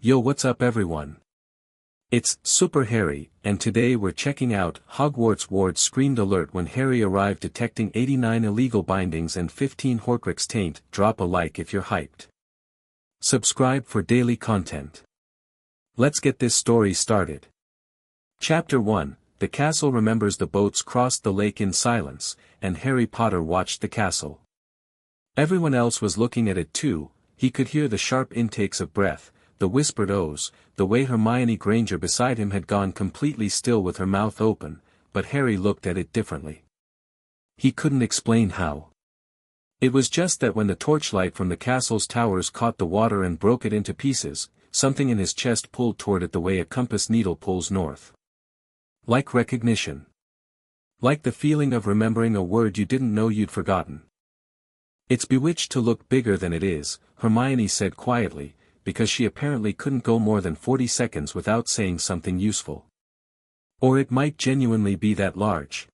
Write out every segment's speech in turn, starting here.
Yo, what's up everyone? It's Super Harry, and today we're checking out Hogwarts. Ward screamed alert when Harry arrived detecting 89 illegal bindings and 15 Horcrux taint. Drop a like if you're hyped. Subscribe for daily content. Let's get this story started. Chapter 1, The castle remembers. The boats crossed the lake in silence, and Harry Potter watched the castle. Everyone else was looking at it too. He could hear the sharp intakes of breath, the whispered O's, the way Hermione Granger beside him had gone completely still with her mouth open, but Harry looked at it differently. He couldn't explain how. It was just that when the torchlight from the castle's towers caught the water and broke it into pieces, something in his chest pulled toward it the way a compass needle pulls north. Like recognition. Like the feeling of remembering a word you didn't know you'd forgotten. It's bewitched to look bigger than it is, Hermione said quietly, because she apparently couldn't go more than 40 seconds without saying something useful. Or it might genuinely be that large.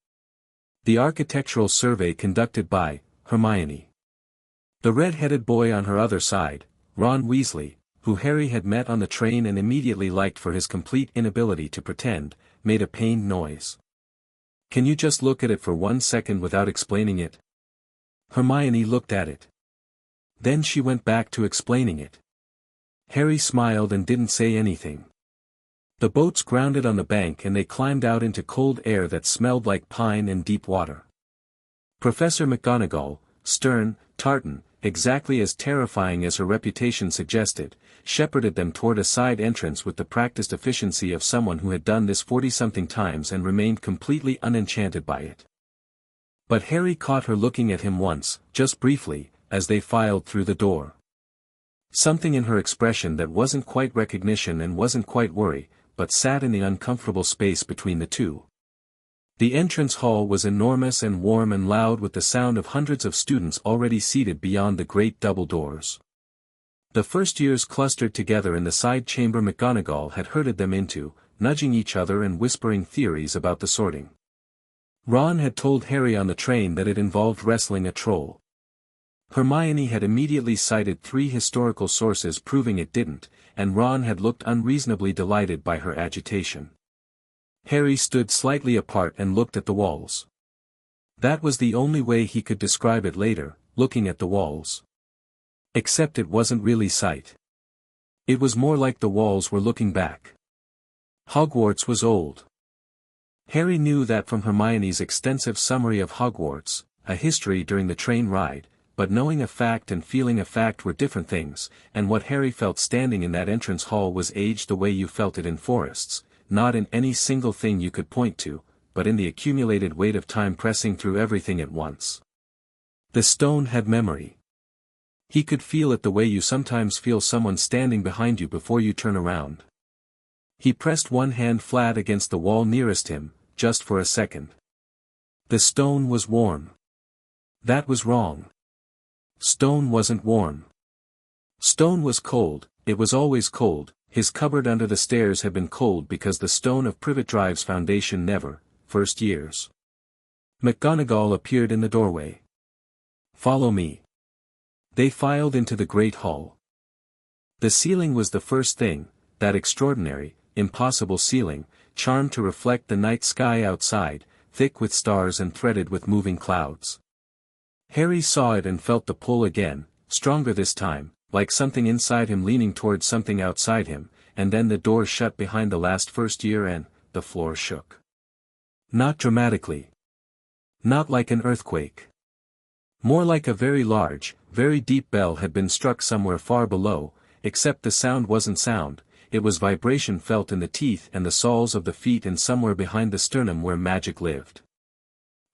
The architectural survey conducted by Hermione. The red-headed boy on her other side, Ron Weasley, who Harry had met on the train and immediately liked for his complete inability to pretend, made a pained noise. Can you just look at it for 1 second without explaining it? Hermione looked at it. Then she went back to explaining it. Harry smiled and didn't say anything. The boats grounded on the bank and they climbed out into cold air that smelled like pine and deep water. Professor McGonagall, stern, tartan, exactly as terrifying as her reputation suggested, shepherded them toward a side entrance with the practiced efficiency of someone who had done this 40-something times and remained completely unenchanted by it. But Harry caught her looking at him once, just briefly, as they filed through the door. Something in her expression that wasn't quite recognition and wasn't quite worry, but sat in the uncomfortable space between the two. The entrance hall was enormous and warm and loud with the sound of hundreds of students already seated beyond the great double doors. The first years clustered together in the side chamber McGonagall had herded them into, nudging each other and whispering theories about the sorting. Ron had told Harry on the train that it involved wrestling a troll. Hermione had immediately cited 3 historical sources proving it didn't, and Ron had looked unreasonably delighted by her agitation. Harry stood slightly apart and looked at the walls. That was the only way he could describe it later, looking at the walls. Except it wasn't really sight. It was more like the walls were looking back. Hogwarts was old. Harry knew that from Hermione's extensive summary of Hogwarts, a history during the train ride, but knowing a fact and feeling a fact were different things, and what Harry felt standing in that entrance hall was age the way you felt it in forests, not in any single thing you could point to, but in the accumulated weight of time pressing through everything at once. The stone had memory. He could feel it the way you sometimes feel someone standing behind you before you turn around. He pressed one hand flat against the wall nearest him, just for a second. The stone was warm. That was wrong. Stone wasn't warm. Stone was cold, it was always cold. His cupboard under the stairs had been cold because the stone of Privet Drive's foundation never, first years. McGonagall appeared in the doorway. Follow me. They filed into the great hall. The ceiling was the first thing, that extraordinary, impossible ceiling, charmed to reflect the night sky outside, thick with stars and threaded with moving clouds. Harry saw it and felt the pull again, stronger this time, like something inside him leaning towards something outside him, and then the door shut behind the last first year and the floor shook. Not dramatically. Not like an earthquake. More like a very large, very deep bell had been struck somewhere far below, except the sound wasn't sound, it was vibration felt in the teeth and the soles of the feet and somewhere behind the sternum where magic lived.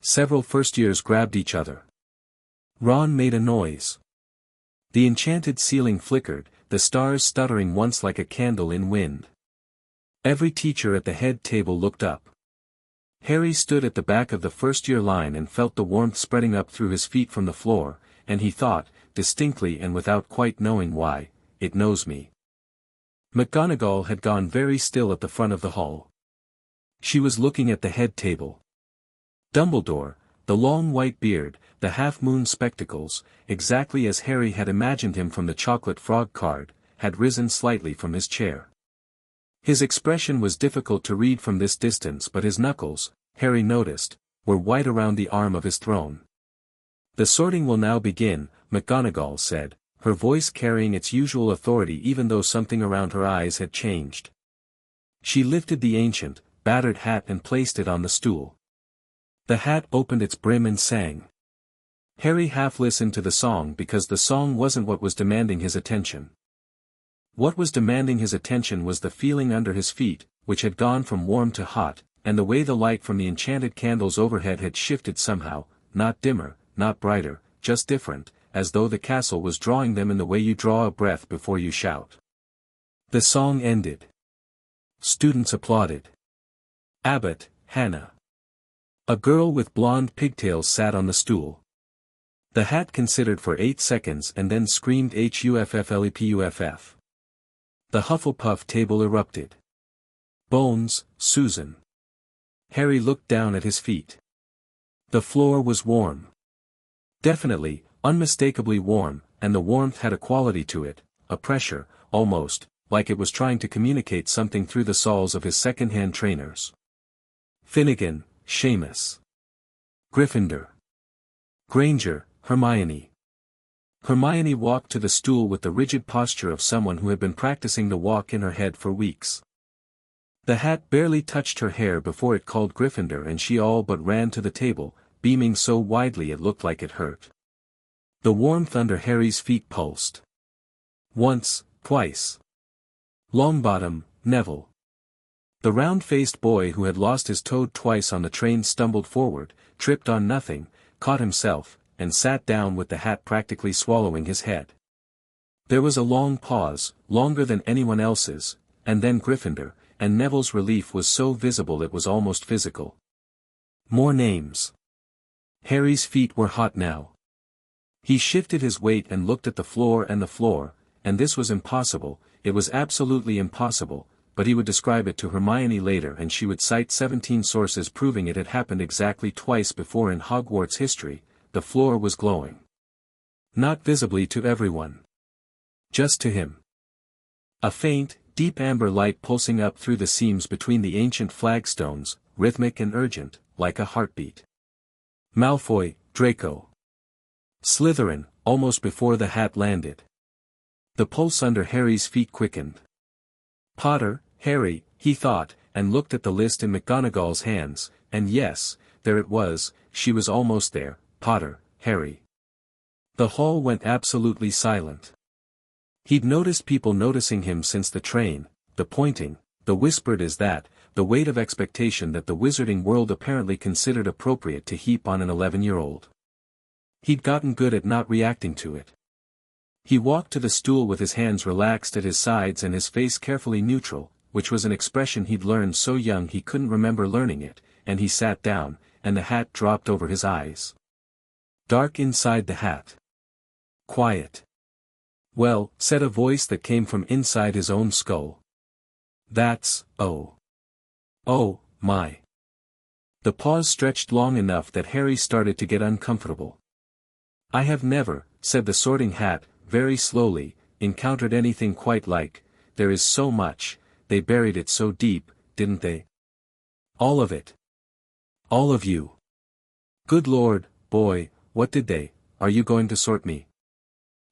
Several first years grabbed each other. Ron made a noise. The enchanted ceiling flickered, the stars stuttering once like a candle in wind. Every teacher at the head table looked up. Harry stood at the back of the first-year line and felt the warmth spreading up through his feet from the floor, and he thought, distinctly and without quite knowing why, it knows me. McGonagall had gone very still at the front of the hall. She was looking at the head table. Dumbledore, the long white beard, the half-moon spectacles, exactly as Harry had imagined him from the chocolate frog card, had risen slightly from his chair. His expression was difficult to read from this distance, but his knuckles, Harry noticed, were white around the arm of his throne. "The sorting will now begin," McGonagall said, her voice carrying its usual authority even though something around her eyes had changed. She lifted the ancient, battered hat and placed it on the stool. The hat opened its brim and sang. Harry half listened to the song because the song wasn't what was demanding his attention. What was demanding his attention was the feeling under his feet, which had gone from warm to hot, and the way the light from the enchanted candles overhead had shifted somehow, not dimmer, not brighter, just different, as though the castle was drawing them in the way you draw a breath before you shout. The song ended. Students applauded. Abbott, Hannah. A girl with blonde pigtails sat on the stool. The hat considered for 8 seconds and then screamed HUFFLEPUFF. The Hufflepuff table erupted. Bones, Susan. Harry looked down at his feet. The floor was warm. Definitely, unmistakably warm, and the warmth had a quality to it, a pressure, almost, like it was trying to communicate something through the soles of his second-hand trainers. Finnegan, Seamus. Gryffindor. Granger, Hermione. Hermione walked to the stool with the rigid posture of someone who had been practicing the walk in her head for weeks. The hat barely touched her hair before it called Gryffindor, and she all but ran to the table, beaming so widely it looked like it hurt. The warmth under Harry's feet pulsed. Once, twice. Longbottom, Neville. The round-faced boy who had lost his toad twice on the train stumbled forward, tripped on nothing, caught himself, and sat down with the hat practically swallowing his head. There was a long pause, longer than anyone else's, and then Gryffindor, and Neville's relief was so visible it was almost physical. More names. Harry's feet were hot now. He shifted his weight and looked at the floor, and this was impossible, it was absolutely impossible, but he would describe it to Hermione later and she would cite 17 sources proving it had happened exactly twice before in Hogwarts history. The floor was glowing. Not visibly to everyone. Just to him. A faint, deep amber light pulsing up through the seams between the ancient flagstones, rhythmic and urgent, like a heartbeat. Malfoy, Draco. Slytherin, almost before the hat landed. The pulse under Harry's feet quickened. Potter, Harry, he thought, and looked at the list in McGonagall's hands, and yes, there it was, she was almost there. Potter, Harry. The hall went absolutely silent. He'd noticed people noticing him since the train, the pointing, the whispered is that, the weight of expectation that the wizarding world apparently considered appropriate to heap on an 11-year-old. He'd gotten good at not reacting to it. He walked to the stool with his hands relaxed at his sides and his face carefully neutral, which was an expression he'd learned so young he couldn't remember learning it, and he sat down, and the hat dropped over his eyes. Dark inside the hat. Quiet. Well, said a voice that came from inside his own skull. That's, oh. Oh, my. The pause stretched long enough that Harry started to get uncomfortable. I have never, said the sorting hat, very slowly, encountered anything quite like, there is so much, they buried it so deep, didn't they? All of it. All of you. Good Lord, boy, what did they, are you going to sort me?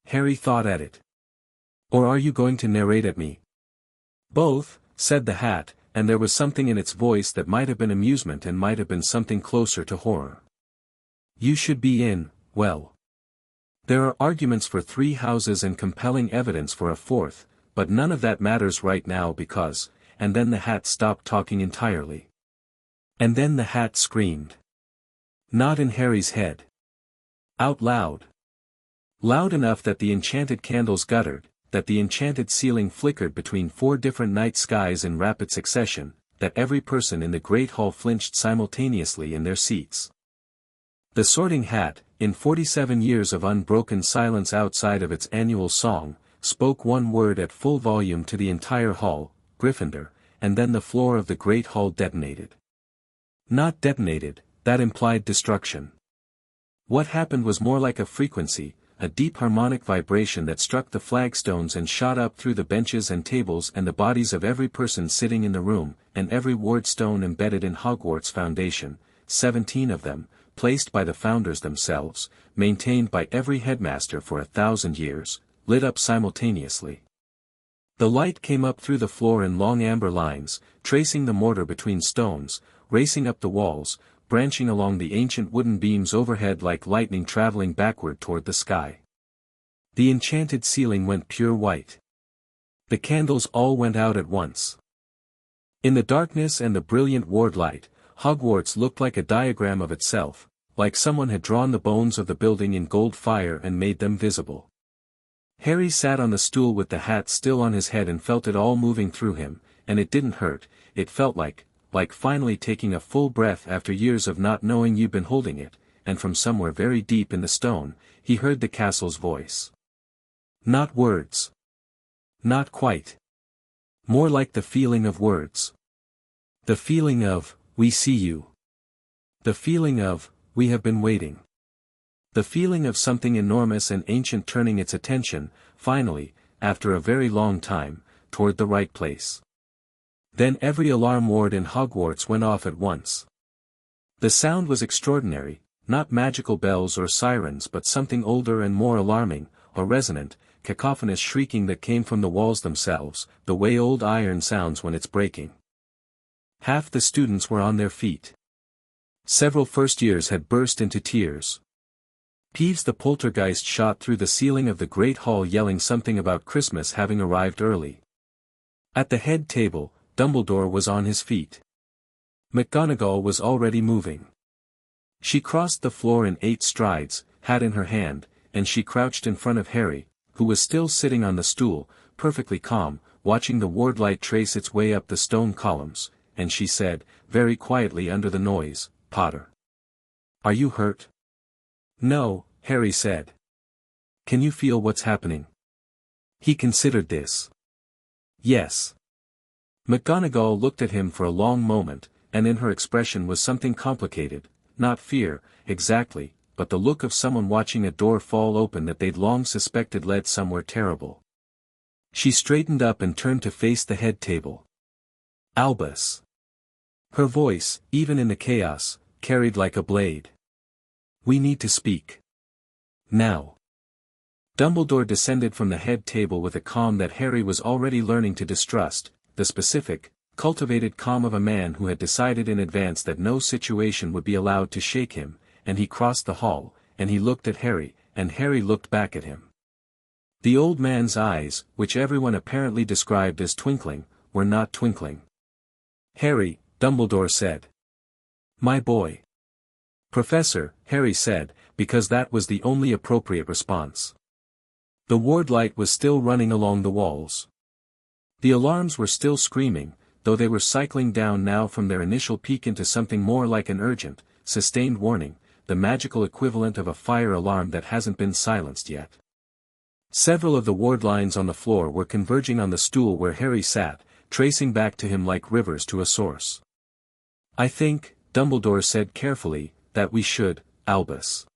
Harry thought at it. Or are you going to narrate at me? Both, said the hat, and there was something in its voice that might have been amusement and might have been something closer to horror. You should be in, well. There are arguments for 3 houses and compelling evidence for a 4th, but none of that matters right now because, and then the hat stopped talking entirely. And then the hat screamed. Not in Harry's head. Out loud. Loud enough that the enchanted candles guttered, that the enchanted ceiling flickered between 4 different night skies in rapid succession, that every person in the great hall flinched simultaneously in their seats. The sorting hat, in 47 years of unbroken silence outside of its annual song, spoke one word at full volume to the entire hall, Gryffindor, and then the floor of the great hall detonated. Not detonated, that implied destruction. What happened was more like a frequency, a deep harmonic vibration that struck the flagstones and shot up through the benches and tables and the bodies of every person sitting in the room, and every ward stone embedded in Hogwarts' foundation, 17 of them, placed by the founders themselves, maintained by every headmaster for 1,000 years, lit up simultaneously. The light came up through the floor in long amber lines, tracing the mortar between stones, racing up the walls, branching along the ancient wooden beams overhead like lightning traveling backward toward the sky. The enchanted ceiling went pure white. The candles all went out at once. In the darkness and the brilliant ward light, Hogwarts looked like a diagram of itself, like someone had drawn the bones of the building in gold fire and made them visible. Harry sat on the stool with the hat still on his head and felt it all moving through him, and it didn't hurt. It felt like finally taking a full breath after years of not knowing you've been holding it, and from somewhere very deep in the stone, he heard the castle's voice. Not words. Not quite. More like the feeling of words. The feeling of, we see you. The feeling of, we have been waiting. The feeling of something enormous and ancient turning its attention, finally, after a very long time, toward the right place. Then every alarm ward in Hogwarts went off at once. The sound was extraordinary, not magical bells or sirens but something older and more alarming, a resonant, cacophonous shrieking that came from the walls themselves, the way old iron sounds when it's breaking. Half the students were on their feet. Several first years had burst into tears. Peeves the poltergeist shot through the ceiling of the great hall yelling something about Christmas having arrived early. At the head table, Dumbledore was on his feet. McGonagall was already moving. She crossed the floor in 8 strides, hat in her hand, and she crouched in front of Harry, who was still sitting on the stool, perfectly calm, watching the ward light trace its way up the stone columns, and she said, very quietly under the noise, "Potter. Are you hurt?" "No," Harry said. "Can you feel what's happening?" He considered this. "Yes." McGonagall looked at him for a long moment, and in her expression was something complicated, not fear, exactly, but the look of someone watching a door fall open that they'd long suspected led somewhere terrible. She straightened up and turned to face the head table. "Albus." Her voice, even in the chaos, carried like a blade. "We need to speak. Now." Dumbledore descended from the head table with a calm that Harry was already learning to distrust, the specific, cultivated calm of a man who had decided in advance that no situation would be allowed to shake him, and he crossed the hall, and he looked at Harry, and Harry looked back at him. The old man's eyes, which everyone apparently described as twinkling, were not twinkling. "Harry," Dumbledore said. "My boy." "Professor," Harry said, because that was the only appropriate response. The ward light was still running along the walls. The alarms were still screaming, though they were cycling down now from their initial peak into something more like an urgent, sustained warning, the magical equivalent of a fire alarm that hasn't been silenced yet. Several of the ward lines on the floor were converging on the stool where Harry sat, tracing back to him like rivers to a source. "I think," Dumbledore said carefully, "that we should, Albus."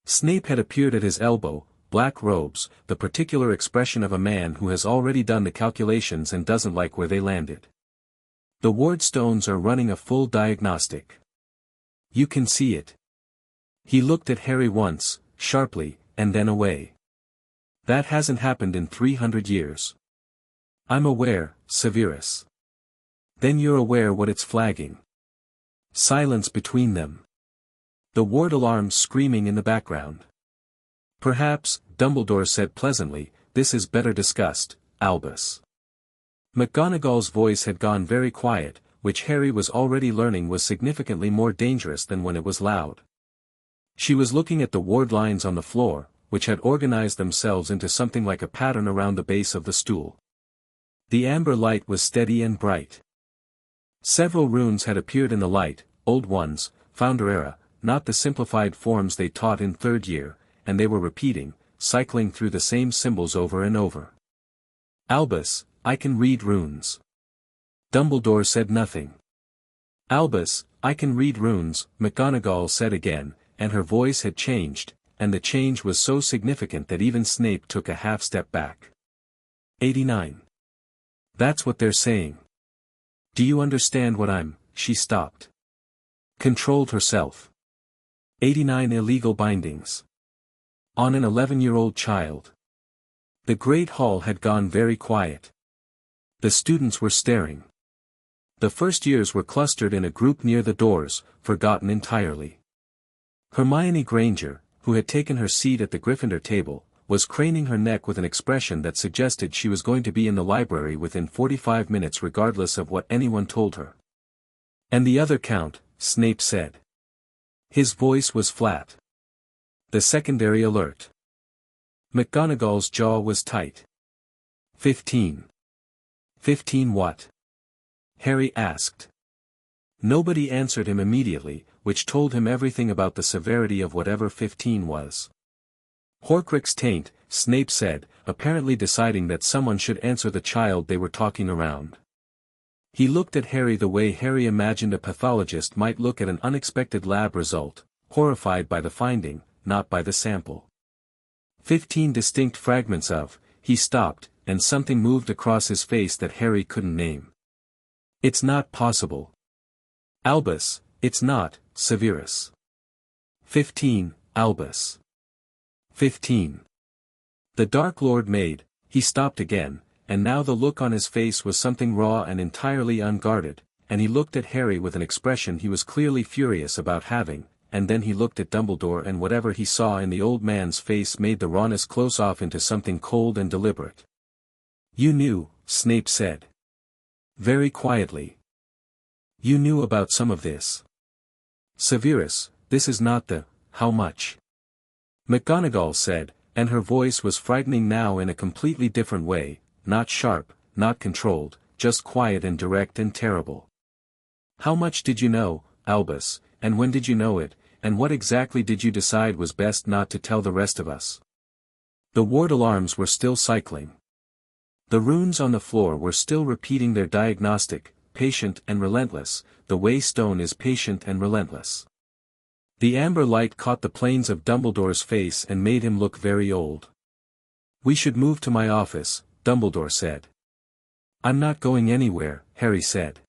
Snape had appeared at his elbow, black robes, the particular expression of a man who has already done the calculations and doesn't like where they landed. "The ward stones are running a full diagnostic. You can see it." He looked at Harry once, sharply, and then away. "That hasn't happened in 300 years. "I'm aware, Severus." "Then you're aware what it's flagging." Silence between them. The ward alarms screaming in the background. "Perhaps," Dumbledore said pleasantly, "this is better discussed, Albus." McGonagall's voice had gone very quiet, which Harry was already learning was significantly more dangerous than when it was loud. She was looking at the ward lines on the floor, which had organized themselves into something like a pattern around the base of the stool. The amber light was steady and bright. Several runes had appeared in the light, old ones, Founder era, not the simplified forms they taught in 3rd year, and they were repeating, cycling through the same symbols over and over. "Albus, I can read runes." Dumbledore said nothing. "Albus, I can read runes," McGonagall said again, and her voice had changed, and the change was so significant that even Snape took a half step back. 89. That's what they're saying. Do you understand what I'm? She stopped. Controlled herself. 89 illegal bindings. On an 11-year-old child. The great hall had gone very quiet. The students were staring. The first years were clustered in a group near the doors, forgotten entirely. Hermione Granger, who had taken her seat at the Gryffindor table, was craning her neck with an expression that suggested she was going to be in the library within 45 minutes regardless of what anyone told her. And the other count, Snape said. His voice was flat. The secondary alert. McGonagall's jaw was tight. 15. 15 what? Harry asked. Nobody answered him immediately, which told him everything about the severity of whatever 15 was. Horcrux taint, Snape said, apparently deciding that someone should answer the child they were talking around. He looked at Harry the way Harry imagined a pathologist might look at an unexpected lab result, horrified by the finding, not by the sample. 15 distinct fragments of, he stopped, and something moved across his face that Harry couldn't name. It's not possible. Albus, it's not, Severus. 15, Albus. 15. The Dark Lord made, he stopped again, and now the look on his face was something raw and entirely unguarded, and he looked at Harry with an expression he was clearly furious about having, and then he looked at Dumbledore and whatever he saw in the old man's face made the rawness close off into something cold and deliberate. You knew, Snape said. Very quietly. You knew about some of this. Severus, this is not the, how much? McGonagall said, and her voice was frightening now in a completely different way, not sharp, not controlled, just quiet and direct and terrible. How much did you know, Albus, and when did you know it, and what exactly did you decide was best not to tell the rest of us? The ward alarms were still cycling. The runes on the floor were still repeating their diagnostic, patient and relentless, the way stone is patient and relentless. The amber light caught the planes of Dumbledore's face and made him look very old. We should move to my office, Dumbledore said. I'm not going anywhere, Harry said.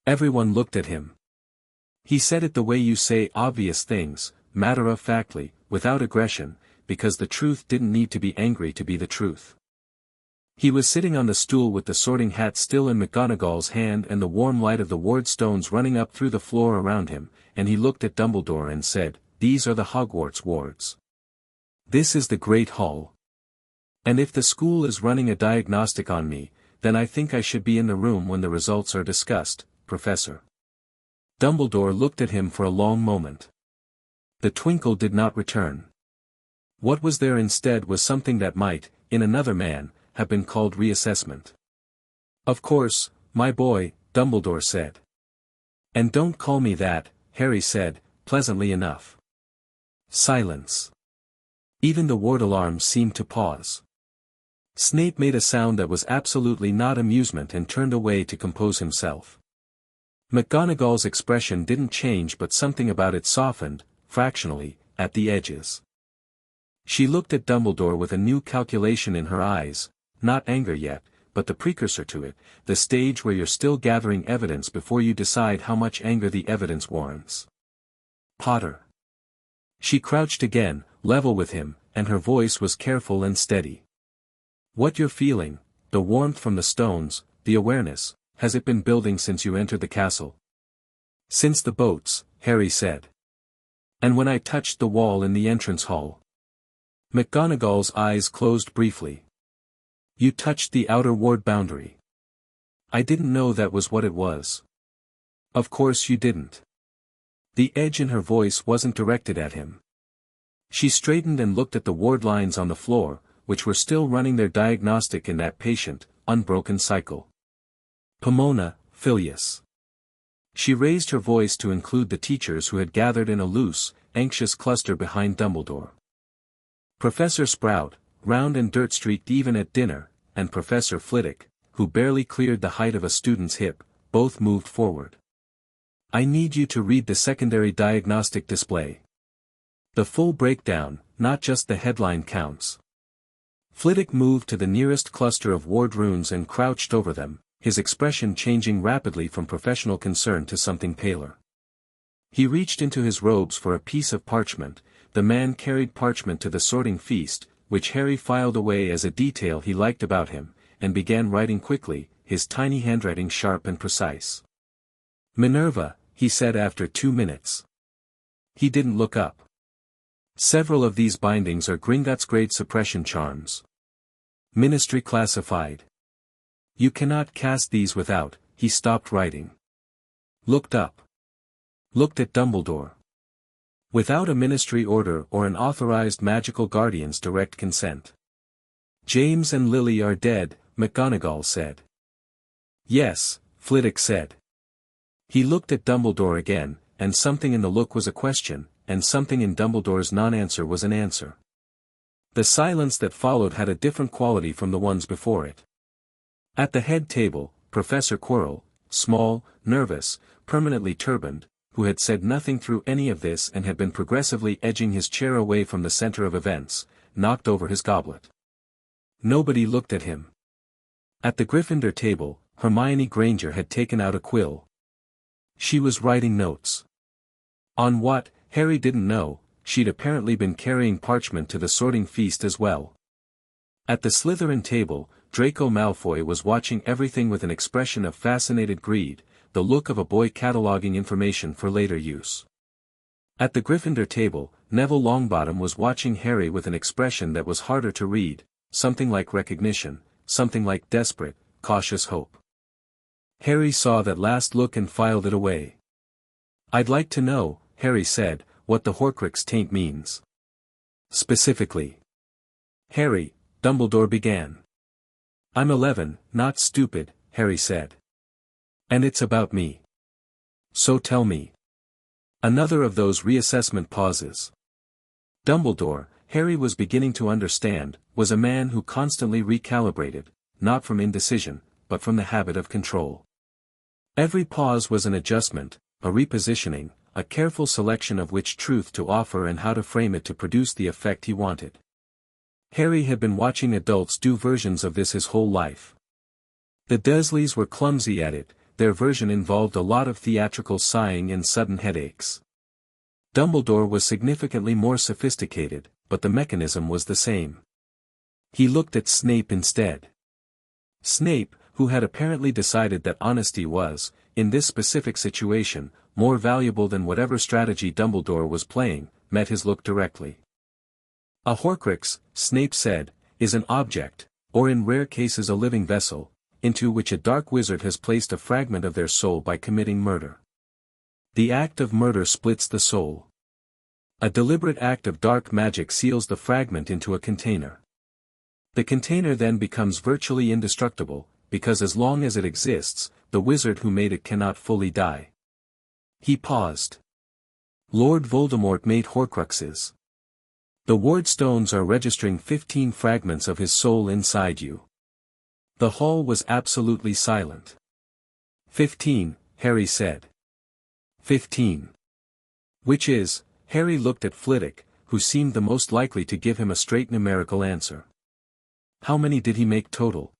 Everyone looked at him. He said it the way you say obvious things, matter-of-factly, without aggression, because the truth didn't need to be angry to be the truth. He was sitting on the stool with the sorting hat still in McGonagall's hand and the warm light of the ward stones running up through the floor around him, and he looked at Dumbledore and said, These are the Hogwarts wards. This is the Great Hall. And if the school is running a diagnostic on me, then I think I should be in the room when the results are discussed, Professor. Dumbledore looked at him for a long moment. The twinkle did not return. What was there instead was something that might, in another man, have been called reassessment. Of course, my boy, Dumbledore said. And don't call me that, Harry said, pleasantly enough. Silence. Even the ward alarms seemed to pause. Snape made a sound that was absolutely not amusement and turned away to compose himself. McGonagall's expression didn't change but something about it softened, fractionally, at the edges. She looked at Dumbledore with a new calculation in her eyes, not anger yet, but the precursor to it, the stage where you're still gathering evidence before you decide how much anger the evidence warrants. Potter. She crouched again, level with him, and her voice was careful and steady. What you're feeling, the warmth from the stones, the awareness, has it been building since you entered the castle? Since the boats, Harry said. And when I touched the wall in the entrance hall. McGonagall's eyes closed briefly. You touched the outer ward boundary. I didn't know that was what it was. Of course you didn't. The edge in her voice wasn't directed at him. She straightened and looked at the ward lines on the floor, which were still running their diagnostic in that patient, unbroken cycle. Pomona, Filius. She raised her voice to include the teachers who had gathered in a loose, anxious cluster behind Dumbledore. Professor Sprout, round and dirt-streaked even at dinner, and Professor Flitwick, who barely cleared the height of a student's hip, both moved forward. I need you to read the secondary diagnostic display. The full breakdown, not just the headline, counts. Flitwick moved to the nearest cluster of ward runes and crouched over them, his expression changing rapidly from professional concern to something paler. He reached into his robes for a piece of parchment. The man carried parchment to the sorting feast, which Harry filed away as a detail he liked about him, and began writing quickly, his tiny handwriting sharp and precise. "Minerva," he said after 2 minutes. He didn't look up. "Several of these bindings are Gringotts grade suppression charms. Ministry classified. You cannot cast these without." He stopped writing. Looked up. Looked at Dumbledore. "Without a ministry order or an authorized magical guardian's direct consent. James and Lily are dead," McGonagall said. "Yes," Flitwick said. He looked at Dumbledore again, and something in the look was a question, and something in Dumbledore's non-answer was an answer. The silence that followed had a different quality from the ones before it. At the head table, Professor Quirrell, small, nervous, permanently turbaned, who had said nothing through any of this and had been progressively edging his chair away from the center of events, knocked over his goblet. Nobody looked at him. At the Gryffindor table, Hermione Granger had taken out a quill. She was writing notes. On what, Harry didn't know. She'd apparently been carrying parchment to the sorting feast as well. At the Slytherin table, Draco Malfoy was watching everything with an expression of fascinated greed, the look of a boy cataloging information for later use. At the Gryffindor table, Neville Longbottom was watching Harry with an expression that was harder to read, something like recognition, something like desperate, cautious hope. Harry saw that last look and filed it away. "I'd like to know," Harry said, "what the Horcrux taint means. Specifically." "Harry," Dumbledore began. "I'm 11, not stupid," Harry said. "And it's about me. So tell me." Another of those reassessment pauses. Dumbledore, Harry was beginning to understand, was a man who constantly recalibrated, not from indecision, but from the habit of control. Every pause was an adjustment, a repositioning, a careful selection of which truth to offer and how to frame it to produce the effect he wanted. Harry had been watching adults do versions of this his whole life. The Dursleys were clumsy at it. Their version involved a lot of theatrical sighing and sudden headaches. Dumbledore was significantly more sophisticated, but the mechanism was the same. He looked at Snape instead. Snape, who had apparently decided that honesty was, in this specific situation, more valuable than whatever strategy Dumbledore was playing, met his look directly. "A Horcrux," Snape said, "is an object, or in rare cases a living vessel, into which a dark wizard has placed a fragment of their soul by committing murder. The act of murder splits the soul. A deliberate act of dark magic seals the fragment into a container. The container then becomes virtually indestructible, because as long as it exists, the wizard who made it cannot fully die." He paused. "Lord Voldemort made Horcruxes. The ward stones are registering 15 fragments of his soul inside you." The hall was absolutely silent. 15, Harry said. 15. Which is, Harry looked at Flitwick, who seemed the most likely to give him a straight numerical answer. How many did he make total?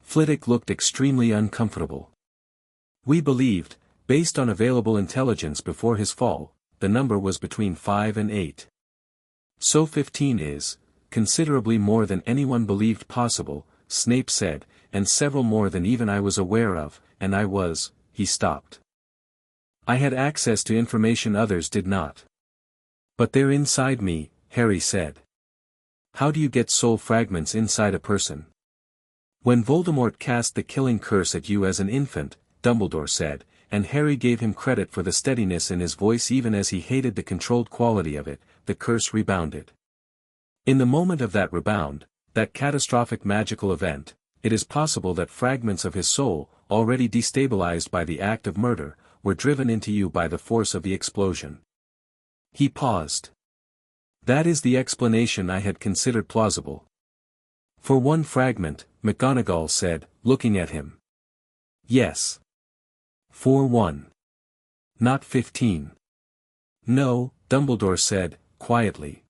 Flitwick looked extremely uncomfortable. "We believed, based on available intelligence before his fall, the number was between 5 and 8. So 15 is, considerably more than anyone believed possible," Snape said, "and several more than even I was aware of, and he stopped. "I had access to information others did not. But they're inside me," Harry said. "How do you get soul fragments inside a person?" "When Voldemort cast the killing curse at you as an infant," Dumbledore said, and Harry gave him credit for the steadiness in his voice even as he hated the controlled quality of it, "the curse rebounded. In the moment of that rebound, that catastrophic magical event, it is possible that fragments of his soul, already destabilized by the act of murder, were driven into you by the force of the explosion." He paused. "That is the explanation I had considered plausible." "For one fragment," McGonagall said, looking at him. "Yes. For one. Not 15. "No," Dumbledore said, quietly.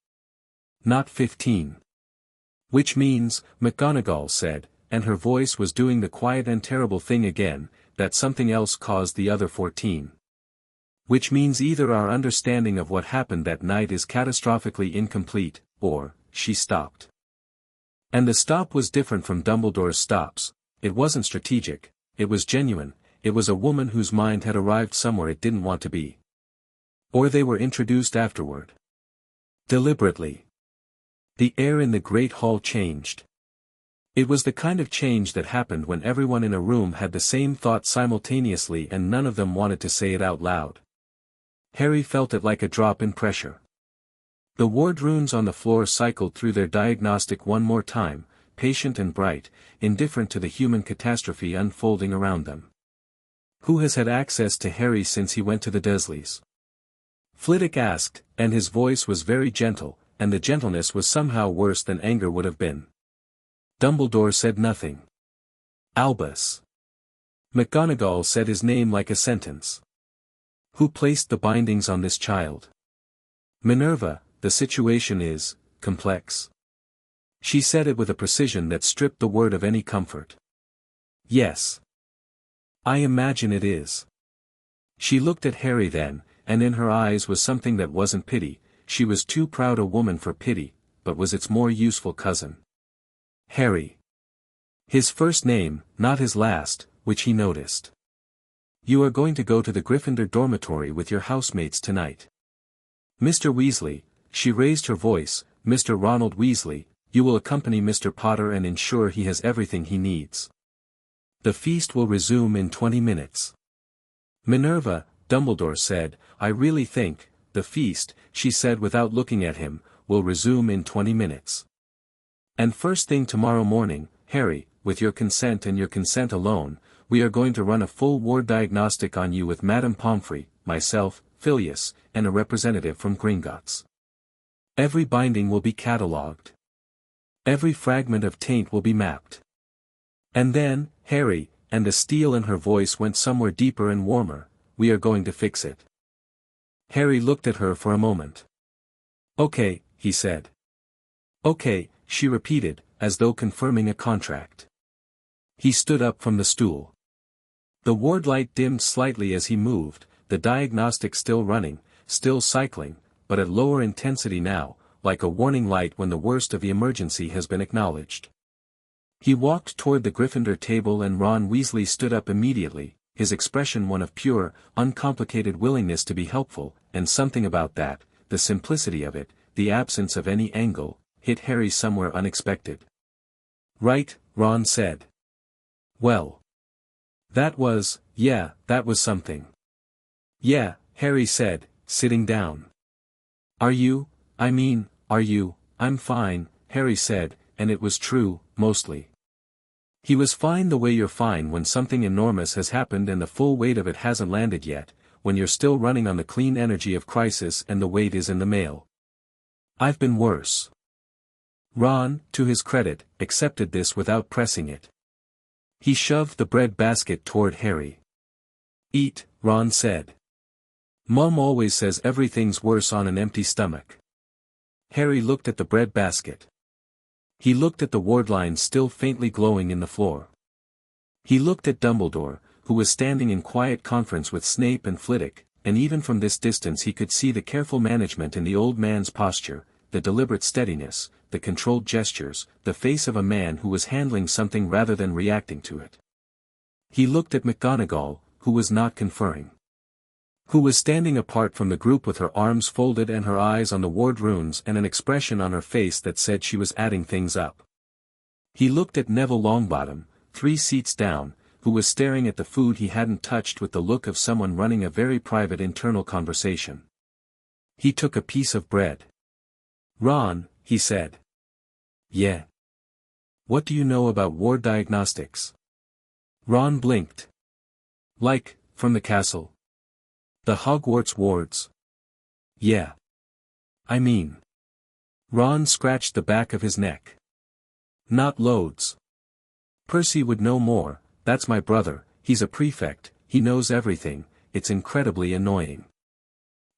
Not 15. Which means, McGonagall said, and her voice was doing the quiet and terrible thing again, that something else caused the other 14. Which means either our understanding of what happened that night is catastrophically incomplete, or, she stopped. And the stop was different from Dumbledore's stops. It wasn't strategic, it was genuine, it was a woman whose mind had arrived somewhere it didn't want to be. Or they were introduced afterward. Deliberately. The air in the great hall changed. It was the kind of change that happened when everyone in a room had the same thought simultaneously and none of them wanted to say it out loud. Harry felt it like a drop in pressure. The ward runes on the floor cycled through their diagnostic one more time, patient and bright, indifferent to the human catastrophe unfolding around them. Who has had access to Harry since he went to the Dursleys? Flitwick asked, and his voice was very gentle, and the gentleness was somehow worse than anger would have been. Dumbledore said nothing. Albus. McGonagall said his name like a sentence. Who placed the bindings on this child? Minerva, the situation is complex. She said it with a precision that stripped the word of any comfort. Yes. I imagine it is. She looked at Harry then, and in her eyes was something that wasn't pity. She was too proud a woman for pity, but was its more useful cousin. Harry. His first name, not his last, which he noticed. You are going to go to the Gryffindor dormitory with your housemates tonight. Mr. Weasley, she raised her voice, Mr. Ronald Weasley, you will accompany Mr. Potter and ensure he has everything he needs. The feast will resume in 20 minutes. Minerva, Dumbledore said, I really think, the feast, she said without looking at him, will resume in 20 minutes. And first thing tomorrow morning, Harry, with your consent and your consent alone, we are going to run a full ward diagnostic on you with Madame Pomfrey, myself, Phileas, and a representative from Gringotts. Every binding will be catalogued. Every fragment of taint will be mapped. And then, Harry, and the steel in her voice went somewhere deeper and warmer, we are going to fix it. Harry looked at her for a moment. Okay, he said. Okay, she repeated, as though confirming a contract. He stood up from the stool. The ward light dimmed slightly as he moved, the diagnostic still running, still cycling, but at lower intensity now, like a warning light when the worst of the emergency has been acknowledged. He walked toward the Gryffindor table and Ron Weasley stood up immediately, his expression one of pure, uncomplicated willingness to be helpful, and something about that, the simplicity of it, the absence of any angle, hit Harry somewhere unexpected. Right, Ron said. Well. That was something. Yeah, Harry said, sitting down. Are you, I'm fine, Harry said, and it was true, mostly. He was fine the way you're fine when something enormous has happened and the full weight of it hasn't landed yet, when you're still running on the clean energy of crisis and the weight is in the mail. I've been worse. Ron, to his credit, accepted this without pressing it. He shoved the bread basket toward Harry. Eat, Ron said. Mum always says everything's worse on an empty stomach. Harry looked at the bread basket. He looked at the ward lines still faintly glowing in the floor. He looked at Dumbledore, who was standing in quiet conference with Snape and Flitwick, and even from this distance he could see the careful management in the old man's posture, the deliberate steadiness, the controlled gestures, the face of a man who was handling something rather than reacting to it. He looked at McGonagall, who was not conferring. Who was standing apart from the group with her arms folded and her eyes on the ward runes and an expression on her face that said she was adding things up. He looked at Neville Longbottom, 3 seats down, who was staring at the food he hadn't touched with the look of someone running a very private internal conversation. He took a piece of bread. Ron, he said. Yeah. What do you know about ward diagnostics? Ron blinked. Like, from the castle. The Hogwarts wards. Yeah. I mean. Ron scratched the back of his neck. Not loads. Percy would know more, that's my brother, he's a prefect, he knows everything, it's incredibly annoying.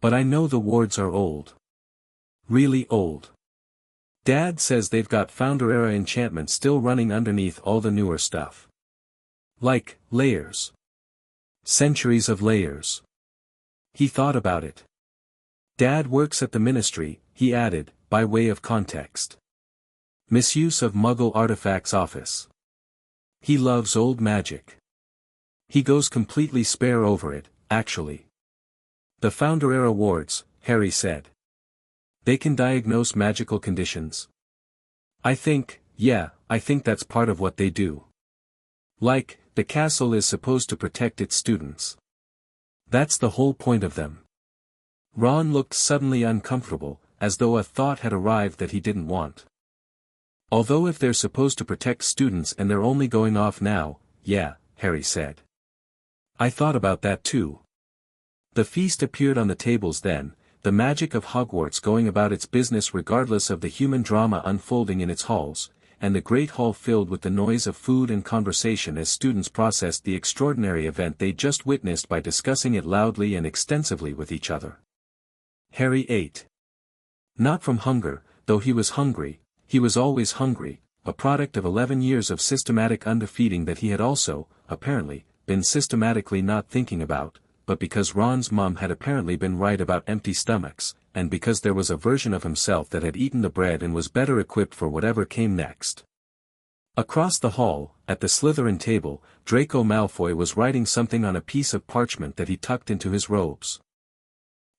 But I know the wards are old. Really old. Dad says they've got Founder-era enchantment still running underneath all the newer stuff. Like, layers. Centuries of layers. He thought about it. Dad works at the ministry, he added, by way of context. Misuse of Muggle artifacts office. He loves old magic. He goes completely spare over it, actually. The Founder-era wards, Harry said. They can diagnose magical conditions. I think that's part of what they do. Like, the castle is supposed to protect its students. That's the whole point of them. Ron looked suddenly uncomfortable, as though a thought had arrived that he didn't want. Although if they're supposed to protect students and they're only going off now, yeah, Harry said. I thought about that too. The feast appeared on the tables then, the magic of Hogwarts going about its business regardless of the human drama unfolding in its halls, and the great hall filled with the noise of food and conversation as students processed the extraordinary event they just witnessed by discussing it loudly and extensively with each other. Harry ate. Not from hunger, though he was hungry, he was always hungry, a product of 11 years of systematic underfeeding that he had also, apparently, been systematically not thinking about, but because Ron's mum had apparently been right about empty stomachs, and because there was a version of himself that had eaten the bread and was better equipped for whatever came next. Across the hall, at the Slytherin table, Draco Malfoy was writing something on a piece of parchment that he tucked into his robes.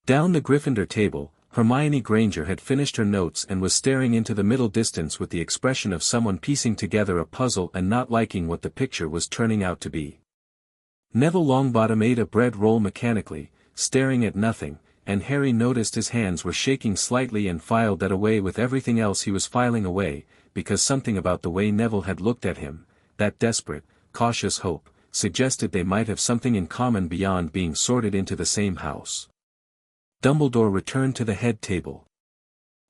Down the Gryffindor table, Hermione Granger had finished her notes and was staring into the middle distance with the expression of someone piecing together a puzzle and not liking what the picture was turning out to be. Neville Longbottom ate a bread roll mechanically, staring at nothing, and Harry noticed his hands were shaking slightly and filed that away with everything else he was filing away, because something about the way Neville had looked at him, that desperate, cautious hope, suggested they might have something in common beyond being sorted into the same house. Dumbledore returned to the head table.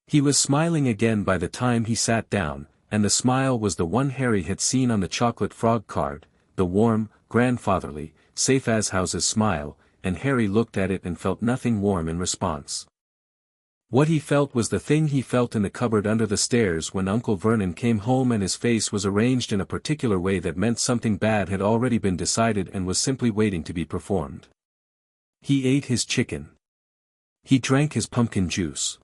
He was smiling again by the time he sat down, and the smile was the one Harry had seen on the chocolate frog card, the warm, grandfatherly, safe-as-houses smile, and Harry looked at it and felt nothing warm in response. What he felt was the thing he felt in the cupboard under the stairs when Uncle Vernon came home and his face was arranged in a particular way that meant something bad had already been decided and was simply waiting to be performed. He ate his chicken. He drank his pumpkin juice.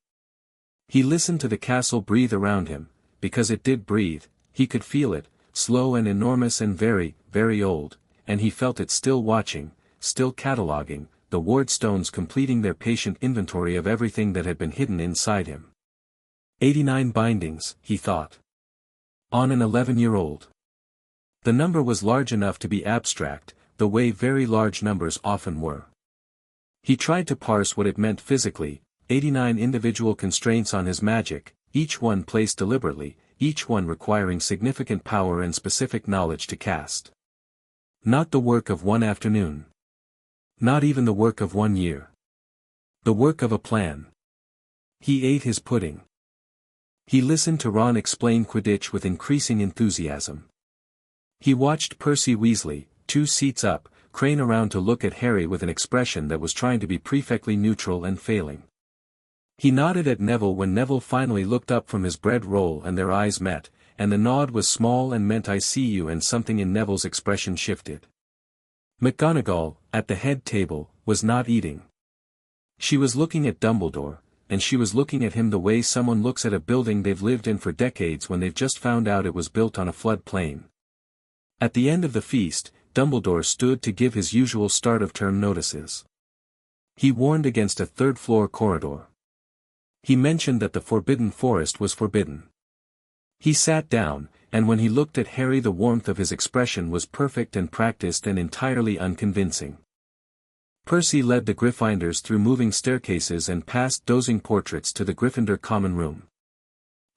He listened to the castle breathe around him, because it did breathe, he could feel it, slow and enormous and very, very old, and he felt it still watching, still cataloguing, the ward stones completing their patient inventory of everything that had been hidden inside him. 89 bindings, he thought. On an 11-year-old. The number was large enough to be abstract, the way very large numbers often were. He tried to parse what it meant physically, 89 individual constraints on his magic, each one placed deliberately, each one requiring significant power and specific knowledge to cast. Not the work of one afternoon. Not even the work of 1 year. The work of a plan. He ate his pudding. He listened to Ron explain Quidditch with increasing enthusiasm. He watched Percy Weasley, 2 seats up, crane around to look at Harry with an expression that was trying to be prefectly neutral and failing. He nodded at Neville when Neville finally looked up from his bread roll and their eyes met, and the nod was small and meant I see you, and something in Neville's expression shifted. McGonagall, at the head table, was not eating. She was looking at Dumbledore, and she was looking at him the way someone looks at a building they've lived in for decades when they've just found out it was built on a flood plain. At the end of the feast, Dumbledore stood to give his usual start-of-term notices. He warned against a third-floor corridor. He mentioned that the Forbidden Forest was forbidden. He sat down, and when he looked at Harry the warmth of his expression was perfect and practiced and entirely unconvincing. Percy led the Gryffindors through moving staircases and past dozing portraits to the Gryffindor common room.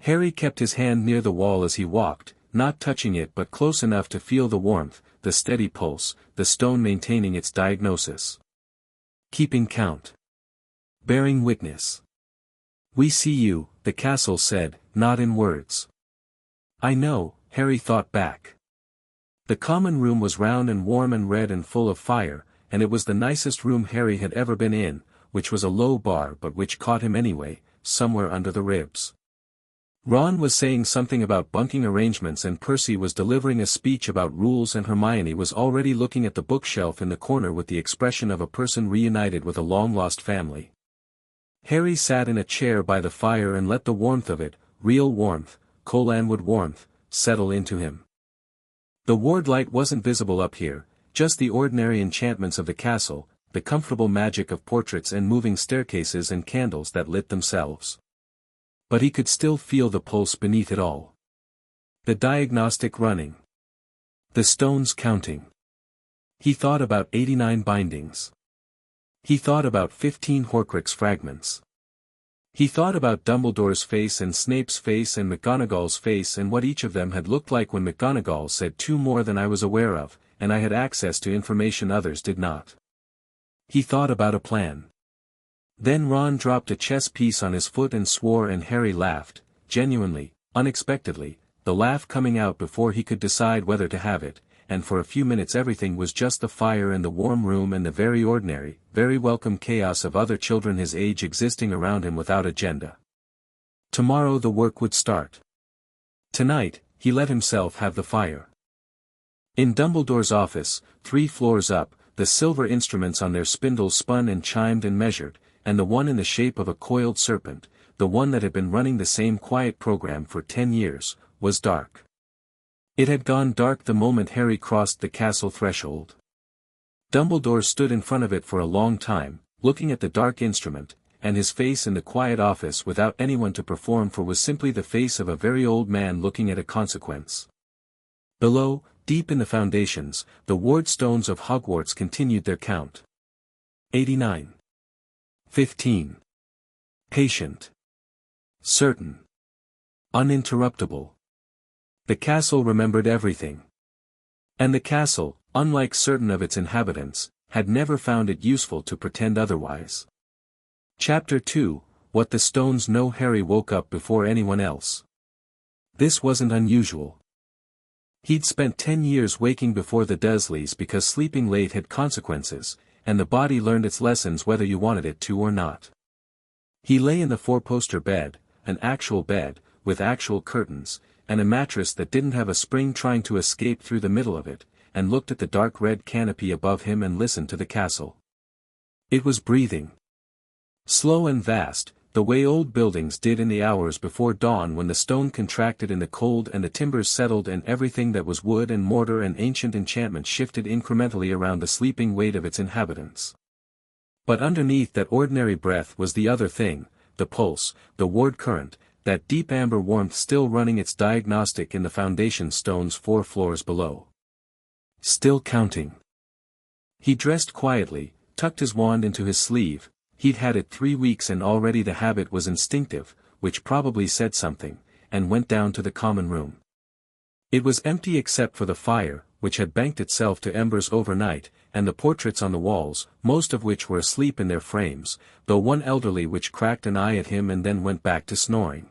Harry kept his hand near the wall as he walked, not touching it but close enough to feel the warmth, the steady pulse, the stone maintaining its diagnosis. Keeping count. Bearing witness. We see you, the castle said, not in words. I know, Harry thought back. The common room was round and warm and red and full of fire, and it was the nicest room Harry had ever been in, which was a low bar but which caught him anyway, somewhere under the ribs. Ron was saying something about bunking arrangements and Percy was delivering a speech about rules and Hermione was already looking at the bookshelf in the corner with the expression of a person reunited with a long-lost family. Harry sat in a chair by the fire and let the warmth of it, real warmth, Colanwood warmth, settle into him. The ward light wasn't visible up here, just the ordinary enchantments of the castle, the comfortable magic of portraits and moving staircases and candles that lit themselves. But he could still feel the pulse beneath it all. The diagnostic running. The stones counting. He thought about 89 bindings. He thought about 15 Horcrux fragments. He thought about Dumbledore's face and Snape's face and McGonagall's face and what each of them had looked like when McGonagall said 2 more than I was aware of, and I had access to information others did not. He thought about a plan. Then Ron dropped a chess piece on his foot and swore and Harry laughed, genuinely, unexpectedly, the laugh coming out before he could decide whether to have it, and for a few minutes everything was just the fire and the warm room and the very ordinary, very welcome chaos of other children his age existing around him without agenda. Tomorrow the work would start. Tonight, he let himself have the fire. In Dumbledore's office, 3 floors up, the silver instruments on their spindles spun and chimed and measured, and the one in the shape of a coiled serpent, the one that had been running the same quiet program for 10 years, was dark. It had gone dark the moment Harry crossed the castle threshold. Dumbledore stood in front of it for a long time, looking at the dark instrument, and his face in the quiet office without anyone to perform for was simply the face of a very old man looking at a consequence. Below, deep in the foundations, the ward stones of Hogwarts continued their count. 89. 15. Patient. Certain. Uninterruptible. The castle remembered everything. And the castle, unlike certain of its inhabitants, had never found it useful to pretend otherwise. Chapter 2, What the Stones Know. Harry woke up before anyone else. This wasn't unusual. He'd spent 10 years waking before the Dursleys because sleeping late had consequences, and the body learned its lessons whether you wanted it to or not. He lay in the 4-poster bed, an actual bed, with actual curtains, and a mattress that didn't have a spring trying to escape through the middle of it, and looked at the dark red canopy above him and listened to the castle. It was breathing. Slow and vast, the way old buildings did in the hours before dawn when the stone contracted in the cold and the timbers settled and everything that was wood and mortar and ancient enchantment shifted incrementally around the sleeping weight of its inhabitants. But underneath that ordinary breath was the other thing, the pulse, the ward current, that deep amber warmth still running its diagnostic in the foundation stones 4 floors below. Still counting. He dressed quietly, tucked his wand into his sleeve. He'd had it 3 weeks and already the habit was instinctive, which probably said something, and went down to the common room. It was empty except for the fire, which had banked itself to embers overnight, and the portraits on the walls, most of which were asleep in their frames, though one elderly which cracked an eye at him and then went back to snoring.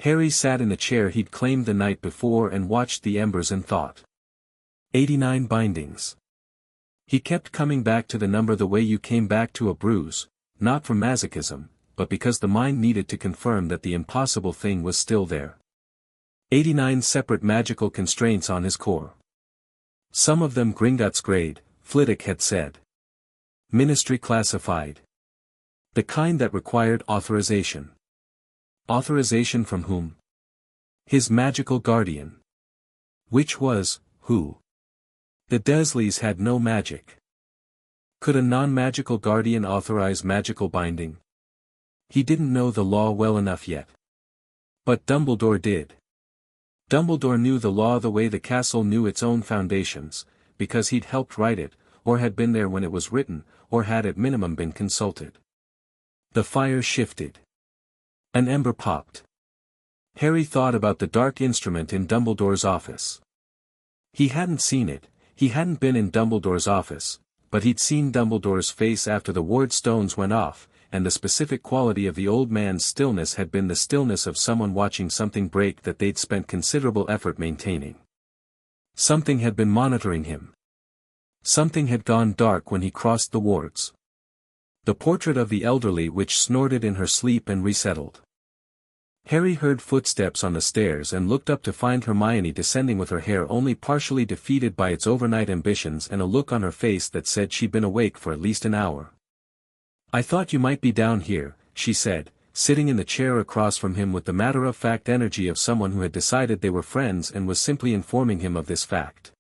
Harry sat in the chair he'd claimed the night before and watched the embers and thought. 89 bindings. He kept coming back to the number the way you came back to a bruise, not from masochism, but because the mind needed to confirm that the impossible thing was still there. 89 separate magical constraints on his core. Some of them Gringotts grade, Flitwick had said. Ministry classified. The kind that required authorization. Authorization from whom? His magical guardian. Which was, who? The Dursleys had no magic. Could a non-magical guardian authorize magical binding? He didn't know the law well enough yet. But Dumbledore did. Dumbledore knew the law the way the castle knew its own foundations, because he'd helped write it, or had been there when it was written, or had at minimum been consulted. The fire shifted. An ember popped. Harry thought about the dark instrument in Dumbledore's office. He hadn't seen it, he hadn't been in Dumbledore's office, but he'd seen Dumbledore's face after the ward stones went off, and the specific quality of the old man's stillness had been the stillness of someone watching something break that they'd spent considerable effort maintaining. Something had been monitoring him. Something had gone dark when he crossed the wards. The portrait of the elderly which snorted in her sleep and resettled. Harry heard footsteps on the stairs and looked up to find Hermione descending with her hair only partially defeated by its overnight ambitions and a look on her face that said she'd been awake for at least an hour. "I thought you might be down here," she said, sitting in the chair across from him with the matter-of-fact energy of someone who had decided they were friends and was simply informing him of this fact.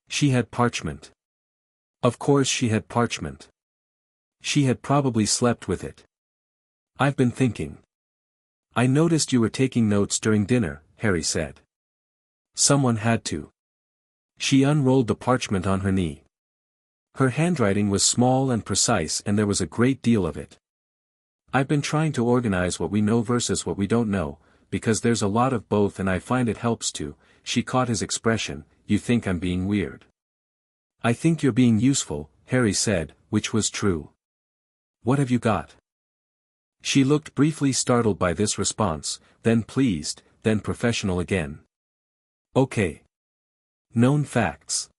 She had parchment. Of course she had parchment. She had probably slept with it. "I've been thinking. I noticed you were taking notes during dinner," Harry said. "Someone had to." She unrolled the parchment on her knee. Her handwriting was small and precise and there was a great deal of it. "I've been trying to organize what we know versus what we don't know, because there's a lot of both and I find it helps to," she caught his expression. "You think I'm being weird." "I think you're being useful," Harry said, which was true. "What have you got?" She looked briefly startled by this response, then pleased, then professional again. "Okay. Known facts.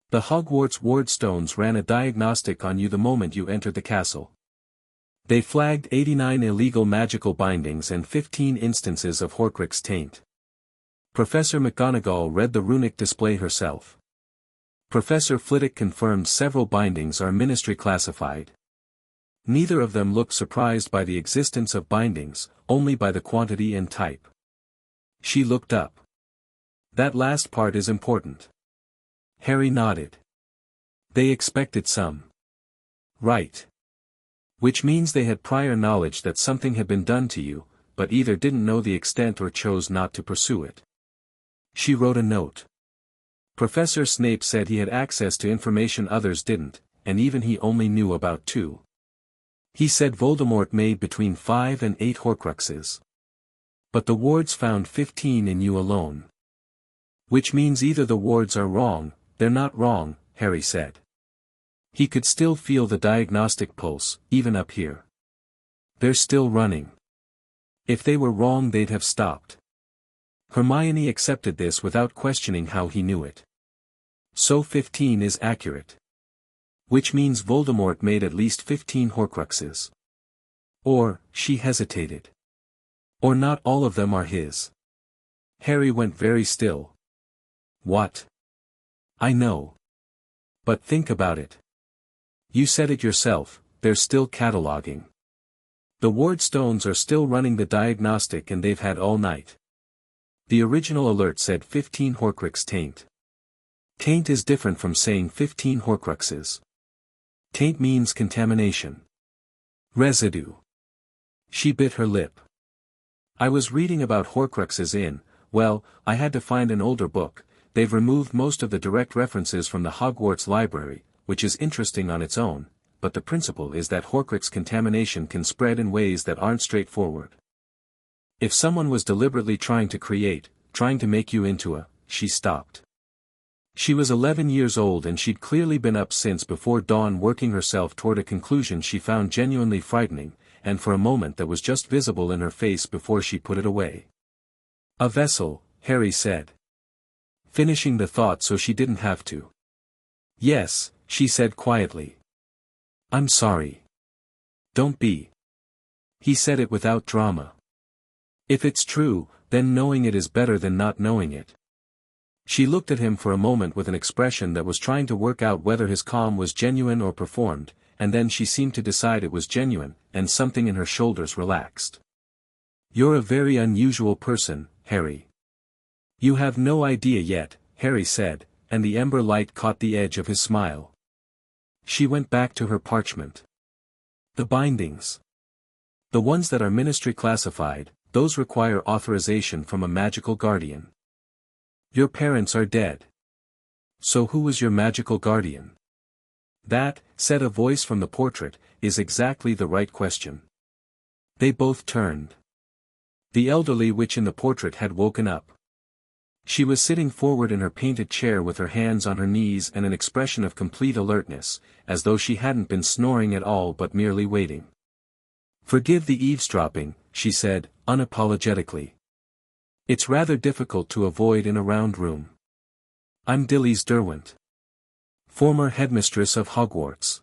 The Hogwarts ward stones ran a diagnostic on you the moment you entered the castle. They flagged 89 illegal magical bindings and 15 instances of Horcrux taint. Professor McGonagall read the runic display herself. Professor Flitwick confirmed several bindings are ministry classified. Neither of them looked surprised by the existence of bindings, only by the quantity and type." She looked up. "That last part is important." Harry nodded. "They expected some." "Right. Which means they had prior knowledge that something had been done to you, but either didn't know the extent or chose not to pursue it." She wrote a note. "Professor Snape said he had access to information others didn't, and even he only knew about 2. He said Voldemort made between 5 and 8 Horcruxes. But the wards found 15 in you alone. Which means either the wards are wrong." "They're not wrong," Harry said. He could still feel the diagnostic pulse, even up here. "They're still running. If they were wrong they'd have stopped." Hermione accepted this without questioning how he knew it. "So 15 is accurate. Which means Voldemort made at least 15 Horcruxes. Or," she hesitated. "Or not all of them are his." Harry went very still. "What?" "I know. But think about it. You said it yourself, they're still cataloging. The ward stones are still running the diagnostic and they've had all night. The original alert said 15 Horcrux taint. Taint is different from saying 15 Horcruxes. Taint means contamination. Residue." She bit her lip. "I was reading about Horcruxes well, I had to find an older book. They've removed most of the direct references from the Hogwarts library, which is interesting on its own, but the principle is that Horcrux contamination can spread in ways that aren't straightforward. If someone was deliberately trying to make you into a," she stopped. She was 11 years old and she'd clearly been up since before dawn working herself toward a conclusion she found genuinely frightening, and for a moment that was just visible in her face before she put it away. "A vessel," Harry said. Finishing the thought so she didn't have to. "Yes," she said quietly. "I'm sorry." "Don't be." He said it without drama. "If it's true, then knowing it is better than not knowing it." She looked at him for a moment with an expression that was trying to work out whether his calm was genuine or performed, and then she seemed to decide it was genuine, and something in her shoulders relaxed. "You're a very unusual person, Harry." "You have no idea yet," Harry said, and the ember light caught the edge of his smile. She went back to her parchment. "The bindings. The ones that are ministry classified, those require authorization from a magical guardian. Your parents are dead. So who was your magical guardian?" "That," said a voice from the portrait, "is exactly the right question." They both turned. The elderly witch in the portrait had woken up. She was sitting forward in her painted chair with her hands on her knees and an expression of complete alertness, as though she hadn't been snoring at all but merely waiting. "Forgive the eavesdropping," she said, unapologetically. "It's rather difficult to avoid in a round room. I'm Dilys Derwent, former headmistress of Hogwarts.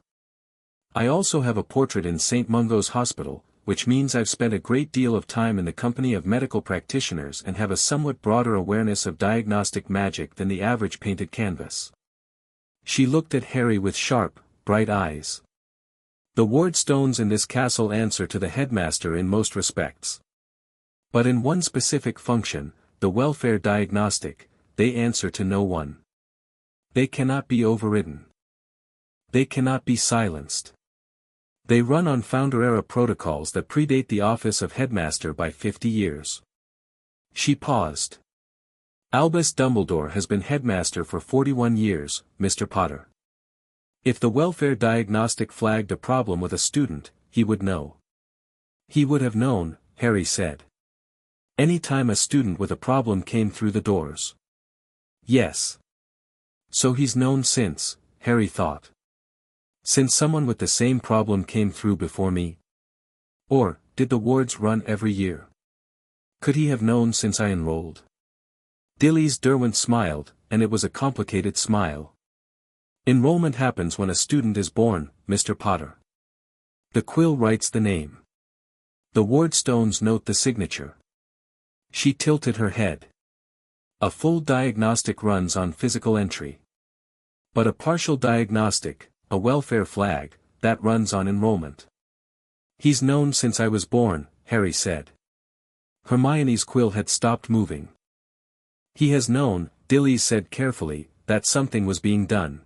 I also have a portrait in St. Mungo's Hospital, which means I've spent a great deal of time in the company of medical practitioners and have a somewhat broader awareness of diagnostic magic than the average painted canvas. She looked at Harry with sharp, bright eyes. The wardstones in this castle answer to the headmaster in most respects. But in one specific function, the welfare diagnostic, they answer to no one. They cannot be overridden. They cannot be silenced. They run on Founder-era protocols that predate the office of headmaster by 50 years. She paused. Albus Dumbledore has been headmaster for 41 years, Mr. Potter. If the welfare diagnostic flagged a problem with a student, he would know. He would have known, Harry said. Any time a student with a problem came through the doors. Yes. So he's known since, Harry thought. Since someone with the same problem came through before me? Or, did the wards run every year? Could he have known since I enrolled? Dilys Derwent smiled, and it was a complicated smile. Enrollment happens when a student is born, Mr. Potter. The quill writes the name. The wardstones note the signature. She tilted her head. A full diagnostic runs on physical entry. But a partial diagnostic, a welfare flag, that runs on enrollment. He's known since I was born, Harry said. Hermione's quill had stopped moving. He has known, Dilys said carefully, that something was being done.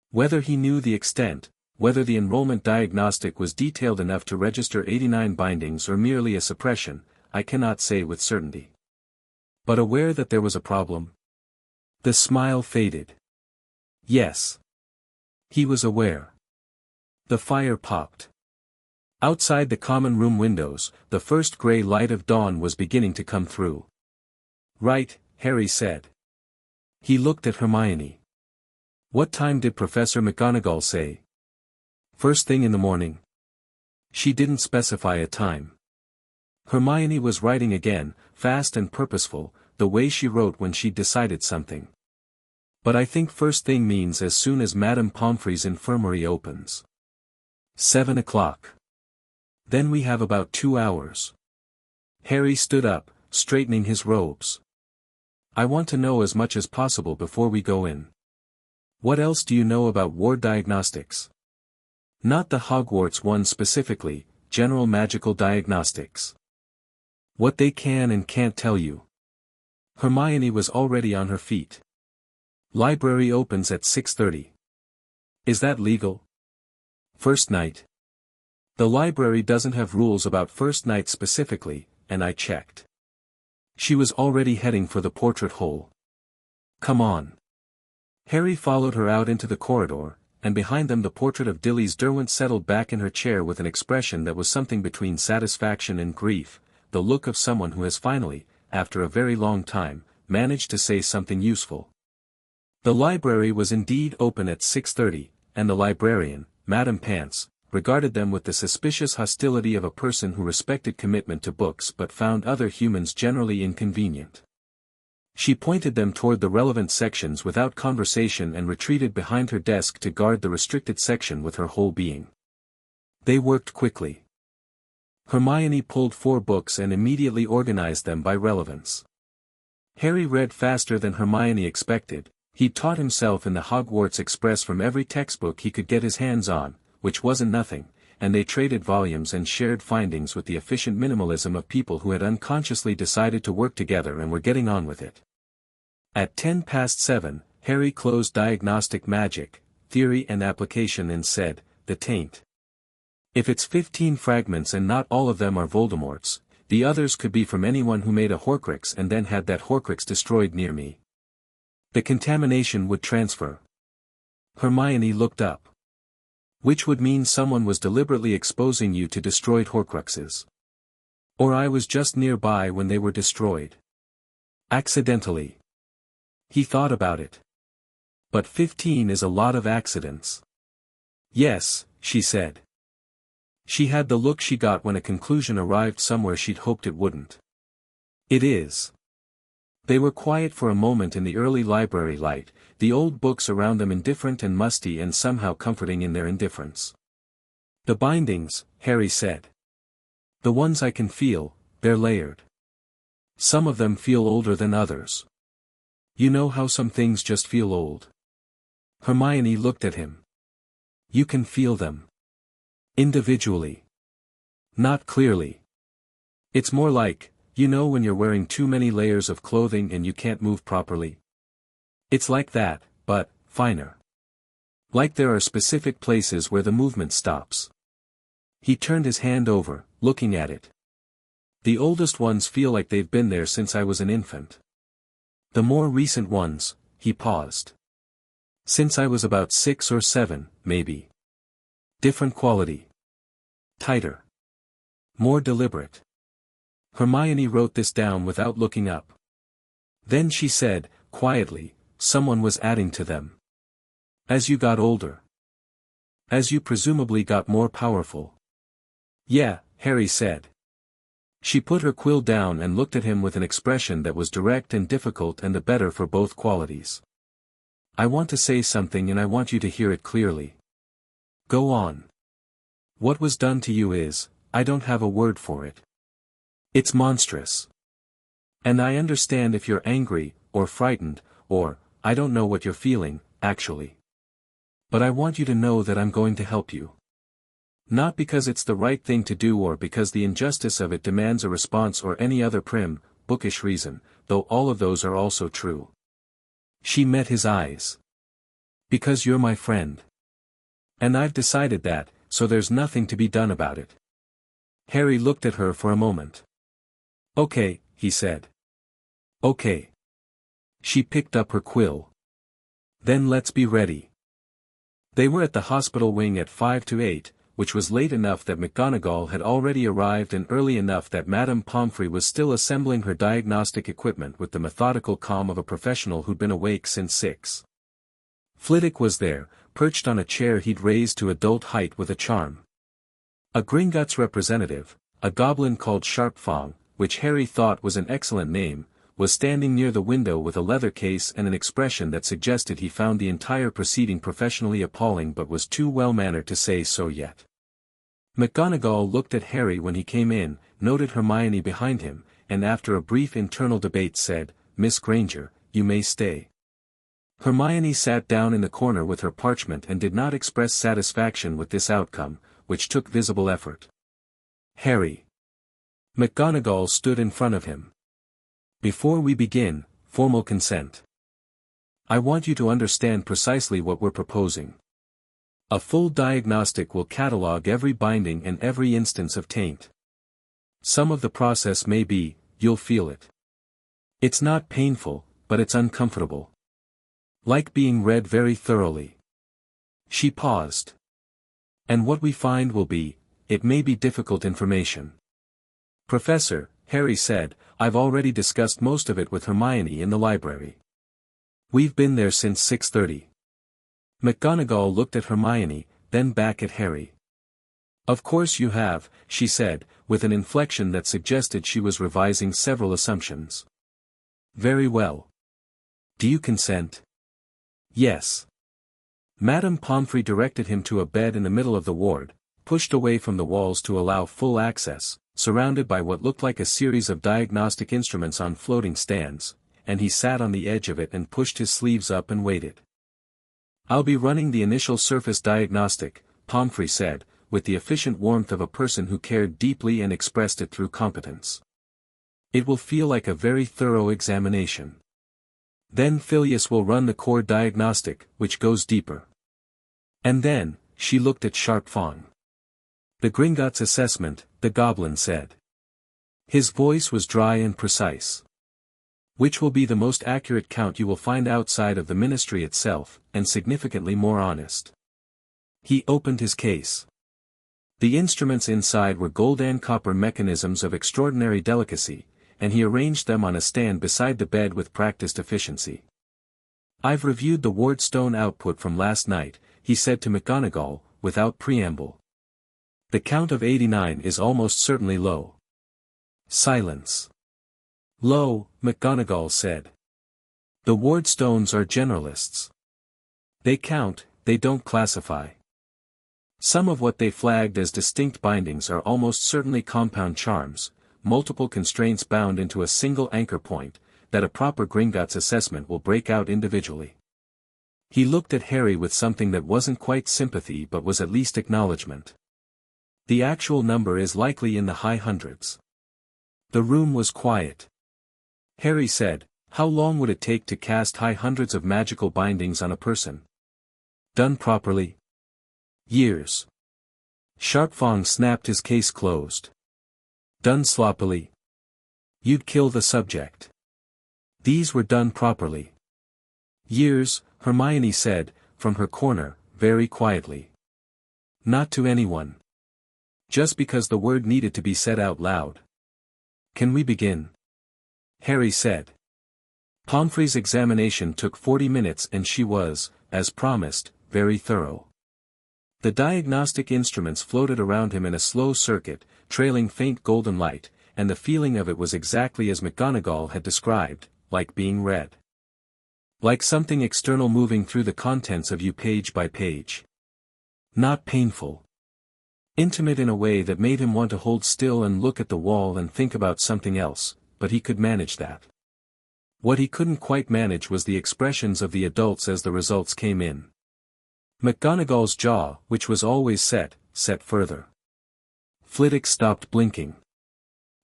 Whether he knew the extent, whether the enrollment diagnostic was detailed enough to register 89 bindings or merely a suppression, I cannot say with certainty. But aware that there was a problem? The smile faded. Yes. He was aware. The fire popped. Outside the common room windows, the first grey light of dawn was beginning to come through. Right, Harry said. He looked at Hermione. What time did Professor McGonagall say? First thing in the morning. She didn't specify a time. Hermione was writing again, fast and purposeful, the way she wrote when she'd decided something. But I think first thing means as soon as Madame Pomfrey's infirmary opens. 7 o'clock. Then we have about 2 hours. Harry stood up, straightening his robes. I want to know as much as possible before we go in. What else do you know about ward diagnostics? Not the Hogwarts one specifically, general magical diagnostics. What they can and can't tell you. Hermione was already on her feet. Library opens at 6:30. Is that legal? First night. The library doesn't have rules about first night specifically, and I checked. She was already heading for the portrait hole. Come on. Harry followed her out into the corridor, and behind them the portrait of Dilys Derwent settled back in her chair with an expression that was something between satisfaction and grief, the look of someone who has finally, after a very long time, managed to say something useful. The library was indeed open at 6:30, and the librarian, Madame Pants, regarded them with the suspicious hostility of a person who respected commitment to books but found other humans generally inconvenient. She pointed them toward the relevant sections without conversation and retreated behind her desk to guard the restricted section with her whole being. They worked quickly. Hermione pulled 4 books and immediately organized them by relevance. Harry read faster than Hermione expected. He taught himself in the Hogwarts Express from every textbook he could get his hands on, which wasn't nothing, and they traded volumes and shared findings with the efficient minimalism of people who had unconsciously decided to work together and were getting on with it. At 7:10, Harry closed Diagnostic Magic, Theory and Application and said, "The taint. If it's 15 fragments and not all of them are Voldemort's, the others could be from anyone who made a Horcrux and then had that Horcrux destroyed near me. The contamination would transfer." Hermione looked up. Which would mean someone was deliberately exposing you to destroyed Horcruxes. Or I was just nearby when they were destroyed. Accidentally. He thought about it. But 15 is a lot of accidents. Yes, she said. She had the look she got when a conclusion arrived somewhere she'd hoped it wouldn't. It is. They were quiet for a moment in the early library light, the old books around them indifferent and musty and somehow comforting in their indifference. The bindings, Harry said. The ones I can feel, they're layered. Some of them feel older than others. You know how some things just feel old? Hermione looked at him. You can feel them. Individually. Not clearly. It's more like, you know when you're wearing too many layers of clothing and you can't move properly? It's like that, but finer. Like there are specific places where the movement stops. He turned his hand over, looking at it. The oldest ones feel like they've been there since I was an infant. The more recent ones, he paused. Since I was about 6 or 7, maybe. Different quality. Tighter. More deliberate. Hermione wrote this down without looking up. Then she said, quietly, someone was adding to them. As you got older. As you presumably got more powerful. Yeah, Harry said. She put her quill down and looked at him with an expression that was direct and difficult and the better for both qualities. I want to say something and I want you to hear it clearly. Go on. What was done to you is, I don't have a word for it. It's monstrous. And I understand if you're angry, or frightened, or, I don't know what you're feeling, actually. But I want you to know that I'm going to help you. Not because it's the right thing to do or because the injustice of it demands a response or any other prim, bookish reason, though all of those are also true. She met his eyes. Because you're my friend. And I've decided that, so there's nothing to be done about it. Harry looked at her for a moment. Okay, he said. Okay. She picked up her quill. Then let's be ready. They were at the hospital wing at 5 to 8, which was late enough that McGonagall had already arrived and early enough that Madame Pomfrey was still assembling her diagnostic equipment with the methodical calm of a professional who'd been awake since 6. Flitwick was there, perched on a chair he'd raised to adult height with a charm. A Gringotts representative, a goblin called Sharpfang, which Harry thought was an excellent name, was standing near the window with a leather case and an expression that suggested he found the entire proceeding professionally appalling but was too well-mannered to say so yet. McGonagall looked at Harry when he came in, noted Hermione behind him, and after a brief internal debate said, Miss Granger, you may stay. Hermione sat down in the corner with her parchment and did not express satisfaction with this outcome, which took visible effort. Harry. McGonagall stood in front of him. Before we begin, formal consent. I want you to understand precisely what we're proposing. A full diagnostic will catalogue every binding and every instance of taint. Some of the process may be, you'll feel it. It's not painful, but it's uncomfortable. Like being read very thoroughly. She paused. And what we find will be, it may be difficult information. Professor, Harry said, I've already discussed most of it with Hermione in the library. We've been there since 6:30. McGonagall looked at Hermione, then back at Harry. Of course you have, she said, with an inflection that suggested she was revising several assumptions. Very well. Do you consent? Yes. Madame Pomfrey directed him to a bed in the middle of the ward, pushed away from the walls to allow full access, surrounded by what looked like a series of diagnostic instruments on floating stands, and he sat on the edge of it and pushed his sleeves up and waited. I'll be running the initial surface diagnostic, Pomfrey said, with the efficient warmth of a person who cared deeply and expressed it through competence. It will feel like a very thorough examination. Then Phileas will run the core diagnostic, which goes deeper. And then, she looked at Sharpfang. The Gringotts assessment, the goblin said. His voice was dry and precise. Which will be the most accurate count you will find outside of the ministry itself, and significantly more honest. He opened his case. The instruments inside were gold and copper mechanisms of extraordinary delicacy, and he arranged them on a stand beside the bed with practiced efficiency. I've reviewed the Wardstone output from last night, he said to McGonagall, without preamble. The count of 89 is almost certainly low. Silence. Low, McGonagall said. The Wardstones are generalists. They count, they don't classify. Some of what they flagged as distinct bindings are almost certainly compound charms, multiple constraints bound into a single anchor point, that a proper Gringotts assessment will break out individually. He looked at Harry with something that wasn't quite sympathy but was at least acknowledgement. The actual number is likely in the high hundreds. The room was quiet. Harry said, "How long would it take to cast high hundreds of magical bindings on a person? Done properly? Years." Sharpfang snapped his case closed. "Done sloppily? You'd kill the subject." "These were done properly." "Years," Hermione said, from her corner, very quietly. "Not to anyone. Just because the word needed to be said out loud." "Can we begin?" Harry said. Pomfrey's examination took 40 minutes and she was, as promised, very thorough. The diagnostic instruments floated around him in a slow circuit, trailing faint golden light, and the feeling of it was exactly as McGonagall had described, like being read. Like something external moving through the contents of you page by page. Not painful. Intimate in a way that made him want to hold still and look at the wall and think about something else, but he could manage that. What he couldn't quite manage was the expressions of the adults as the results came in. McGonagall's jaw, which was always set further. Flitwick stopped blinking.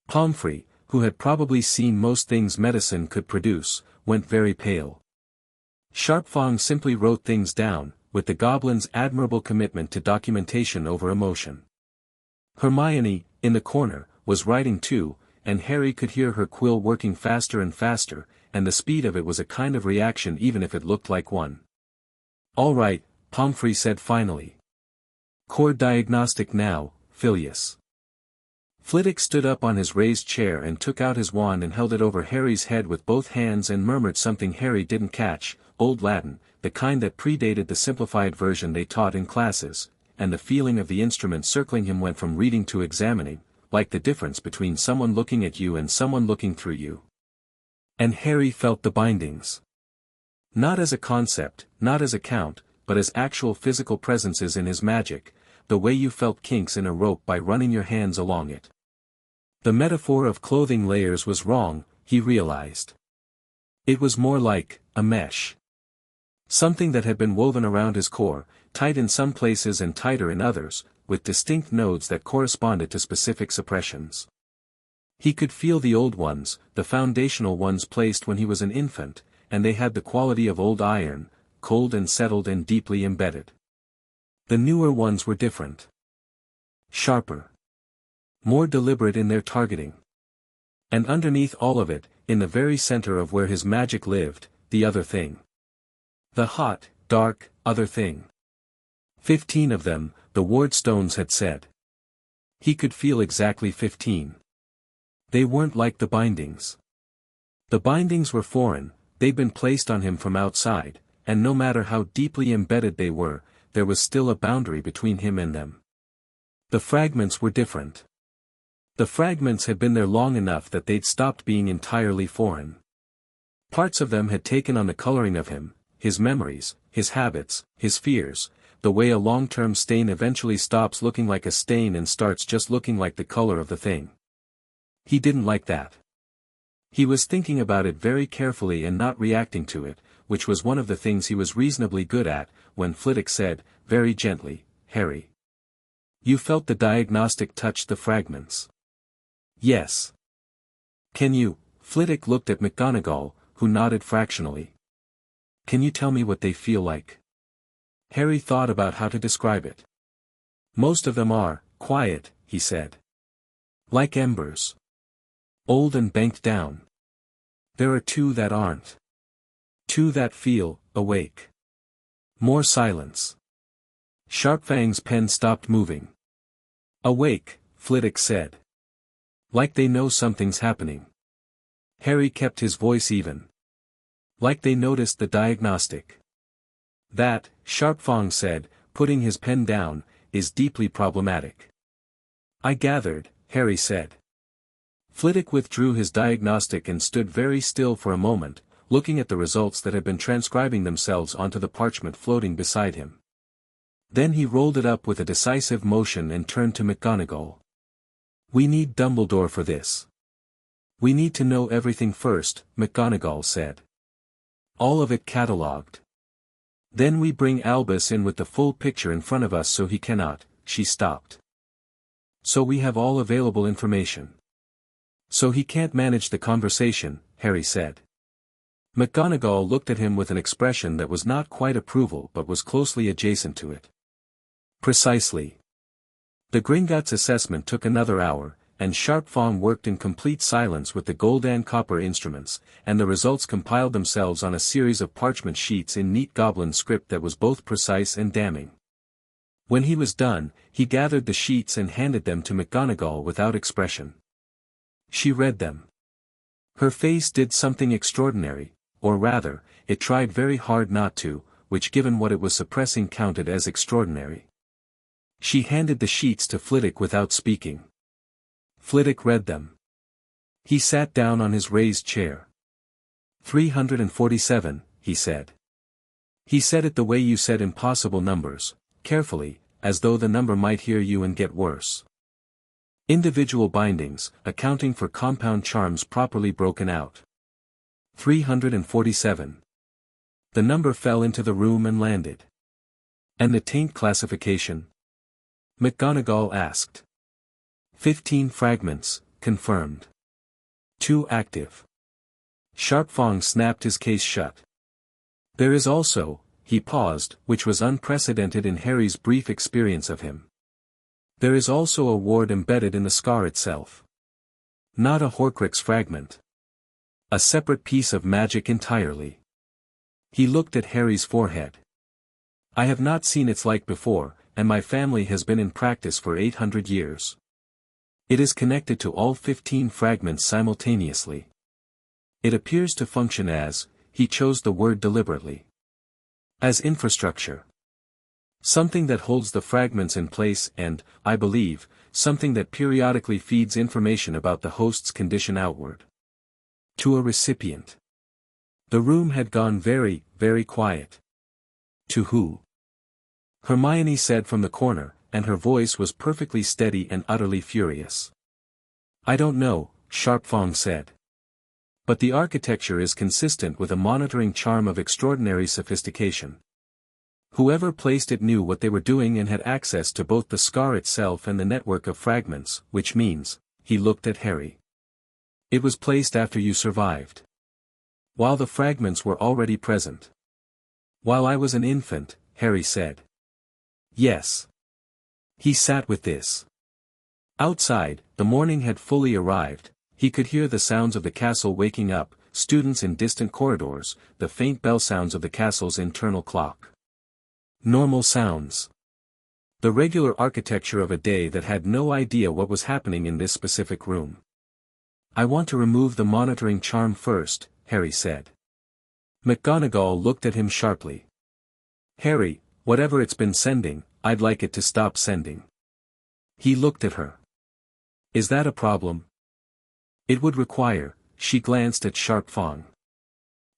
Pomfrey, who had probably seen most things medicine could produce, went very pale. Sharpfang simply wrote things down, with the goblin's admirable commitment to documentation over emotion. Hermione, in the corner, was writing too, and Harry could hear her quill working faster and faster, and the speed of it was a kind of reaction even if it looked like one. "All right," Pomfrey said finally. "Core diagnostic now, Phileas." Flitwick stood up on his raised chair and took out his wand and held it over Harry's head with both hands and murmured something Harry didn't catch, Old Latin, the kind that predated the simplified version they taught in classes, and the feeling of the instrument circling him went from reading to examining, like the difference between someone looking at you and someone looking through you. And Harry felt the bindings. Not as a concept, not as a count, but as actual physical presences in his magic, the way you felt kinks in a rope by running your hands along it. The metaphor of clothing layers was wrong, he realized. It was more like a mesh. Something that had been woven around his core, tight in some places and tighter in others, with distinct nodes that corresponded to specific suppressions. He could feel the old ones, the foundational ones placed when he was an infant, and they had the quality of old iron, cold and settled and deeply embedded. The newer ones were different. Sharper. More deliberate in their targeting. And underneath all of it, in the very center of where his magic lived, the other thing. The hot, dark, other thing. 15 of them, the Wardstones had said. He could feel exactly 15. They weren't like the bindings. The bindings were foreign, they'd been placed on him from outside, and no matter how deeply embedded they were, there was still a boundary between him and them. The fragments were different. The fragments had been there long enough that they'd stopped being entirely foreign. Parts of them had taken on the coloring of him, his memories, his habits, his fears, the way a long-term stain eventually stops looking like a stain and starts just looking like the color of the thing. He didn't like that. He was thinking about it very carefully and not reacting to it, which was one of the things he was reasonably good at, when Flitwick said, very gently, "Harry. You felt the diagnostic touch the fragments." "Yes." "Can you?" Flitwick looked at McGonagall, who nodded fractionally. "Can you tell me what they feel like?" Harry thought about how to describe it. "Most of them are quiet," he said. "Like embers. Old and banked down. There are 2 that aren't. 2 that feel awake. More silence." Sharpfang's pen stopped moving. "Awake," Flitwick said. "Like they know something's happening." Harry kept his voice even. "Like they noticed the diagnostic." "That," Sharpfang said, putting his pen down, "is deeply problematic." "I gathered," Harry said. Flitwick withdrew his diagnostic and stood very still for a moment, looking at the results that had been transcribing themselves onto the parchment floating beside him. Then he rolled it up with a decisive motion and turned to McGonagall. "We need Dumbledore for this. We need to know everything first," McGonagall said. "All of it catalogued. Then we bring Albus in with the full picture in front of us so he cannot," she stopped. "So we have all available information. So he can't manage the conversation," Harry said. McGonagall looked at him with an expression that was not quite approval but was closely adjacent to it. "Precisely." The Gringotts assessment took another hour, and Sharpfong worked in complete silence with the Goldan copper instruments, and the results compiled themselves on a series of parchment sheets in neat goblin script that was both precise and damning. When he was done, he gathered the sheets and handed them to McGonagall without expression. She read them. Her face did something extraordinary, or rather, it tried very hard not to, which given what it was suppressing counted as extraordinary. She handed the sheets to Flitwick without speaking. Flitwick read them. He sat down on his raised chair. 347, he said. He said it the way you said impossible numbers, carefully, as though the number might hear you and get worse. Individual bindings, accounting for compound charms properly broken out. 347. The number fell into the room and landed. And the taint classification? McGonagall asked. 15 fragments, confirmed. 2 active. Sharpfong snapped his case shut. There is also, he paused, which was unprecedented in Harry's brief experience of him. There is also a ward embedded in the scar itself. Not a Horcrux fragment. A separate piece of magic entirely. He looked at Harry's forehead. I have not seen its like before, and my family has been in practice for 800 years. It is connected to all 15 fragments simultaneously. It appears to function as, he chose the word deliberately, as infrastructure. Something that holds the fragments in place and, I believe, something that periodically feeds information about the host's condition outward. To a recipient. The room had gone very, very quiet. To who? Hermione said from the corner, and her voice was perfectly steady and utterly furious. I don't know, Sharpfong said. But the architecture is consistent with a monitoring charm of extraordinary sophistication. Whoever placed it knew what they were doing and had access to both the scar itself and the network of fragments, which means, he looked at Harry. It was placed after you survived. While the fragments were already present. While I was an infant, Harry said. Yes. He sat with this. Outside, the morning had fully arrived, he could hear the sounds of the castle waking up, students in distant corridors, the faint bell sounds of the castle's internal clock. Normal sounds. The regular architecture of a day that had no idea what was happening in this specific room. I want to remove the monitoring charm first, Harry said. McGonagall looked at him sharply. Harry, whatever it's been sending, I'd like it to stop sending. He looked at her. Is that a problem? It would require, she glanced at Sharpfong.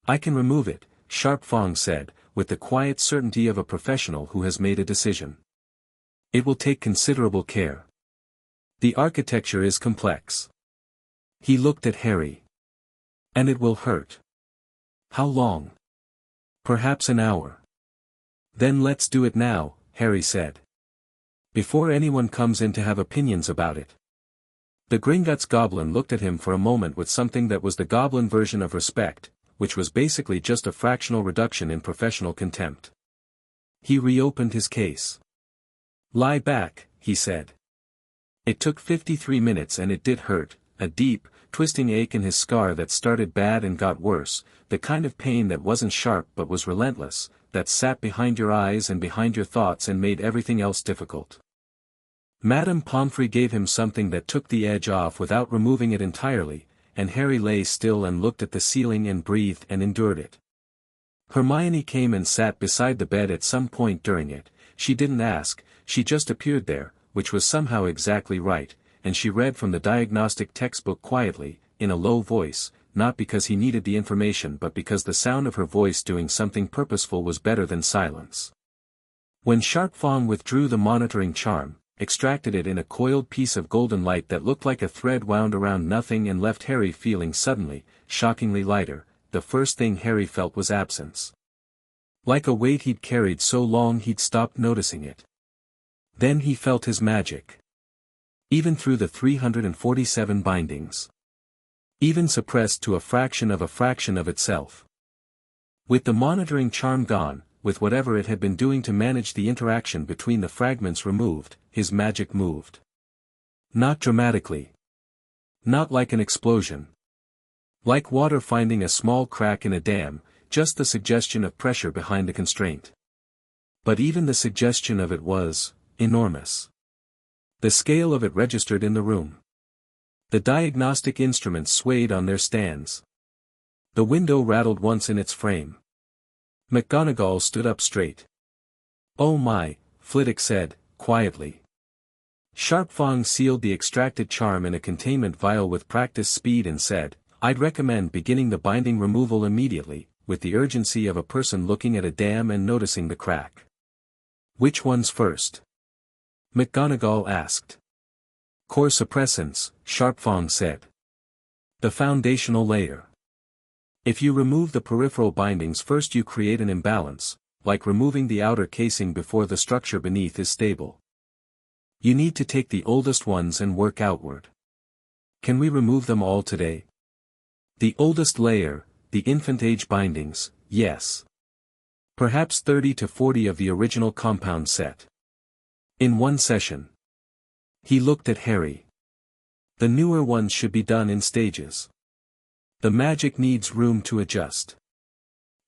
I can remove it, Sharpfong said, with the quiet certainty of a professional who has made a decision. It will take considerable care. The architecture is complex. He looked at Harry. And it will hurt. How long? Perhaps an hour. Then let's do it now, Harry said. Before anyone comes in to have opinions about it. The Gringotts goblin looked at him for a moment with something that was the goblin version of respect, which was basically just a fractional reduction in professional contempt. He reopened his case. Lie back, he said. It took 53 minutes and it did hurt, a deep, twisting ache in his scar that started bad and got worse, the kind of pain that wasn't sharp but was relentless, that sat behind your eyes and behind your thoughts and made everything else difficult. Madame Pomfrey gave him something that took the edge off without removing it entirely, and Harry lay still and looked at the ceiling and breathed and endured it. Hermione came and sat beside the bed at some point during it, she didn't ask, she just appeared there, which was somehow exactly right, and she read from the diagnostic textbook quietly, in a low voice, not because he needed the information but because the sound of her voice doing something purposeful was better than silence. When Sharp Fong withdrew the monitoring charm, extracted it in a coiled piece of golden light that looked like a thread wound around nothing and left Harry feeling suddenly, shockingly lighter, the first thing Harry felt was absence. Like a weight he'd carried so long he'd stopped noticing it. Then he felt his magic. Even through the 347 bindings. Even suppressed to a fraction of itself. With the monitoring charm gone, with whatever it had been doing to manage the interaction between the fragments removed, his magic moved. Not dramatically. Not like an explosion. Like water finding a small crack in a dam, just the suggestion of pressure behind the constraint. But even the suggestion of it was enormous. The scale of it registered in the room. The diagnostic instruments swayed on their stands. The window rattled once in its frame. McGonagall stood up straight. "Oh my," Flitwick said, quietly. Sharp Fong sealed the extracted charm in a containment vial with practice speed and said, "I'd recommend beginning the binding removal immediately, with the urgency of a person looking at a dam and noticing the crack." "Which ones first?" McGonagall asked. "Core suppressants," Sharp Fong said. "The foundational layer. If you remove the peripheral bindings first you create an imbalance, like removing the outer casing before the structure beneath is stable. You need to take the oldest ones and work outward. Can we remove them all today?" "The oldest layer, the infant age bindings, yes. Perhaps 30 to 40 of the original compound set. In one session." He looked at Harry. "The newer ones should be done in stages. The magic needs room to adjust.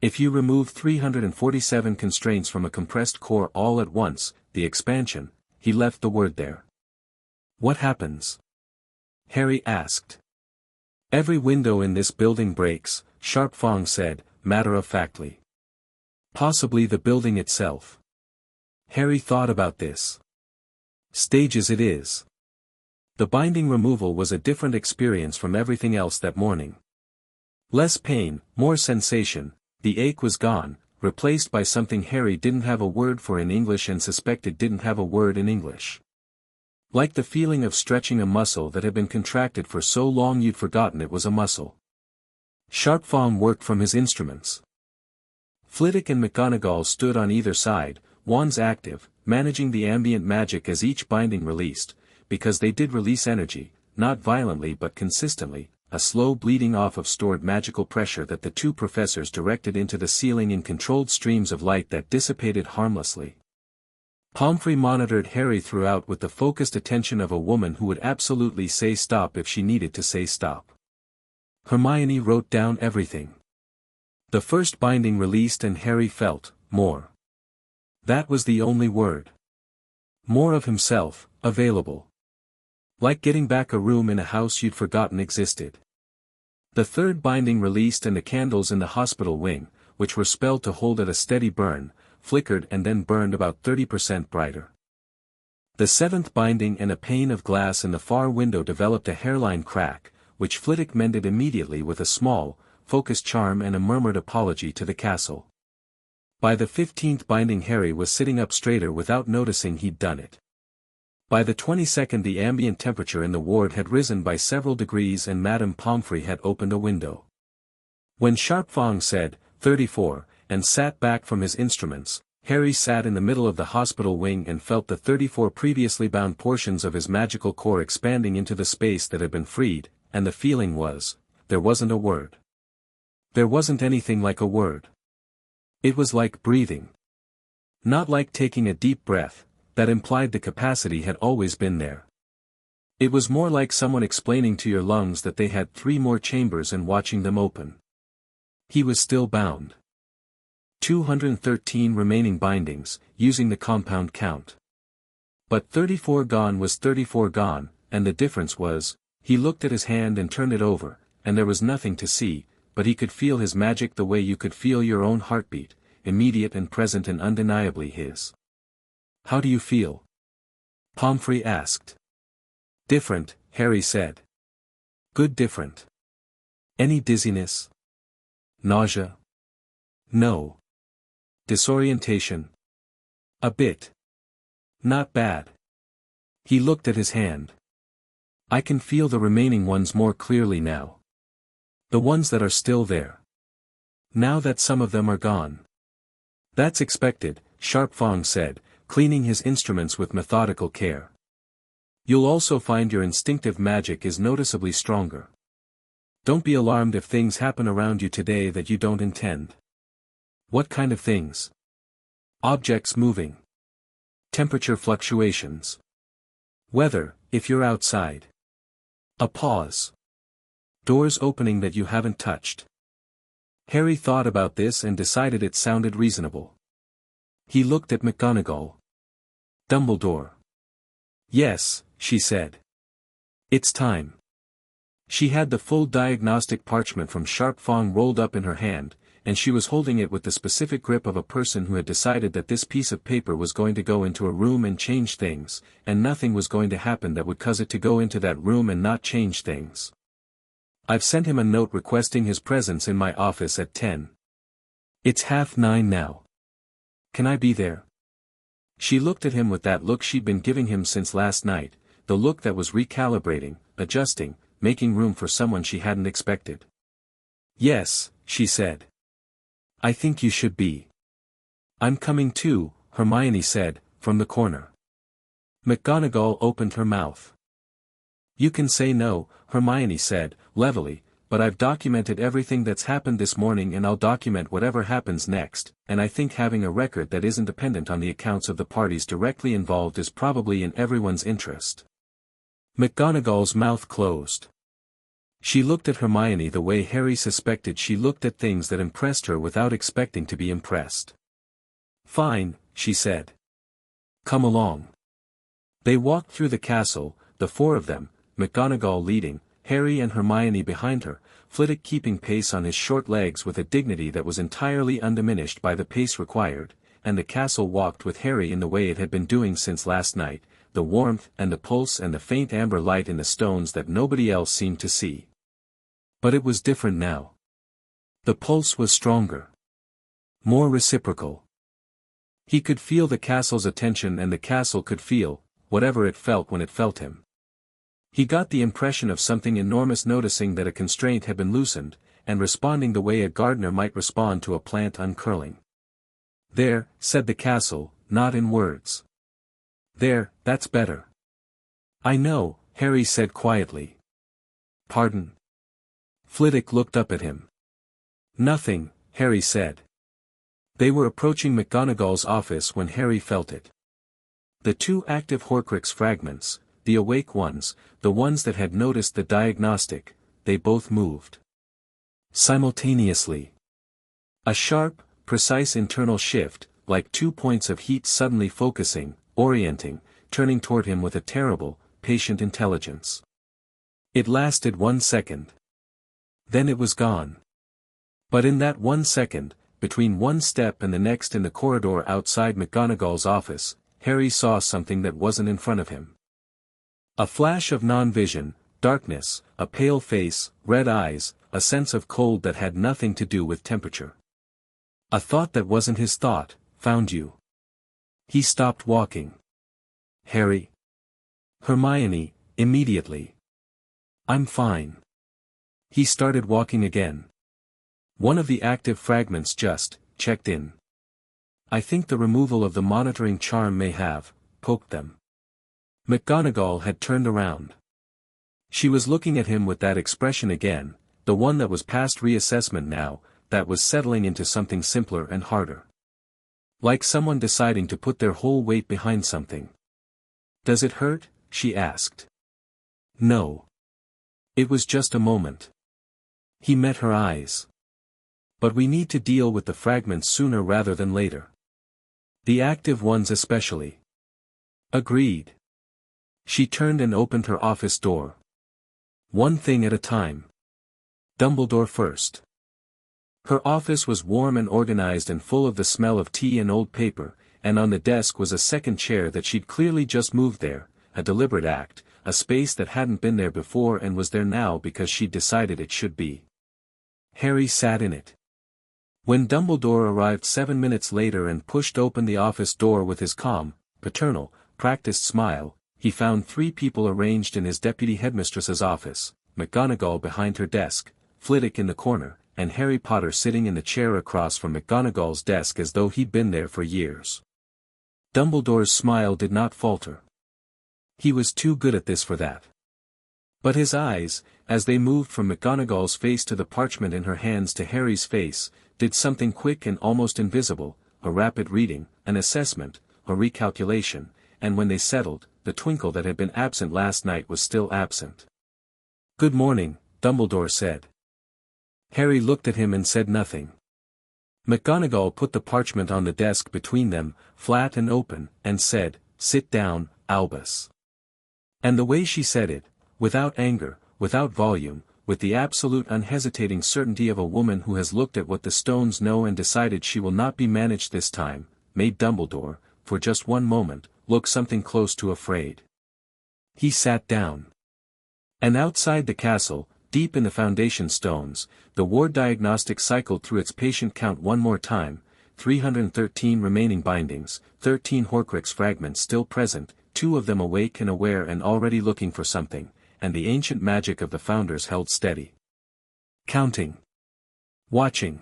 If you remove 347 constraints from a compressed core all at once, the expansion," he left the word there. "What happens?" Harry asked. "Every window in this building breaks," Sharp Fong said, matter-of-factly. "Possibly the building itself." Harry thought about this. Stages it is. The binding removal was a different experience from everything else that morning. Less pain, more sensation, the ache was gone, replaced by something Harry didn't have a word for in English and suspected didn't have a word in English. Like the feeling of stretching a muscle that had been contracted for so long you'd forgotten it was a muscle. Sharp Fong worked from his instruments. Flitwick and McGonagall stood on either side, wands active, managing the ambient magic as each binding released, because they did release energy, not violently but consistently, a slow bleeding off of stored magical pressure that the two professors directed into the ceiling in controlled streams of light that dissipated harmlessly. Pomfrey monitored Harry throughout with the focused attention of a woman who would absolutely say stop if she needed to say stop. Hermione wrote down everything. The first binding released and Harry felt, more. That was the only word. More of himself, available. Like getting back a room in a house you'd forgotten existed. The third binding released and the candles in the hospital wing, which were spelled to hold at a steady burn, flickered and then burned about 30% brighter. The seventh binding and a pane of glass in the far window developed a hairline crack, which Flitwick mended immediately with a small, focused charm and a murmured apology to the castle. By the 15th binding Harry was sitting up straighter without noticing he'd done it. By the 22nd the ambient temperature in the ward had risen by several degrees and Madame Pomfrey had opened a window. When Sharp Fong said, 34, and sat back from his instruments, Harry sat in the middle of the hospital wing and felt the 34 previously bound portions of his magical core expanding into the space that had been freed, and the feeling was, there wasn't a word. There wasn't anything like a word. It was like breathing. Not like taking a deep breath, that implied the capacity had always been there. It was more like someone explaining to your lungs that they had 3 more chambers and watching them open. He was still bound. 213 remaining bindings, using the compound count. But 34 gone was 34 gone, and the difference was, he looked at his hand and turned it over, and there was nothing to see, but he could feel his magic the way you could feel your own heartbeat, immediate and present and undeniably his. "How do you feel?" Pomfrey asked. "Different," Harry said. "Good different. Any dizziness? Nausea? No. Disorientation? A bit. Not bad. He looked at his hand. I can feel the remaining ones more clearly now. The ones that are still there. Now that some of them are gone. That's expected, Sharp Fong said, cleaning his instruments with methodical care. You'll also find your instinctive magic is noticeably stronger. Don't be alarmed if things happen around you today that you don't intend. What kind of things? Objects moving. Temperature fluctuations. Weather, if you're outside. A pause. Doors opening that you haven't touched. Harry thought about this and decided it sounded reasonable. He looked at McGonagall. Dumbledore. Yes, she said. It's time. She had the full diagnostic parchment from Sharp Fong rolled up in her hand, and she was holding it with the specific grip of a person who had decided that this piece of paper was going to go into a room and change things, and nothing was going to happen that would cause it to go into that room and not change things. I've sent him a note requesting his presence in my office at 10. It's 9:30 now. Can I be there? She looked at him with that look she'd been giving him since last night, the look that was recalibrating, adjusting, making room for someone she hadn't expected. Yes, she said. I think you should be. I'm coming too, Hermione said, from the corner. McGonagall opened her mouth. You can say no, Hermione said, levelly, but I've documented everything that's happened this morning and I'll document whatever happens next, and I think having a record that isn't dependent on the accounts of the parties directly involved is probably in everyone's interest. McGonagall's mouth closed. She looked at Hermione the way Harry suspected she looked at things that impressed her without expecting to be impressed. Fine, she said. Come along. They walked through the castle, the four of them, McGonagall leading, Harry and Hermione behind her, Flitwick keeping pace on his short legs with a dignity that was entirely undiminished by the pace required, and the castle walked with Harry in the way it had been doing since last night, the warmth and the pulse and the faint amber light in the stones that nobody else seemed to see. But it was different now. The pulse was stronger. More reciprocal. He could feel the castle's attention and the castle could feel, whatever it felt when it felt him. He got the impression of something enormous noticing that a constraint had been loosened, and responding the way a gardener might respond to a plant uncurling. There, said the castle, not in words. There, that's better. I know, Harry said quietly. Pardon? Flitwick looked up at him. Nothing, Harry said. They were approaching McGonagall's office when Harry felt it. The two active Horcrux fragments, the awake ones, the ones that had noticed the diagnostic, they both moved. Simultaneously. A sharp, precise internal shift, like 2 points of heat suddenly focusing, orienting, turning toward him with a terrible, patient intelligence. It lasted 1 second. Then it was gone. But in that 1 second, between one step and the next in the corridor outside McGonagall's office, Harry saw something that wasn't in front of him. A flash of non-vision, darkness, a pale face, red eyes, a sense of cold that had nothing to do with temperature. A thought that wasn't his thought, found you. He stopped walking. Harry. Hermione, immediately. I'm fine. He started walking again. One of the active fragments just checked in. I think the removal of the monitoring charm may have poked them. McGonagall had turned around. She was looking at him with that expression again, the one that was past reassessment now, that was settling into something simpler and harder. Like someone deciding to put their whole weight behind something. Does it hurt? She asked. No. It was just a moment. He met her eyes. But we need to deal with the fragments sooner rather than later. The active ones especially. Agreed. She turned and opened her office door. One thing at a time. Dumbledore first. Her office was warm and organized and full of the smell of tea and old paper, and on the desk was a second chair that she'd clearly just moved there, a deliberate act, a space that hadn't been there before and was there now because she'd decided it should be. Harry sat in it. When Dumbledore arrived 7 minutes later and pushed open the office door with his calm, paternal, practiced smile, he found 3 people arranged in his deputy headmistress's office, McGonagall behind her desk, Flitwick in the corner, and Harry Potter sitting in the chair across from McGonagall's desk as though he'd been there for years. Dumbledore's smile did not falter. He was too good at this for that. But his eyes, as they moved from McGonagall's face to the parchment in her hands to Harry's face, did something quick and almost invisible, a rapid reading, an assessment, a recalculation, and when they settled, the twinkle that had been absent last night was still absent. "Good morning," Dumbledore said. Harry looked at him and said nothing. McGonagall put the parchment on the desk between them, flat and open, and said, "Sit down, Albus." And the way she said it, without anger, without volume, with the absolute unhesitating certainty of a woman who has looked at what the stones know and decided she will not be managed this time, made Dumbledore, for just one moment, look something close to afraid. He sat down. And outside the castle, deep in the foundation stones, the ward diagnostic cycled through its patient count one more time, 313 remaining bindings, 13 Horcrux fragments still present, 2 of them awake and aware and already looking for something, and the ancient magic of the founders held steady. Counting. Watching.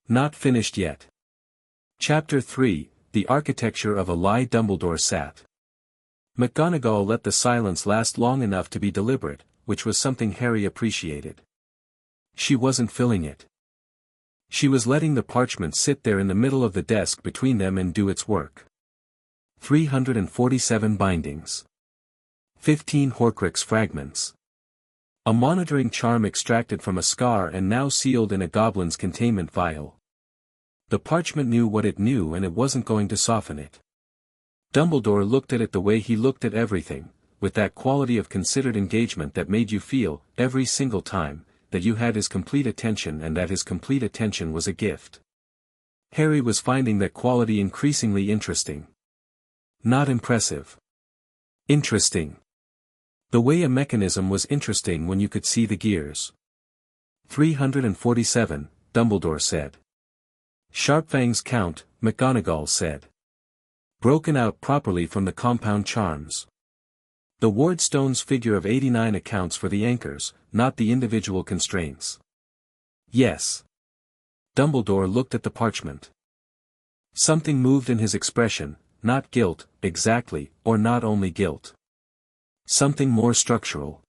Not finished yet. Chapter 3, The Architecture of a Lie. Dumbledore sat. McGonagall let the silence last long enough to be deliberate, which was something Harry appreciated. She wasn't filling it. She was letting the parchment sit there in the middle of the desk between them and do its work. 347 bindings. 15 Horcrux fragments. A monitoring charm extracted from a scar and now sealed in a goblin's containment vial. The parchment knew what it knew and it wasn't going to soften it. Dumbledore looked at it the way he looked at everything, with that quality of considered engagement that made you feel, every single time, that you had his complete attention and that his complete attention was a gift. Harry was finding that quality increasingly interesting. Not impressive. Interesting. The way a mechanism was interesting when you could see the gears. 347, Dumbledore said. Sharpfang's count, McGonagall said. Broken out properly from the compound charms. The Wardstone's figure of 89 accounts for the anchors, not the individual constraints. Yes. Dumbledore looked at the parchment. Something moved in his expression, not guilt, exactly, or not only guilt. Something more structural.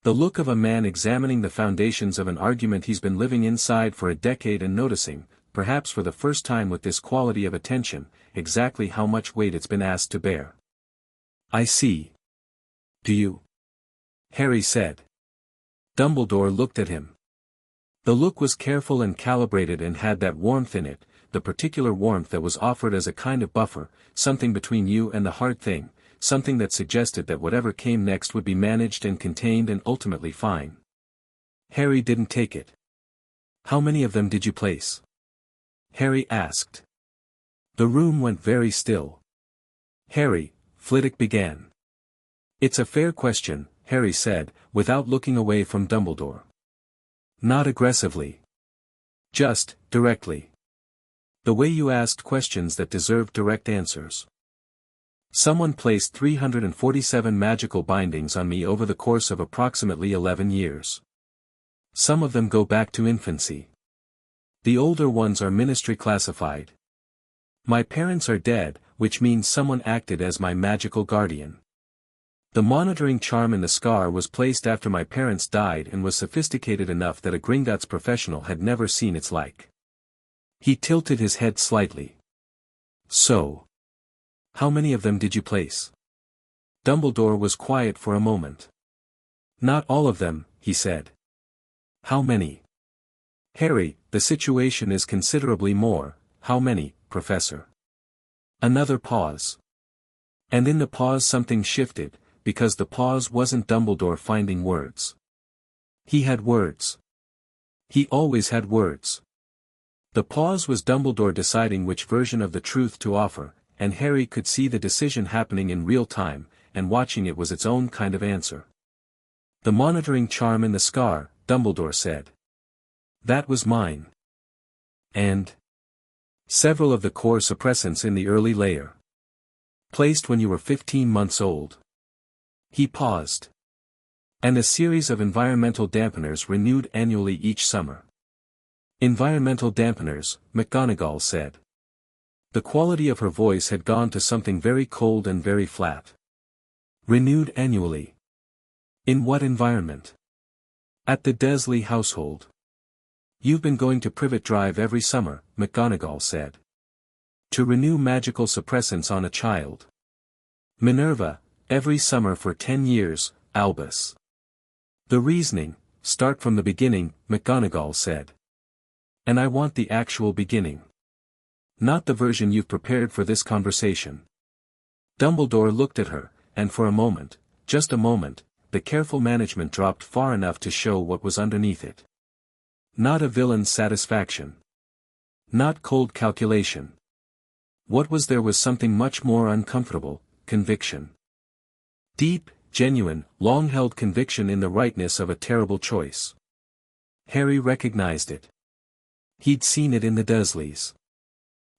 The look of a man examining the foundations of an argument he's been living inside for a decade and noticing, perhaps for the first time with this quality of attention, exactly how much weight it's been asked to bear. I see. Do you? Harry said. Dumbledore looked at him. The look was careful and calibrated and had that warmth in it, the particular warmth that was offered as a kind of buffer, something between you and the hard thing, something that suggested that whatever came next would be managed and contained and ultimately fine. Harry didn't take it. How many of them did you place? Harry asked. The room went very still. Harry, Flitwick began. It's a fair question, Harry said, without looking away from Dumbledore. Not aggressively. Just, directly. The way you asked questions that deserved direct answers. Someone placed 347 magical bindings on me over the course of approximately 11 years. Some of them go back to infancy. The older ones are ministry classified. My parents are dead, which means someone acted as my magical guardian. The monitoring charm in the scar was placed after my parents died and was sophisticated enough that a Gringotts professional had never seen its like. He tilted his head slightly. So. How many of them did you place? Dumbledore was quiet for a moment. Not all of them, he said. How many? Harry, the situation is considerably more. How many, Professor? Another pause. And in the pause something shifted, because the pause wasn't Dumbledore finding words. He had words. He always had words. The pause was Dumbledore deciding which version of the truth to offer, and Harry could see the decision happening in real time, and watching it was its own kind of answer. The monitoring charm in the scar, Dumbledore said. That was mine. And several of the core suppressants in the early layer. Placed when you were 15 months old. He paused. And a series of environmental dampeners renewed annually each summer. Environmental dampeners, McGonagall said. The quality of her voice had gone to something very cold and very flat. Renewed annually. In what environment? At the Dursley household. You've been going to Privet Drive every summer, McGonagall said. To renew magical suppressants on a child. Minerva, every summer for 10 years, Albus. The reasoning, start from the beginning, McGonagall said. And I want the actual beginning. Not the version you've prepared for this conversation. Dumbledore looked at her, and for a moment, just a moment, the careful management dropped far enough to show what was underneath it. Not a villain's satisfaction. Not cold calculation. What was there was something much more uncomfortable, conviction. Deep, genuine, long-held conviction in the rightness of a terrible choice. Harry recognized it. He'd seen it in the Dursleys.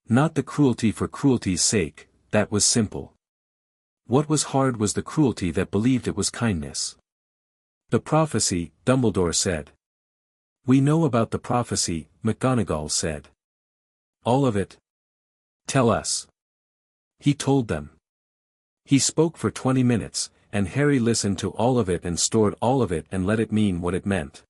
Not the cruelty for cruelty's sake, that was simple. What was hard was the cruelty that believed it was kindness. The prophecy, Dumbledore said. We know about the prophecy, McGonagall said. All of it? Tell us. He told them. He spoke for 20 minutes, and Harry listened to all of it and stored all of it and let it mean what it meant.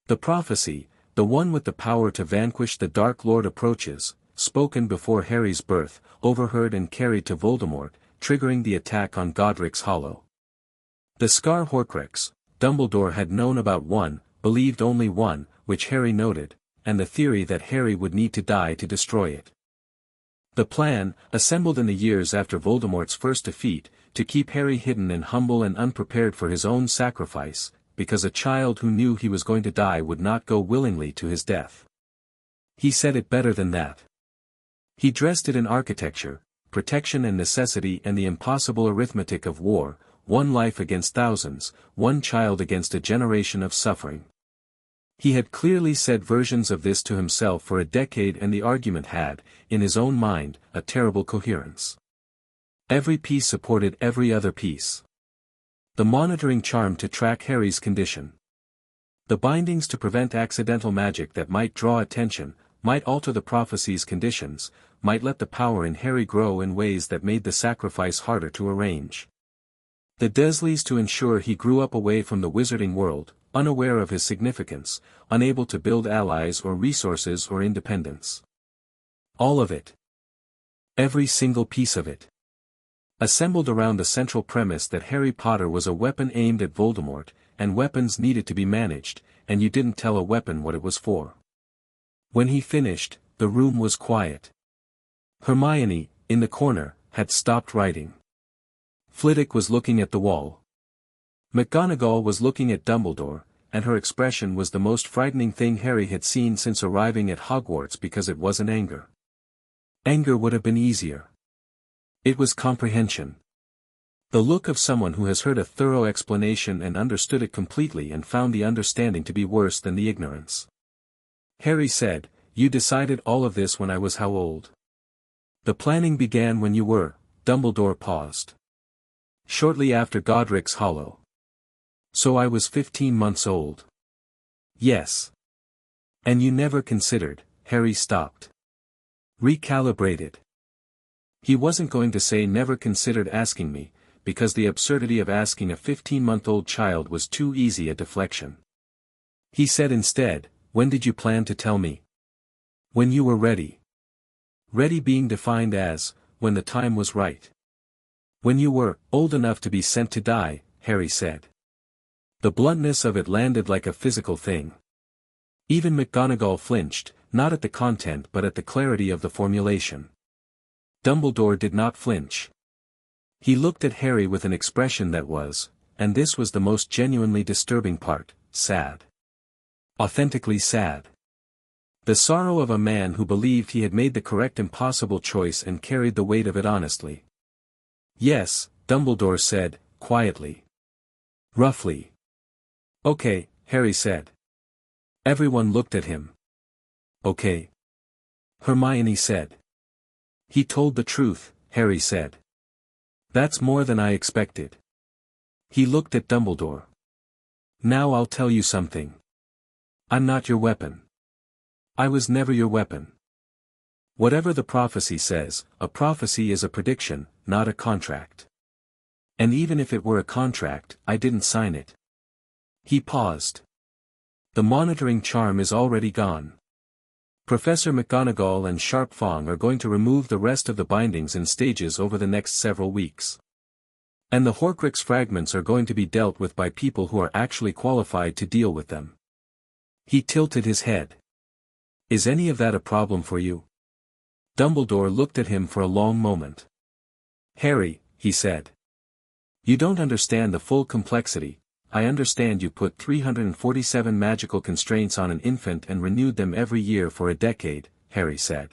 The prophecy, the one with the power to vanquish the Dark Lord approaches, spoken before Harry's birth, overheard and carried to Voldemort, triggering the attack on Godric's Hollow. The Scar Horcrux, Dumbledore had known about one, believed only one, which Harry noted, and the theory that Harry would need to die to destroy it. The plan, assembled in the years after Voldemort's first defeat, to keep Harry hidden and humble and unprepared for his own sacrifice, because a child who knew he was going to die would not go willingly to his death. He said it better than that. He dressed it in architecture, protection and necessity and the impossible arithmetic of war, one life against thousands, one child against a generation of suffering. He had clearly said versions of this to himself for a decade, and the argument had, in his own mind, a terrible coherence. Every piece supported every other piece. The monitoring charm to track Harry's condition. The bindings to prevent accidental magic that might draw attention, might alter the prophecy's conditions, might let the power in Harry grow in ways that made the sacrifice harder to arrange. The Dursleys to ensure he grew up away from the wizarding world, unaware of his significance, unable to build allies or resources or independence. All of it. Every single piece of it. Assembled around the central premise that Harry Potter was a weapon aimed at Voldemort, and weapons needed to be managed, and you didn't tell a weapon what it was for. When he finished, the room was quiet. Hermione, in the corner, had stopped writing. Flitwick was looking at the wall. McGonagall was looking at Dumbledore, and her expression was the most frightening thing Harry had seen since arriving at Hogwarts, because it wasn't anger. Anger would have been easier. It was comprehension. The look of someone who has heard a thorough explanation and understood it completely and found the understanding to be worse than the ignorance. Harry said, "You decided all of this when I was how old?" "The planning began when you were." Dumbledore paused. "Shortly after Godric's Hollow." "So I was 15 months old." "Yes." "And you never considered," Harry stopped. "Recalibrated." He wasn't going to say never considered asking me, because the absurdity of asking a 15-month-old child was too easy a deflection. He said instead, "When did you plan to tell me?" "When you were ready." Ready being defined as, when the time was right. "When you were old enough to be sent to die," Harry said. The bluntness of it landed like a physical thing. Even McGonagall flinched, not at the content but at the clarity of the formulation. Dumbledore did not flinch. He looked at Harry with an expression that was, and this was the most genuinely disturbing part, sad. Authentically sad. The sorrow of a man who believed he had made the correct impossible choice and carried the weight of it honestly. "Yes," Dumbledore said, quietly. "Roughly." "Okay," Harry said. Everyone looked at him. "Okay." Hermione said. He told the truth, Harry said. That's more than I expected. He looked at Dumbledore. Now I'll tell you something. I'm not your weapon. I was never your weapon. Whatever the prophecy says, a prophecy is a prediction, not a contract. And even if it were a contract, I didn't sign it. He paused. The monitoring charm is already gone. Professor McGonagall and Sharp Fong are going to remove the rest of the bindings in stages over the next several weeks. And the Horcrux fragments are going to be dealt with by people who are actually qualified to deal with them. He tilted his head. Is any of that a problem for you? Dumbledore looked at him for a long moment. Harry, he said. You don't understand the full complexity. I understand you put 347 magical constraints on an infant and renewed them every year for a decade, Harry said.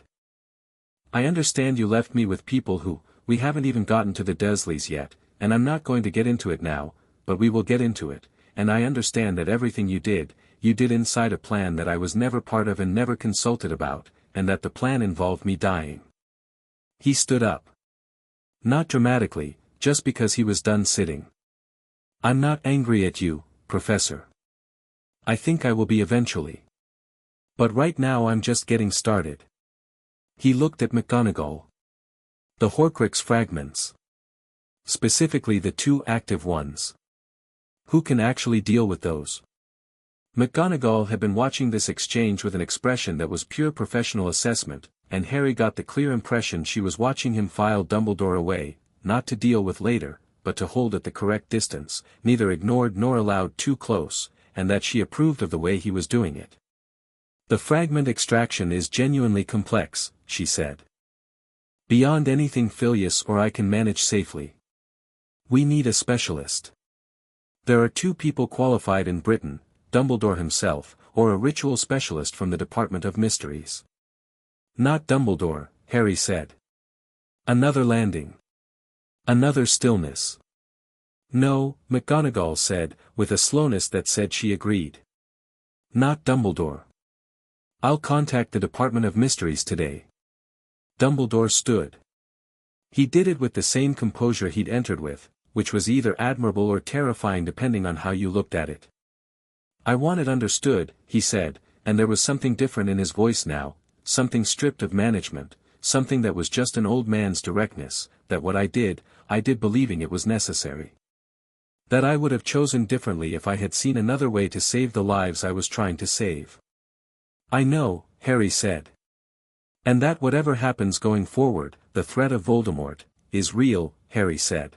I understand you left me with people who, we haven't even gotten to the Dursleys yet, and I'm not going to get into it now, but we will get into it, and I understand that everything you did inside a plan that I was never part of and never consulted about, and that the plan involved me dying. He stood up. Not dramatically, just because he was done sitting. I'm not angry at you, Professor. I think I will be eventually. But right now I'm just getting started. He looked at McGonagall. The Horcrux fragments. Specifically the 2 active ones. Who can actually deal with those? McGonagall had been watching this exchange with an expression that was pure professional assessment, and Harry got the clear impression she was watching him file Dumbledore away, not to deal with later, but to hold at the correct distance, neither ignored nor allowed too close, and that she approved of the way he was doing it. The fragment extraction is genuinely complex, she said. Beyond anything Phileas or I can manage safely. We need a specialist. There are 2 people qualified in Britain, Dumbledore himself, or a ritual specialist from the Department of Mysteries. Not Dumbledore, Harry said. Another landing. Another stillness. No, McGonagall said, with a slowness that said she agreed. Not Dumbledore. I'll contact the Department of Mysteries today. Dumbledore stood. He did it with the same composure he'd entered with, which was either admirable or terrifying depending on how you looked at it. I want it understood, he said, and there was something different in his voice now, something stripped of management, something that was just an old man's directness, that what I did believing it was necessary. That I would have chosen differently if I had seen another way to save the lives I was trying to save. I know, Harry said. And that whatever happens going forward, the threat of Voldemort, is real, Harry said.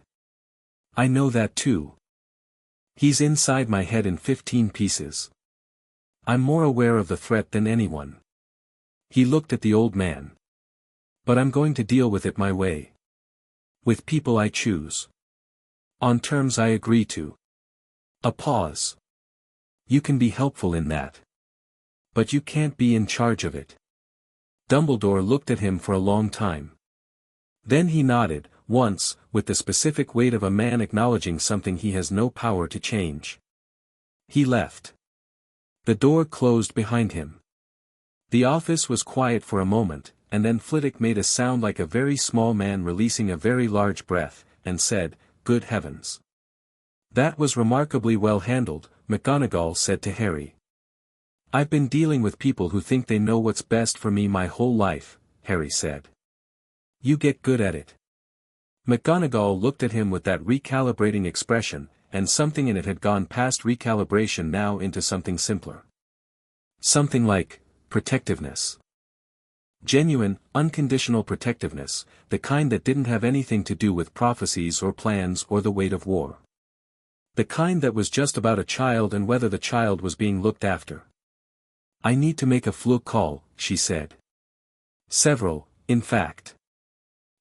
I know that too. He's inside my head in 15 pieces. I'm more aware of the threat than anyone. He looked at the old man. But I'm going to deal with it my way. With people I choose. On terms I agree to. A pause. You can be helpful in that. But you can't be in charge of it. Dumbledore looked at him for a long time. Then he nodded, once, with the specific weight of a man acknowledging something he has no power to change. He left. The door closed behind him. The office was quiet for a moment, and then Flitwick made a sound like a very small man releasing a very large breath, and said, "Good heavens." That was remarkably well handled, McGonagall said to Harry. I've been dealing with people who think they know what's best for me my whole life, Harry said. You get good at it. McGonagall looked at him with that recalibrating expression, and something in it had gone past recalibration now into something simpler. Something like protectiveness. Genuine, unconditional protectiveness, the kind that didn't have anything to do with prophecies or plans or the weight of war. The kind that was just about a child and whether the child was being looked after. I need to make a flu call, she said. Several, in fact.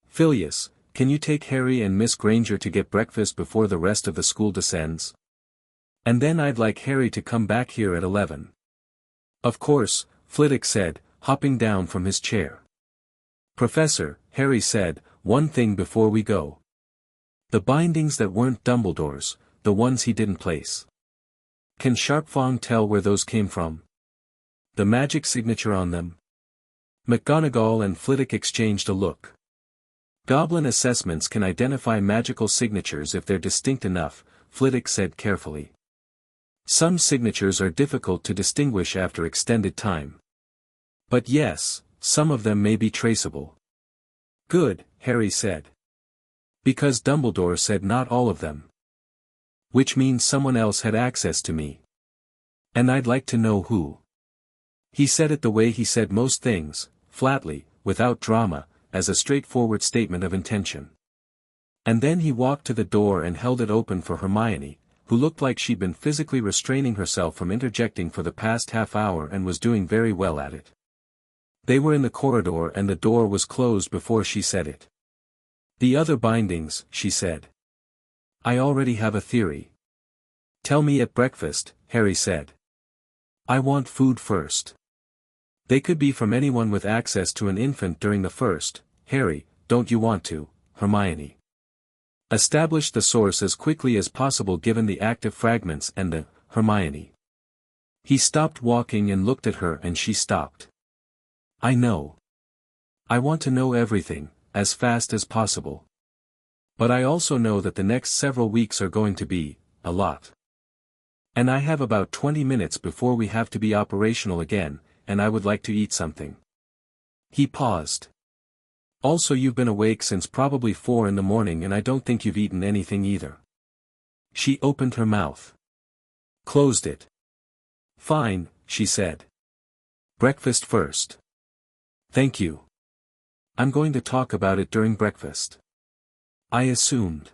Phileas, can you take Harry and Miss Granger to get breakfast before the rest of the school descends? And then I'd like Harry to come back here at 11. Of course, Flitwick said, hopping down from his chair. Professor, Harry said, one thing before we go. The bindings that weren't Dumbledore's, the ones he didn't place. Can Sharpfong tell where those came from? The magic signature on them? McGonagall and Flitwick exchanged a look. Goblin assessments can identify magical signatures if they're distinct enough, Flitwick said carefully. Some signatures are difficult to distinguish after extended time. But yes, some of them may be traceable. Good, Harry said. Because Dumbledore said not all of them. Which means someone else had access to me. And I'd like to know who. He said it the way he said most things, flatly, without drama, as a straightforward statement of intention. And then he walked to the door and held it open for Hermione, who looked like she'd been physically restraining herself from interjecting for the past half hour and was doing very well at it. They were in the corridor and the door was closed before she said it. The other bindings, she said. I already have a theory. Tell me at breakfast, Harry said. I want food first. They could be from anyone with access to an infant during the first, Harry, don't you want to, Hermione? Establish the source as quickly as possible given the active fragments and the, Hermione. He stopped walking and looked at her and she stopped. I know. I want to know everything, as fast as possible. But I also know that the next several weeks are going to be, a lot. And I have about 20 minutes before we have to be operational again, and I would like to eat something. He paused. Also you've been awake since probably 4 in the morning and I don't think you've eaten anything either. She opened her mouth. Closed it. Fine, she said. Breakfast first. Thank you. I'm going to talk about it during breakfast. I assumed.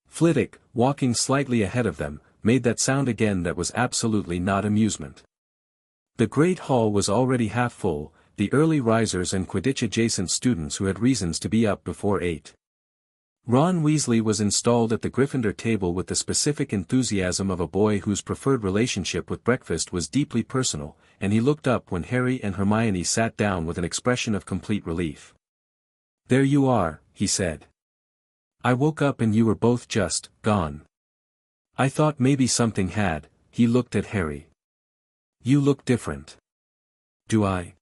Flitwick, walking slightly ahead of them, made that sound again that was absolutely not amusement. The great hall was already half full, the early risers and Quidditch-adjacent students who had reasons to be up before 8. Ron Weasley was installed at the Gryffindor table with the specific enthusiasm of a boy whose preferred relationship with breakfast was deeply personal, and he looked up when Harry and Hermione sat down with an expression of complete relief. There you are, he said. I woke up and you were both just, gone. I thought maybe something had, he looked at Harry. You look different. Do I?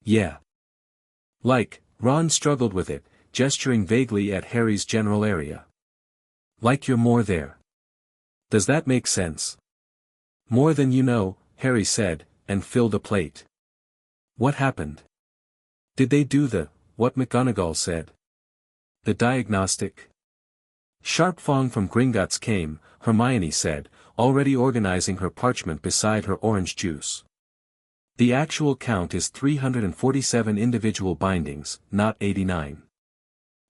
Yeah. Like, Ron struggled with it, gesturing vaguely at Harry's general area. Like you're more there. Does that make sense? More than you know, Harry said, and filled a plate. What happened? Did they do what McGonagall said? The diagnostic? Sharp Fong from Gringotts came, Hermione said, already organizing her parchment beside her orange juice. The actual count is 347 individual bindings, not 89.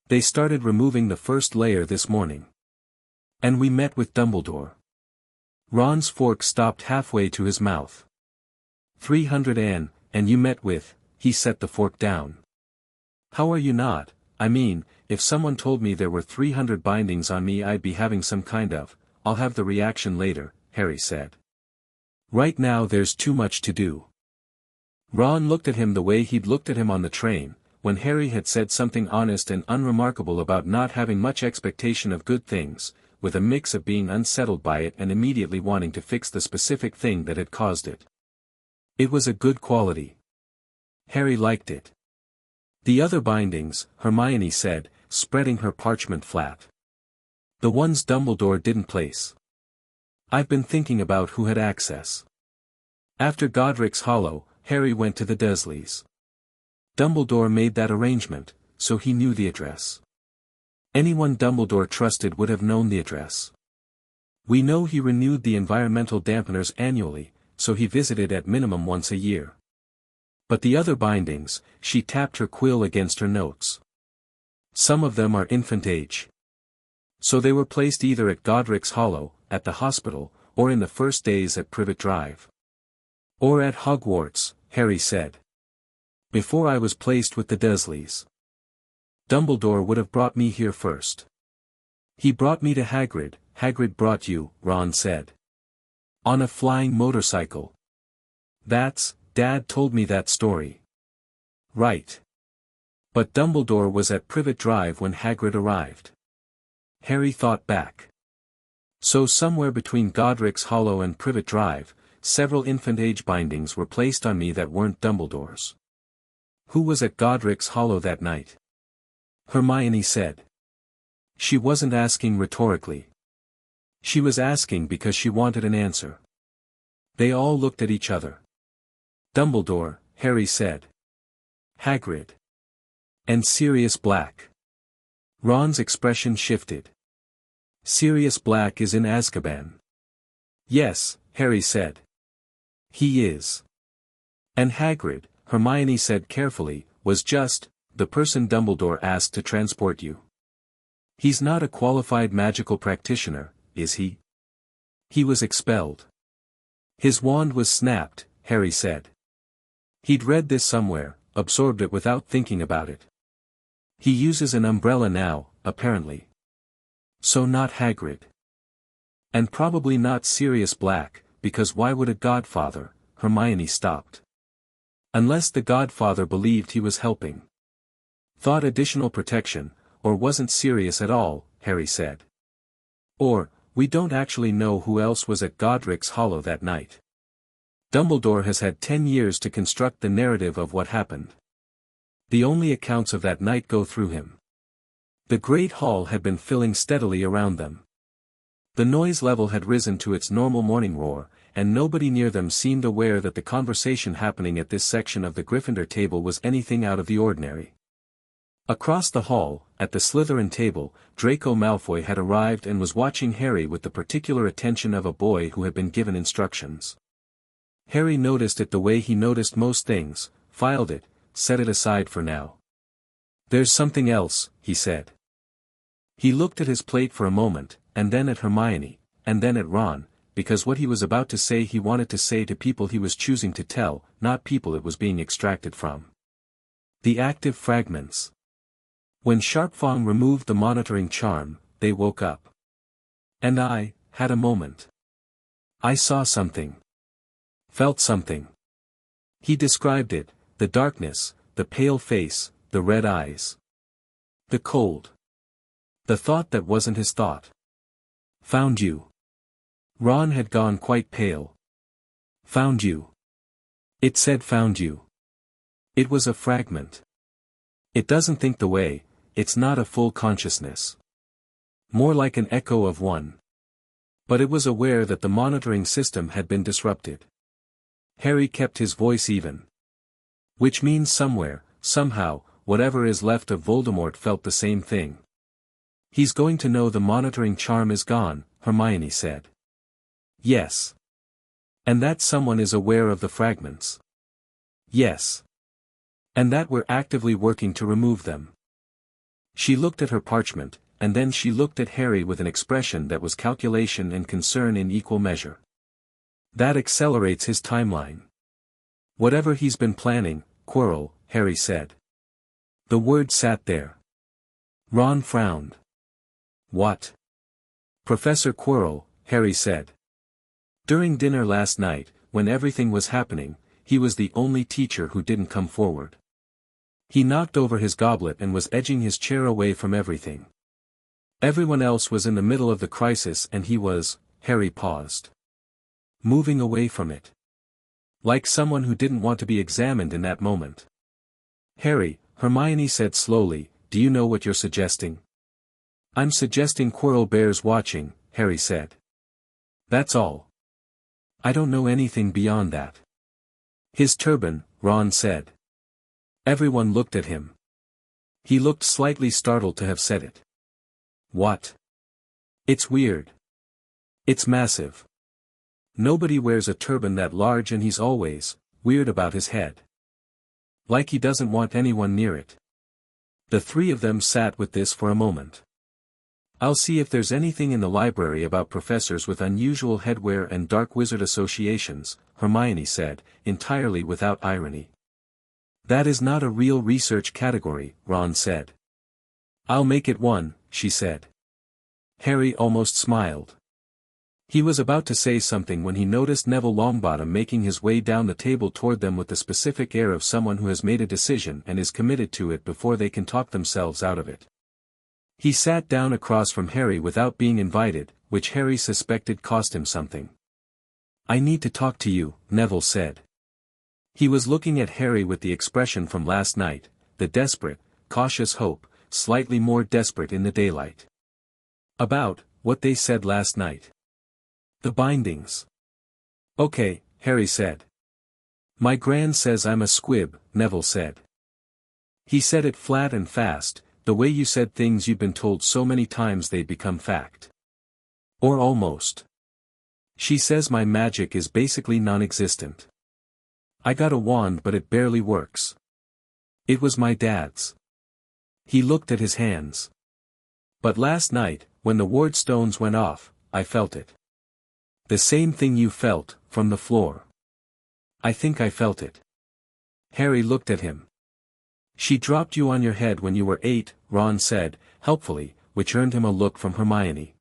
They started removing the first layer this morning. And we met with Dumbledore. Ron's fork stopped halfway to his mouth. 300 and you met with, he set the fork down. How are you not? I mean, if someone told me there were 300 bindings on me I'd be having some kind of, I'll have the reaction later, Harry said. Right now there's too much to do. Ron looked at him the way he'd looked at him on the train, when Harry had said something honest and unremarkable about not having much expectation of good things, with a mix of being unsettled by it and immediately wanting to fix the specific thing that had caused it. It was a good quality. Harry liked it. The other bindings, Hermione said, spreading her parchment flat. The ones Dumbledore didn't place. I've been thinking about who had access. After Godric's Hollow, Harry went to the Dursleys. Dumbledore made that arrangement, so he knew the address. Anyone Dumbledore trusted would have known the address. We know he renewed the environmental dampeners annually, so he visited at minimum once a year. But the other bindings, she tapped her quill against her notes. Some of them are infant age. So they were placed either at Godric's Hollow, at the hospital, or in the first days at Privet Drive. Or at Hogwarts, Harry said. Before I was placed with the Dursleys. Dumbledore would have brought me here first. He brought me to Hagrid, Hagrid brought you, Ron said. On a flying motorcycle. Dad told me that story. Right. But Dumbledore was at Privet Drive when Hagrid arrived. Harry thought back. So somewhere between Godric's Hollow and Privet Drive, several infant age bindings were placed on me that weren't Dumbledore's. Who was at Godric's Hollow that night? Hermione said. She wasn't asking rhetorically. She was asking because she wanted an answer. They all looked at each other. Dumbledore, Harry said. Hagrid. And Sirius Black. Ron's expression shifted. Sirius Black is in Azkaban. Yes, Harry said. He is. And Hagrid, Hermione said carefully, was just the person Dumbledore asked to transport you. He's not a qualified magical practitioner, is he? He was expelled. His wand was snapped, Harry said. He'd read this somewhere, absorbed it without thinking about it. He uses an umbrella now, apparently. So not Hagrid. And probably not Sirius Black, because why would a godfather? Hermione stopped. Unless the godfather believed he was helping. Thought additional protection, or wasn't serious at all, Harry said. Or, we don't actually know who else was at Godric's Hollow that night. Dumbledore has had 10 years to construct the narrative of what happened. The only accounts of that night go through him. The Great Hall had been filling steadily around them. The noise level had risen to its normal morning roar, and nobody near them seemed aware that the conversation happening at this section of the Gryffindor table was anything out of the ordinary. Across the hall, at the Slytherin table, Draco Malfoy had arrived and was watching Harry with the particular attention of a boy who had been given instructions. Harry noticed it the way he noticed most things, filed it, set it aside for now. There's something else, he said. He looked at his plate for a moment, and then at Hermione, and then at Ron, because what he was about to say he wanted to say to people he was choosing to tell, not people it was being extracted from. The active fragments. When Sharpfang removed the monitoring charm, they woke up. And I had a moment. I saw something. Felt something. He described it, the darkness, the pale face, the red eyes. The cold. The thought that wasn't his thought. Found you. Ron had gone quite pale. Found you. It said found you. It was a fragment. It doesn't think the way, it's not a full consciousness. More like an echo of one. But it was aware that the monitoring system had been disrupted. Harry kept his voice even. Which means somewhere, somehow, whatever is left of Voldemort felt the same thing. He's going to know the monitoring charm is gone, Hermione said. Yes. And that someone is aware of the fragments. Yes. And that we're actively working to remove them. She looked at her parchment, and then she looked at Harry with an expression that was calculation and concern in equal measure. That accelerates his timeline. Whatever he's been planning, Quirrell, Harry said. The word sat there. Ron frowned. What? Professor Quirrell, Harry said. During dinner last night, when everything was happening, he was the only teacher who didn't come forward. He knocked over his goblet and was edging his chair away from everything. Everyone else was in the middle of the crisis and he was, Harry paused. Moving away from it. Like someone who didn't want to be examined in that moment. Harry, Hermione said slowly, do you know what you're suggesting? I'm suggesting Quirrell bears watching, Harry said. That's all. I don't know anything beyond that. His turban, Ron said. Everyone looked at him. He looked slightly startled to have said it. What? It's weird. It's massive. Nobody wears a turban that large and he's always weird about his head. Like he doesn't want anyone near it. The three of them sat with this for a moment. I'll see if there's anything in the library about professors with unusual headwear and dark wizard associations, Hermione said, entirely without irony. That is not a real research category, Ron said. I'll make it one, she said. Harry almost smiled. He was about to say something when he noticed Neville Longbottom making his way down the table toward them with the specific air of someone who has made a decision and is committed to it before they can talk themselves out of it. He sat down across from Harry without being invited, which Harry suspected cost him something. I need to talk to you, Neville said. He was looking at Harry with the expression from last night, the desperate, cautious hope, slightly more desperate in the daylight. About what they said last night. The bindings. Okay, Harry said. My gran says I'm a squib, Neville said. He said it flat and fast, the way you said things you'd been told so many times they'd become fact. Or almost. She says my magic is basically non-existent. I got a wand but it barely works. It was my dad's. He looked at his hands. But last night, when the ward stones went off, I felt it. The same thing you felt, from the floor. I think I felt it. Harry looked at him. She dropped you on your head when you were 8, Ron said, helpfully, which earned him a look from Hermione.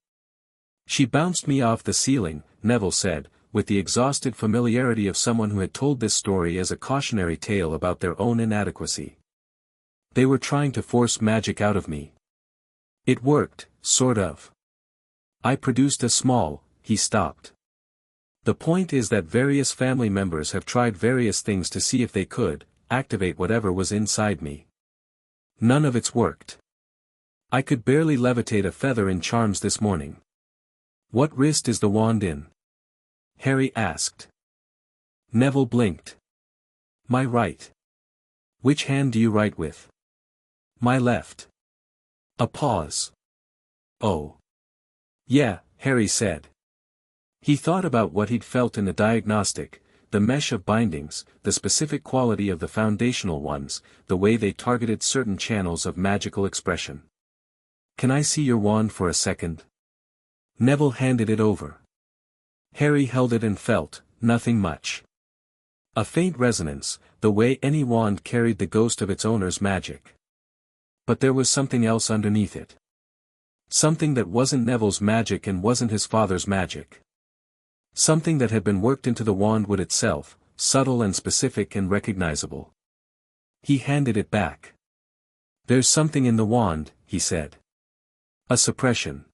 She bounced me off the ceiling, Neville said, with the exhausted familiarity of someone who had told this story as a cautionary tale about their own inadequacy. They were trying to force magic out of me. It worked, sort of. I produced a small, he stopped. The point is that various family members have tried various things to see if they could activate whatever was inside me. None of it's worked. I could barely levitate a feather in charms this morning. What wrist is the wand in? Harry asked. Neville blinked. My right. Which hand do you write with? My left. A pause. Oh. Yeah, Harry said. He thought about what he'd felt in the diagnostic, the mesh of bindings, the specific quality of the foundational ones, the way they targeted certain channels of magical expression. Can I see your wand for a second? Neville handed it over. Harry held it and felt, nothing much. A faint resonance, the way any wand carried the ghost of its owner's magic. But there was something else underneath it. Something that wasn't Neville's magic and wasn't his father's magic. Something that had been worked into the wandwood itself, subtle and specific and recognizable. He handed it back. There's something in the wand, he said. A suppression.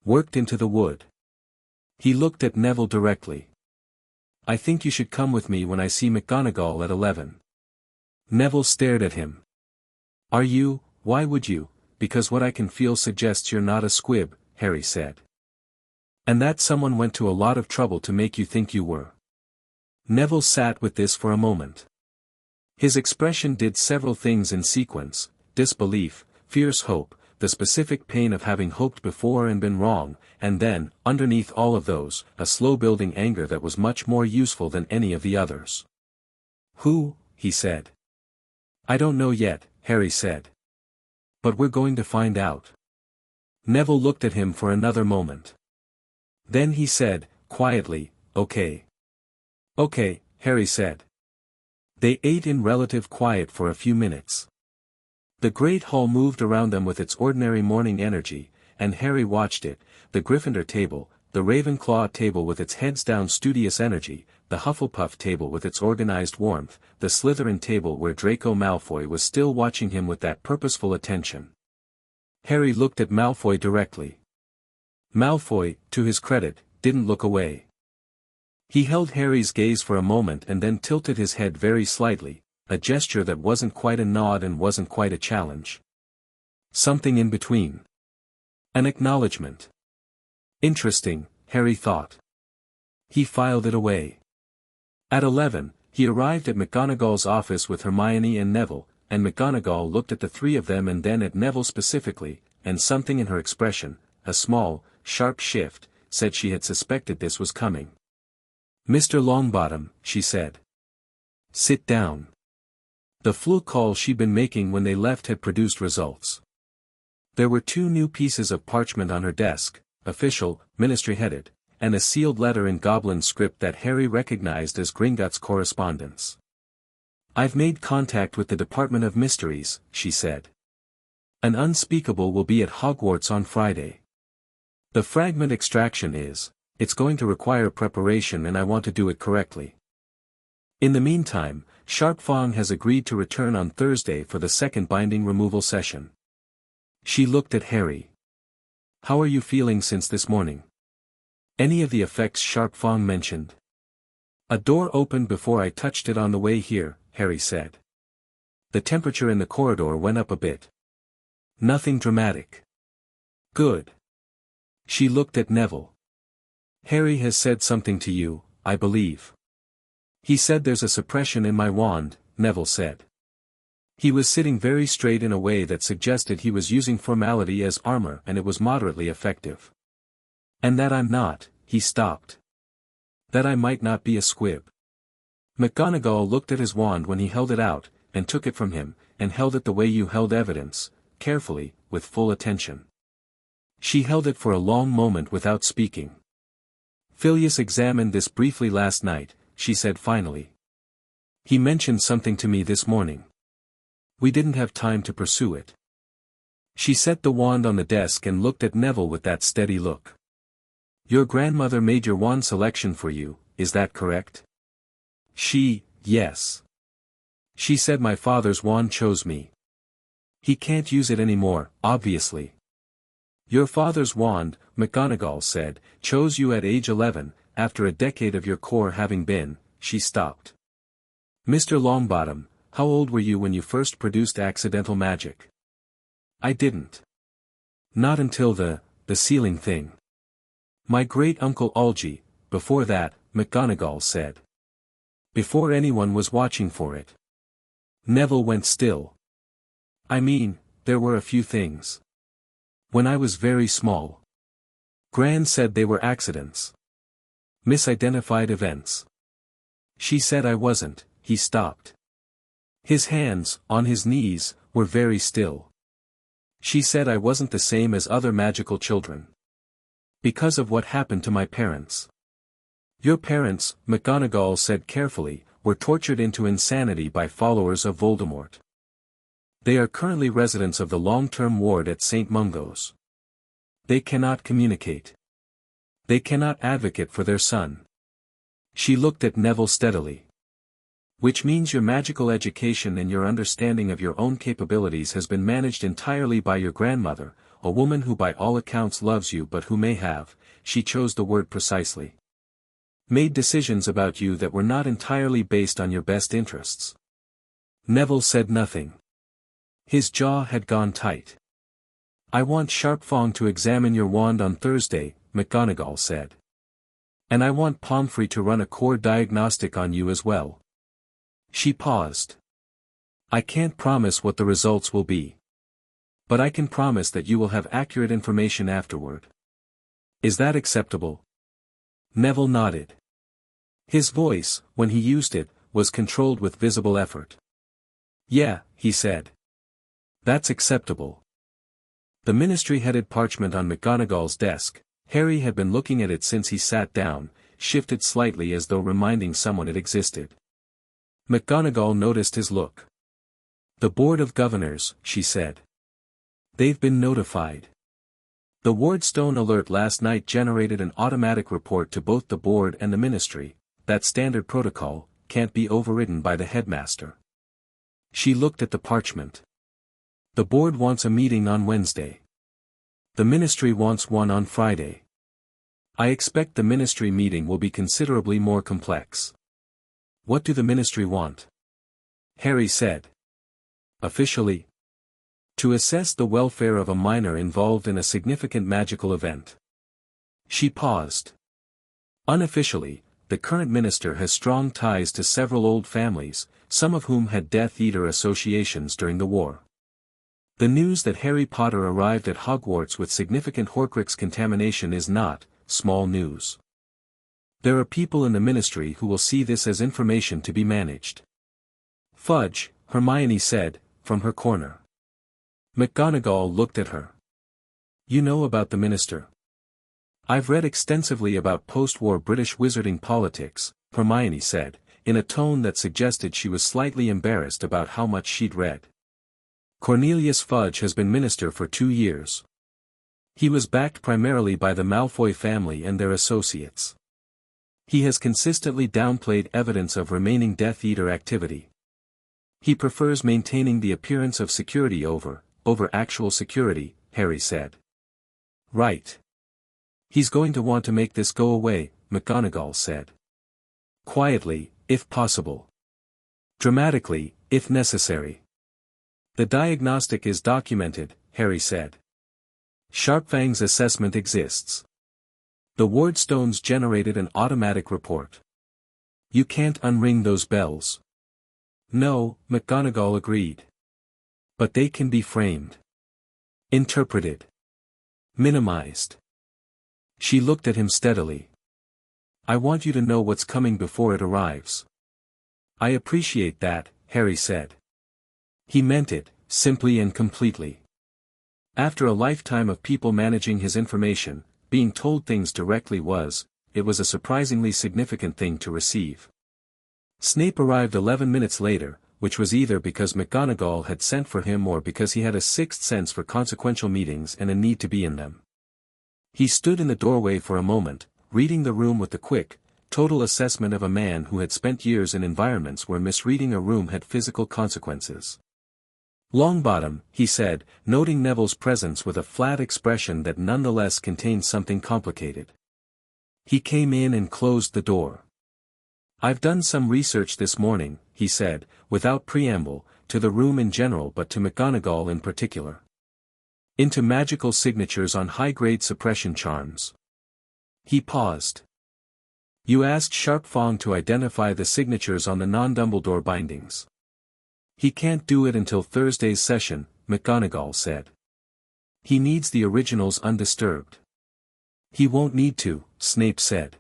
Worked into the wood. He looked at Neville directly. I think you should come with me when I see McGonagall at 11. Neville stared at him. Are you? Why would you? Because what I can feel suggests you're not a squib, Harry said. And that someone went to a lot of trouble to make you think you were. Neville sat with this for a moment. His expression did several things in sequence: disbelief, fierce hope, the specific pain of having hoped before and been wrong, and then, underneath all of those, a slow-building anger that was much more useful than any of the others. Who? He said. I don't know yet, Harry said. But we're going to find out. Neville looked at him for another moment. Then he said, quietly, okay. Okay, Harry said. They ate in relative quiet for a few minutes. The great hall moved around them with its ordinary morning energy, and Harry watched it, the Gryffindor table, the Ravenclaw table with its heads-down studious energy, the Hufflepuff table with its organized warmth, the Slytherin table where Draco Malfoy was still watching him with that purposeful attention. Harry looked at Malfoy directly. Malfoy, to his credit, didn't look away. He held Harry's gaze for a moment and then tilted his head very slightly, a gesture that wasn't quite a nod and wasn't quite a challenge. Something in between. An acknowledgement. Interesting, Harry thought. He filed it away. At 11, he arrived at McGonagall's office with Hermione and Neville, and McGonagall looked at the three of them and then at Neville specifically, and something in her expression, a small, sharp shift, said she had suspected this was coming. Mr. Longbottom, she said. Sit down. The flu call she'd been making when they left had produced results. There were 2 new pieces of parchment on her desk, official, ministry-headed, and a sealed letter in goblin script that Harry recognized as Gringotts' correspondence. I've made contact with the Department of Mysteries, she said. An unspeakable will be at Hogwarts on Friday. The fragment extraction it's going to require preparation and I want to do it correctly. In the meantime, Sharpfang has agreed to return on Thursday for the second binding removal session. She looked at Harry. How are you feeling since this morning? Any of the effects Sharpfang mentioned? A door opened before I touched it on the way here, Harry said. The temperature in the corridor went up a bit. Nothing dramatic. Good. She looked at Neville. Harry has said something to you, I believe. He said there's a suppression in my wand, Neville said. He was sitting very straight in a way that suggested he was using formality as armor and it was moderately effective. And that I'm not, he stopped. That I might not be a squib. McGonagall looked at his wand when he held it out, and took it from him, and held it the way you held evidence, carefully, with full attention. She held it for a long moment without speaking. Phileas examined this briefly last night, she said finally. He mentioned something to me this morning. We didn't have time to pursue it. She set the wand on the desk and looked at Neville with that steady look. Your grandmother made your wand selection for you, is that correct? Yes. She said my father's wand chose me. He can't use it anymore, obviously. Your father's wand, McGonagall said, chose you at age 11, after a decade of your core having been, she stopped. Mr. Longbottom, how old were you when you first produced accidental magic? I didn't. Not until the sealing thing. My great-uncle Algy, before that, McGonagall said. Before anyone was watching for it. Neville went still. I mean, there were a few things. When I was very small. Gran said they were accidents. Misidentified events. She said I wasn't, he stopped. His hands, on his knees, were very still. She said I wasn't the same as other magical children. Because of what happened to my parents. Your parents, McGonagall said carefully, were tortured into insanity by followers of Voldemort. They are currently residents of the long-term ward at St. Mungo's. They cannot communicate. They cannot advocate for their son. She looked at Neville steadily. Which means your magical education and your understanding of your own capabilities has been managed entirely by your grandmother, a woman who by all accounts loves you but who may have, she chose the word precisely, made decisions about you that were not entirely based on your best interests. Neville said nothing. His jaw had gone tight. I want Sharpfong to examine your wand on Thursday, McGonagall said. And I want Pomfrey to run a core diagnostic on you as well. She paused. I can't promise what the results will be. But I can promise that you will have accurate information afterward. Is that acceptable? Neville nodded. His voice, when he used it, was controlled with visible effort. Yeah, he said. That's acceptable. The ministry headed parchment on McGonagall's desk. Harry had been looking at it since he sat down, shifted slightly as though reminding someone it existed. McGonagall noticed his look. The Board of Governors, she said. They've been notified. The Wardstone alert last night generated an automatic report to both the board and the ministry. That standard protocol can't be overridden by the headmaster. She looked at the parchment. The board wants a meeting on Wednesday. The ministry wants one on Friday. I expect the ministry meeting will be considerably more complex. What do the ministry want? Harry said. Officially, to assess the welfare of a minor involved in a significant magical event. She paused. Unofficially, the current minister has strong ties to several old families, some of whom had Death Eater associations during the war. The news that Harry Potter arrived at Hogwarts with significant Horcrux contamination is not small news. There are people in the ministry who will see this as information to be managed. Fudge, Hermione said, from her corner. McGonagall looked at her. You know about the minister? I've read extensively about post-war British wizarding politics, Hermione said, in a tone that suggested she was slightly embarrassed about how much she'd read. Cornelius Fudge has been minister for 2 years. He was backed primarily by the Malfoy family and their associates. He has consistently downplayed evidence of remaining Death Eater activity. He prefers maintaining the appearance of security over actual security, Harry said. Right. He's going to want to make this go away, McGonagall said. Quietly, if possible. Dramatically, if necessary. The diagnostic is documented, Harry said. Sharpfang's assessment exists. The wardstones generated an automatic report. You can't unring those bells. No, McGonagall agreed. But they can be framed. Interpreted. Minimized. She looked at him steadily. I want you to know what's coming before it arrives. I appreciate that, Harry said. He meant it, simply and completely. After a lifetime of people managing his information, being told things directly it was a surprisingly significant thing to receive. Snape arrived 11 minutes later, which was either because McGonagall had sent for him or because he had a sixth sense for consequential meetings and a need to be in them. He stood in the doorway for a moment, reading the room with the quick, total assessment of a man who had spent years in environments where misreading a room had physical consequences. Longbottom, he said, noting Neville's presence with a flat expression that nonetheless contained something complicated. He came in and closed the door. I've done some research this morning, he said, without preamble, to the room in general but to McGonagall in particular. Into magical signatures on high-grade suppression charms. He paused. You asked Sharpfang to identify the signatures on the non-Dumbledore bindings. He can't do it until Thursday's session, McGonagall said. He needs the originals undisturbed. He won't need to, Snape said.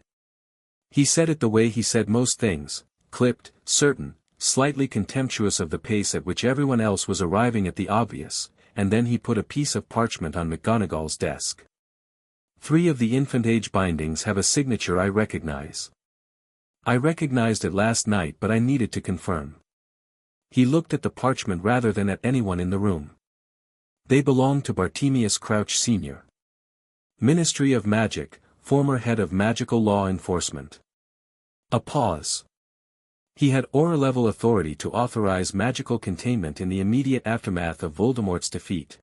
He said it the way he said most things, clipped, certain, slightly contemptuous of the pace at which everyone else was arriving at the obvious, and then he put a piece of parchment on McGonagall's desk. 3 of the infant-age bindings have a signature I recognize. I recognized it last night but I needed to confirm. He looked at the parchment rather than at anyone in the room. They belong to Bartemius Crouch Sr. Ministry of Magic, former head of magical law enforcement. A pause. He had aura-level authority to authorize magical containment in the immediate aftermath of Voldemort's defeat.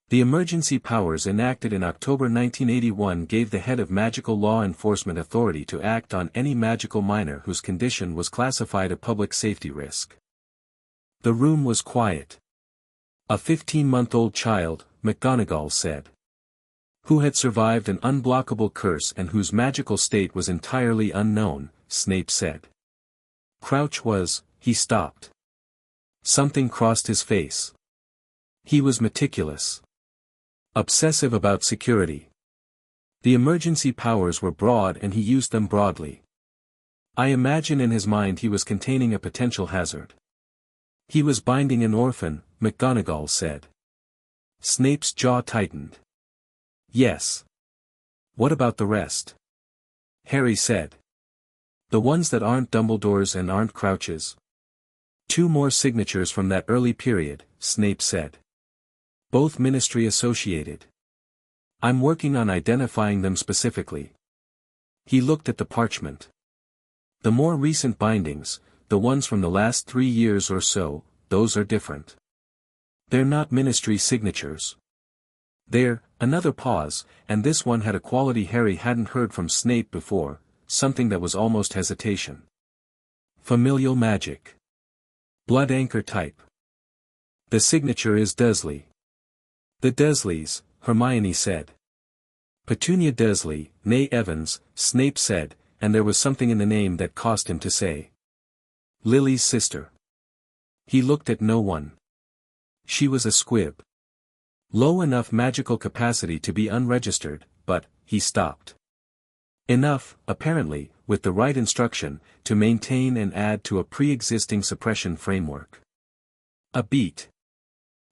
The emergency powers enacted in October 1981 gave the head of magical law enforcement authority to act on any magical minor whose condition was classified a public safety risk. The room was quiet. A 15-month-old child, McGonagall said. Who had survived an unblockable curse and whose magical state was entirely unknown, Snape said. Crouch was, he stopped. Something crossed his face. He was meticulous. Obsessive about security. The emergency powers were broad and he used them broadly. I imagine in his mind he was containing a potential hazard. He was binding an orphan, McGonagall said. Snape's jaw tightened. Yes. What about the rest? Harry said. The ones that aren't Dumbledore's and aren't Crouch's. 2 more signatures from that early period, Snape said. Both ministry associated. I'm working on identifying them specifically. He looked at the parchment. The more recent bindings, the ones from the last 3 years or so, those are different. They're not ministry signatures. They're, another pause, and this one had a quality Harry hadn't heard from Snape before, something that was almost hesitation. Familial magic. Blood anchor type. The signature is Dursley. The Dursleys, Hermione said. Petunia Dursley, née Evans, Snape said, and there was something in the name that caused him to say. Lily's sister. He looked at no one. She was a squib. Low enough magical capacity to be unregistered, but, he stopped. Enough, apparently, with the right instruction, to maintain and add to a pre-existing suppression framework. A beat.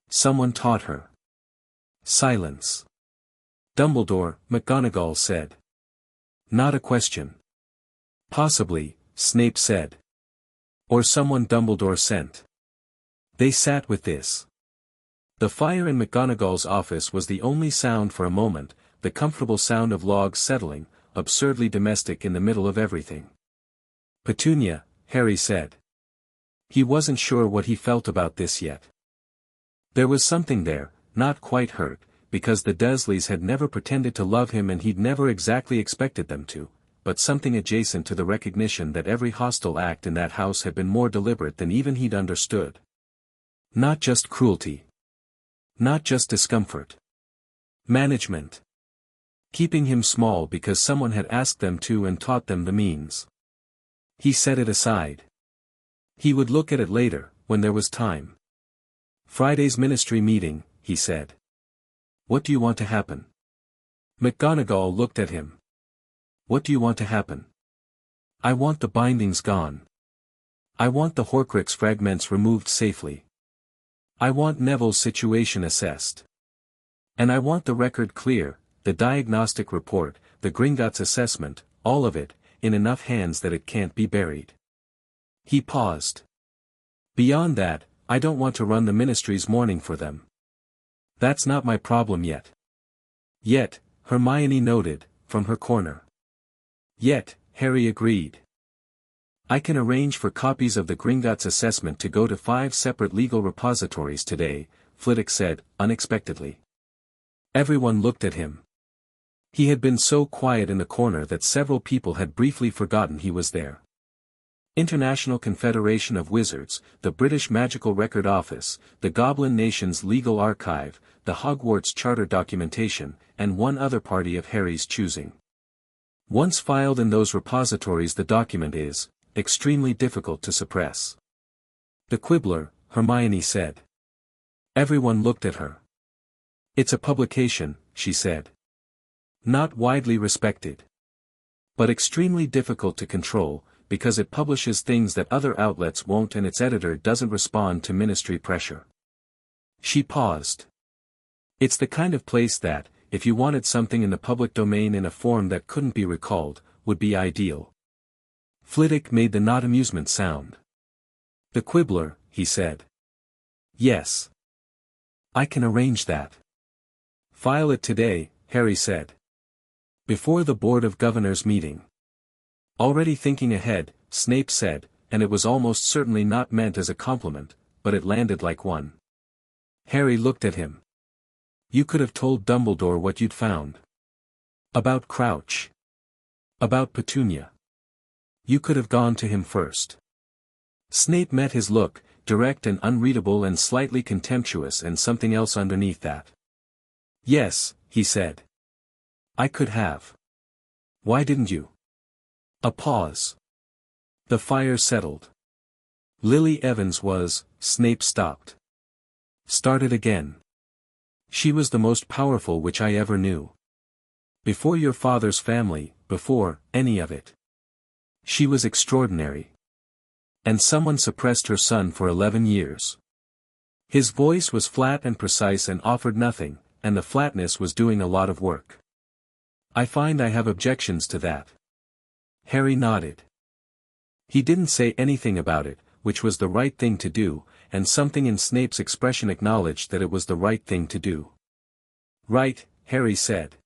Someone taught her. Silence. Dumbledore, McGonagall said. Not a question. Possibly, Snape said. Or someone Dumbledore sent. They sat with this. The fire in McGonagall's office was the only sound for a moment, the comfortable sound of logs settling, absurdly domestic in the middle of everything. Petunia, Harry said. He wasn't sure what he felt about this yet. There was something there, not quite hurt, because the Dursleys had never pretended to love him and he'd never exactly expected them to, but something adjacent to the recognition that every hostile act in that house had been more deliberate than even he'd understood. Not just cruelty. Not just discomfort. Management. Keeping him small because someone had asked them to and taught them the means. He set it aside. He would look at it later, when there was time. Friday's ministry meeting, he said. What do you want to happen? McGonagall looked at him. What do you want to happen? I want the bindings gone. I want the Horcrux fragments removed safely. I want Neville's situation assessed. And I want the record clear, the diagnostic report, the Gringotts assessment, all of it, in enough hands that it can't be buried. He paused. Beyond that, I don't want to run the ministry's mourning for them. That's not my problem yet. Yet, Hermione noted, from her corner. Yet, Harry agreed. I can arrange for copies of the Gringotts assessment to go to 5 separate legal repositories today, Flitwick said, unexpectedly. Everyone looked at him. He had been so quiet in the corner that several people had briefly forgotten he was there. International Confederation of Wizards, the British Magical Record Office, the Goblin Nation's Legal Archive, the Hogwarts Charter documentation, and one other party of Harry's choosing. Once filed in those repositories, the document is extremely difficult to suppress. The Quibbler, Hermione said. Everyone looked at her. It's a publication, she said. Not widely respected. But extremely difficult to control, because it publishes things that other outlets won't and its editor doesn't respond to ministry pressure. She paused. It's the kind of place that, if you wanted something in the public domain in a form that couldn't be recalled, would be ideal. Flitwick made the not amusement sound. The Quibbler, he said. Yes. I can arrange that. File it today, Harry said. Before the Board of Governors meeting. Already thinking ahead, Snape said, and it was almost certainly not meant as a compliment, but it landed like one. Harry looked at him. You could have told Dumbledore what you'd found. About Crouch. About Petunia. You could have gone to him first. Snape met his look, direct and unreadable and slightly contemptuous, and something else underneath that. Yes, he said. I could have. Why didn't you? A pause. The fire settled. Lily Evans was, Snape stopped. Started again. She was the most powerful witch I ever knew. Before your father's family, before any of it. She was extraordinary. And someone suppressed her son for 11 years. His voice was flat and precise and offered nothing, and the flatness was doing a lot of work. I find I have objections to that. Harry nodded. He didn't say anything about it, which was the right thing to do, and something in Snape's expression acknowledged that it was the right thing to do. Right, Harry said.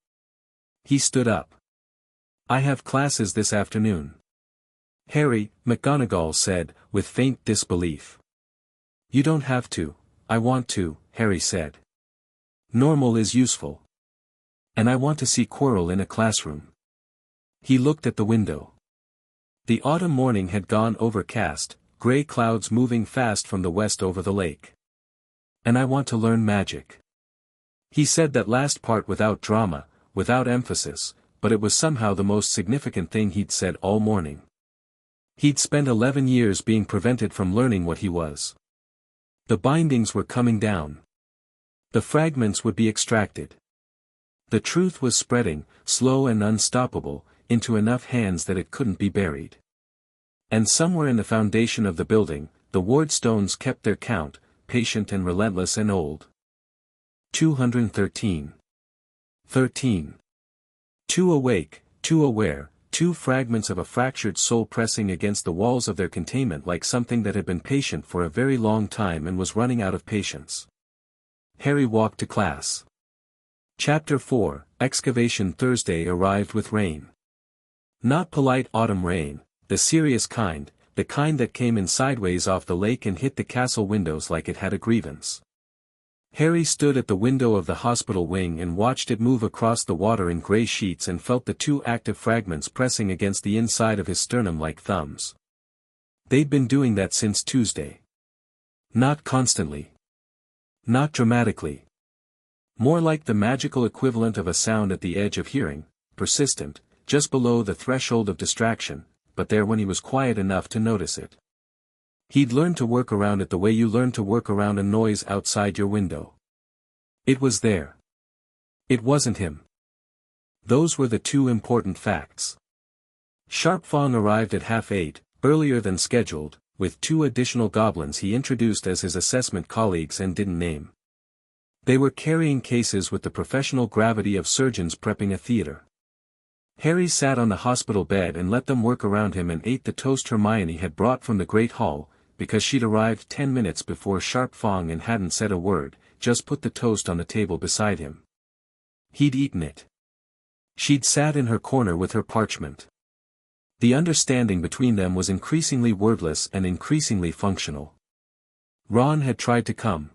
He stood up. I have classes this afternoon. Harry, McGonagall said, with faint disbelief. You don't have to, I want to, Harry said. Normal is useful. And I want to see Quirrell in a classroom. He looked at the window. The autumn morning had gone overcast, grey clouds moving fast from the west over the lake. And I want to learn magic. He said that last part without drama, without emphasis, but it was somehow the most significant thing he'd said all morning. He'd spent 11 years being prevented from learning what he was. The bindings were coming down. The fragments would be extracted. The truth was spreading, slow and unstoppable, into enough hands that it couldn't be buried. And somewhere in the foundation of the building, the wardstones kept their count, patient and relentless and old. 213. 13. Too awake, too aware, 2 fragments of a fractured soul pressing against the walls of their containment like something that had been patient for a very long time and was running out of patience. Harry walked to class. Chapter 4, Excavation. Thursday arrived with rain. Not polite autumn rain, the serious kind, the kind that came in sideways off the lake and hit the castle windows like it had a grievance. Harry stood at the window of the hospital wing and watched it move across the water in gray sheets and felt the two active fragments pressing against the inside of his sternum like thumbs. They'd been doing that since Tuesday. Not constantly. Not dramatically. More like the magical equivalent of a sound at the edge of hearing, persistent, just below the threshold of distraction, but there when he was quiet enough to notice it. He'd learned to work around it the way you learn to work around a noise outside your window. It was there. It wasn't him. Those were the two important facts. Sharp Fang arrived at 8:30, earlier than scheduled, with two additional goblins he introduced as his assessment colleagues and didn't name. They were carrying cases with the professional gravity of surgeons prepping a theater. Harry sat on the hospital bed and let them work around him and ate the toast Hermione had brought from the Great Hall, because she'd arrived 10 minutes before Sharp Fang and hadn't said a word, just put the toast on the table beside him. He'd eaten it. She'd sat in her corner with her parchment. The understanding between them was increasingly wordless and increasingly functional. Ron had tried to come.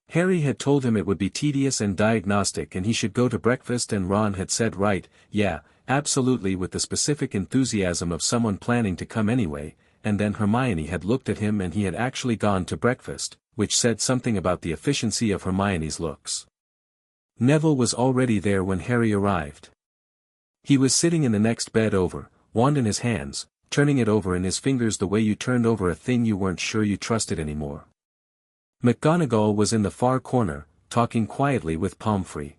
Harry had told him it would be tedious and diagnostic and he should go to breakfast, and Ron had said right, yeah, absolutely, with the specific enthusiasm of someone planning to come anyway, and then Hermione had looked at him and he had actually gone to breakfast, which said something about the efficiency of Hermione's looks. Neville was already there when Harry arrived. He was sitting in the next bed over, wand in his hands, turning it over in his fingers the way you turned over a thing you weren't sure you trusted anymore. McGonagall was in the far corner, talking quietly with Pomfrey.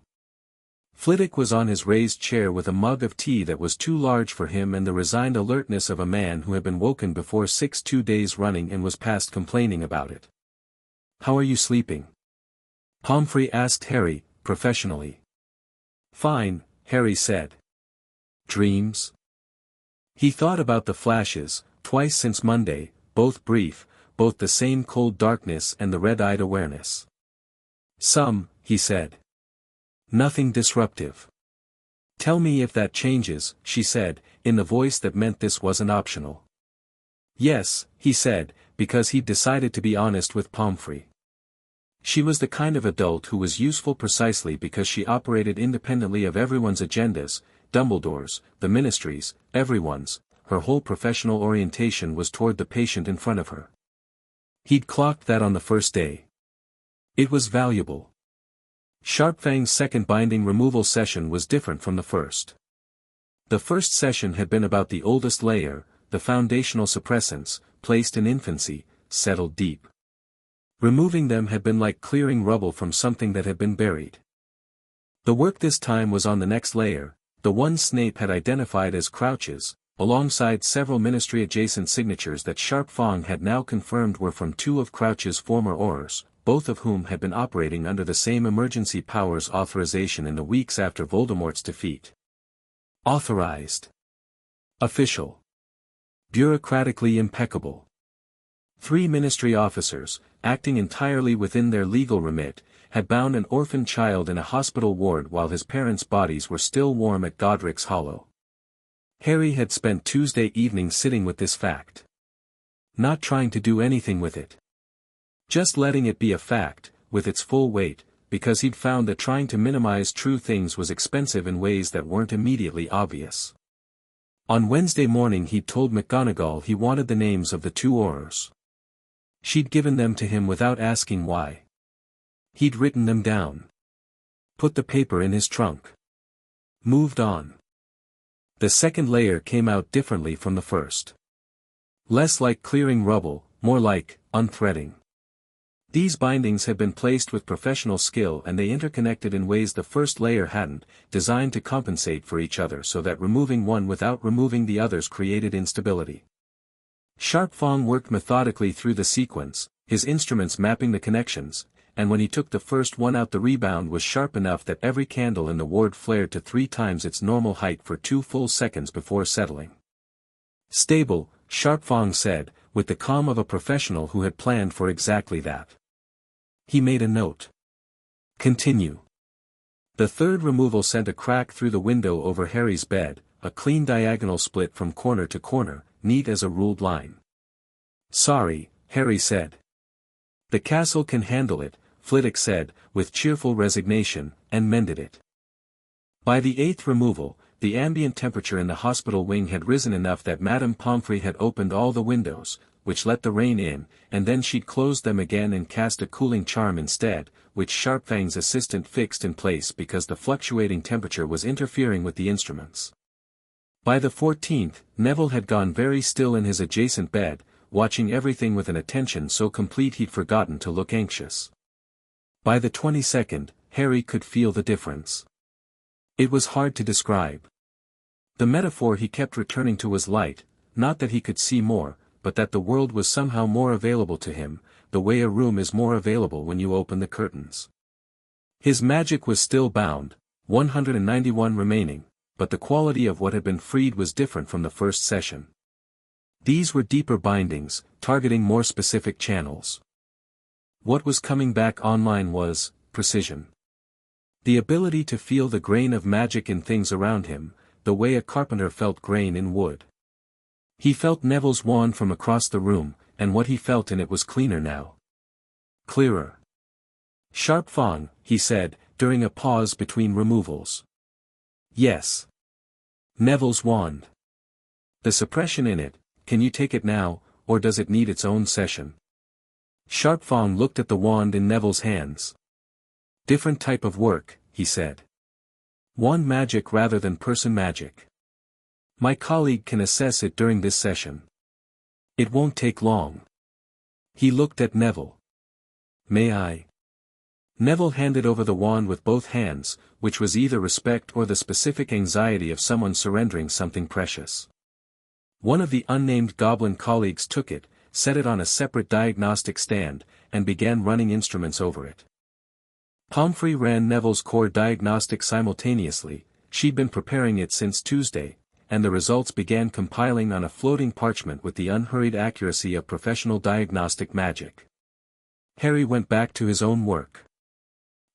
Flitwick was on his raised chair with a mug of tea that was too large for him and the resigned alertness of a man who had been woken before 2 days running and was past complaining about it. "How are you sleeping?" Pomfrey asked Harry, professionally. "Fine," Harry said. "Dreams?" He thought about the flashes, twice since Monday, both brief, both the same cold darkness and the red-eyed awareness. "Some," he said. "Nothing disruptive." "Tell me if that changes," she said, in the voice that meant this wasn't optional. "Yes," he said, because he'd decided to be honest with Pomfrey. She was the kind of adult who was useful precisely because she operated independently of everyone's agendas, Dumbledore's, the Ministry's, everyone's. Her whole professional orientation was toward the patient in front of her. He'd clocked that on the first day. It was valuable. Sharpfang's second binding removal session was different from the first. The first session had been about the oldest layer, the foundational suppressants, placed in infancy, settled deep. Removing them had been like clearing rubble from something that had been buried. The work this time was on the next layer, the one Snape had identified as Crouch's, alongside several Ministry-adjacent signatures that Sharp Fang had now confirmed were from 2 of Crouch's former Aurors, both of whom had been operating under the same emergency powers authorization in the weeks after Voldemort's defeat. Authorized. Official. Bureaucratically impeccable. 3 Ministry officers, acting entirely within their legal remit, had bound an orphan child in a hospital ward while his parents' bodies were still warm at Godric's Hollow. Harry had spent Tuesday evening sitting with this fact. Not trying to do anything with it. Just letting it be a fact, with its full weight, because he'd found that trying to minimize true things was expensive in ways that weren't immediately obvious. On Wednesday morning he'd told McGonagall he wanted the names of the 2 Aurors. She'd given them to him without asking why. He'd written them down. Put the paper in his trunk. Moved on. The second layer came out differently from the first. Less like clearing rubble, more like unthreading. These bindings had been placed with professional skill and they interconnected in ways the first layer hadn't, designed to compensate for each other so that removing one without removing the others created instability. Sharp Fang worked methodically through the sequence, his instruments mapping the connections, and when he took the first one out the rebound was sharp enough that every candle in the ward flared to 3 times its normal height for 2 full seconds before settling. Stable, Sharp Fang said, with the calm of a professional who had planned for exactly that. He made a note. Continue. The third removal sent a crack through the window over Harry's bed, a clean diagonal split from corner to corner, neat as a ruled line. "Sorry," Harry said. "The castle can handle it," Flitwick said, with cheerful resignation, and mended it. By the 8th removal, the ambient temperature in the hospital wing had risen enough that Madame Pomfrey had opened all the windows, which let the rain in, and then she'd closed them again and cast a cooling charm instead, which Sharpfang's assistant fixed in place because the fluctuating temperature was interfering with the instruments. By the 14th, Neville had gone very still in his adjacent bed, watching everything with an attention so complete he'd forgotten to look anxious. By the 22nd, Harry could feel the difference. It was hard to describe. The metaphor he kept returning to was light, not that he could see more, but that the world was somehow more available to him, the way a room is more available when you open the curtains. His magic was still bound, 191 remaining, but the quality of what had been freed was different from the first session. These were deeper bindings, targeting more specific channels. What was coming back online was precision. The ability to feel the grain of magic in things around him, the way a carpenter felt grain in wood. He felt Neville's wand from across the room, and what he felt in it was cleaner now. Clearer. Sharpfang, he said, during a pause between removals. Yes. Neville's wand. The suppression in it, can you take it now, or does it need its own session? Sharpfang looked at the wand in Neville's hands. Different type of work, he said. Wand magic rather than person magic. My colleague can assess it during this session. It won't take long. He looked at Neville. May I? Neville handed over the wand with both hands, which was either respect or the specific anxiety of someone surrendering something precious. One of the unnamed goblin colleagues took it, set it on a separate diagnostic stand, and began running instruments over it. Pomfrey ran Neville's core diagnostic simultaneously, she'd been preparing it since Tuesday, and the results began compiling on a floating parchment with the unhurried accuracy of professional diagnostic magic. Harry went back to his own work.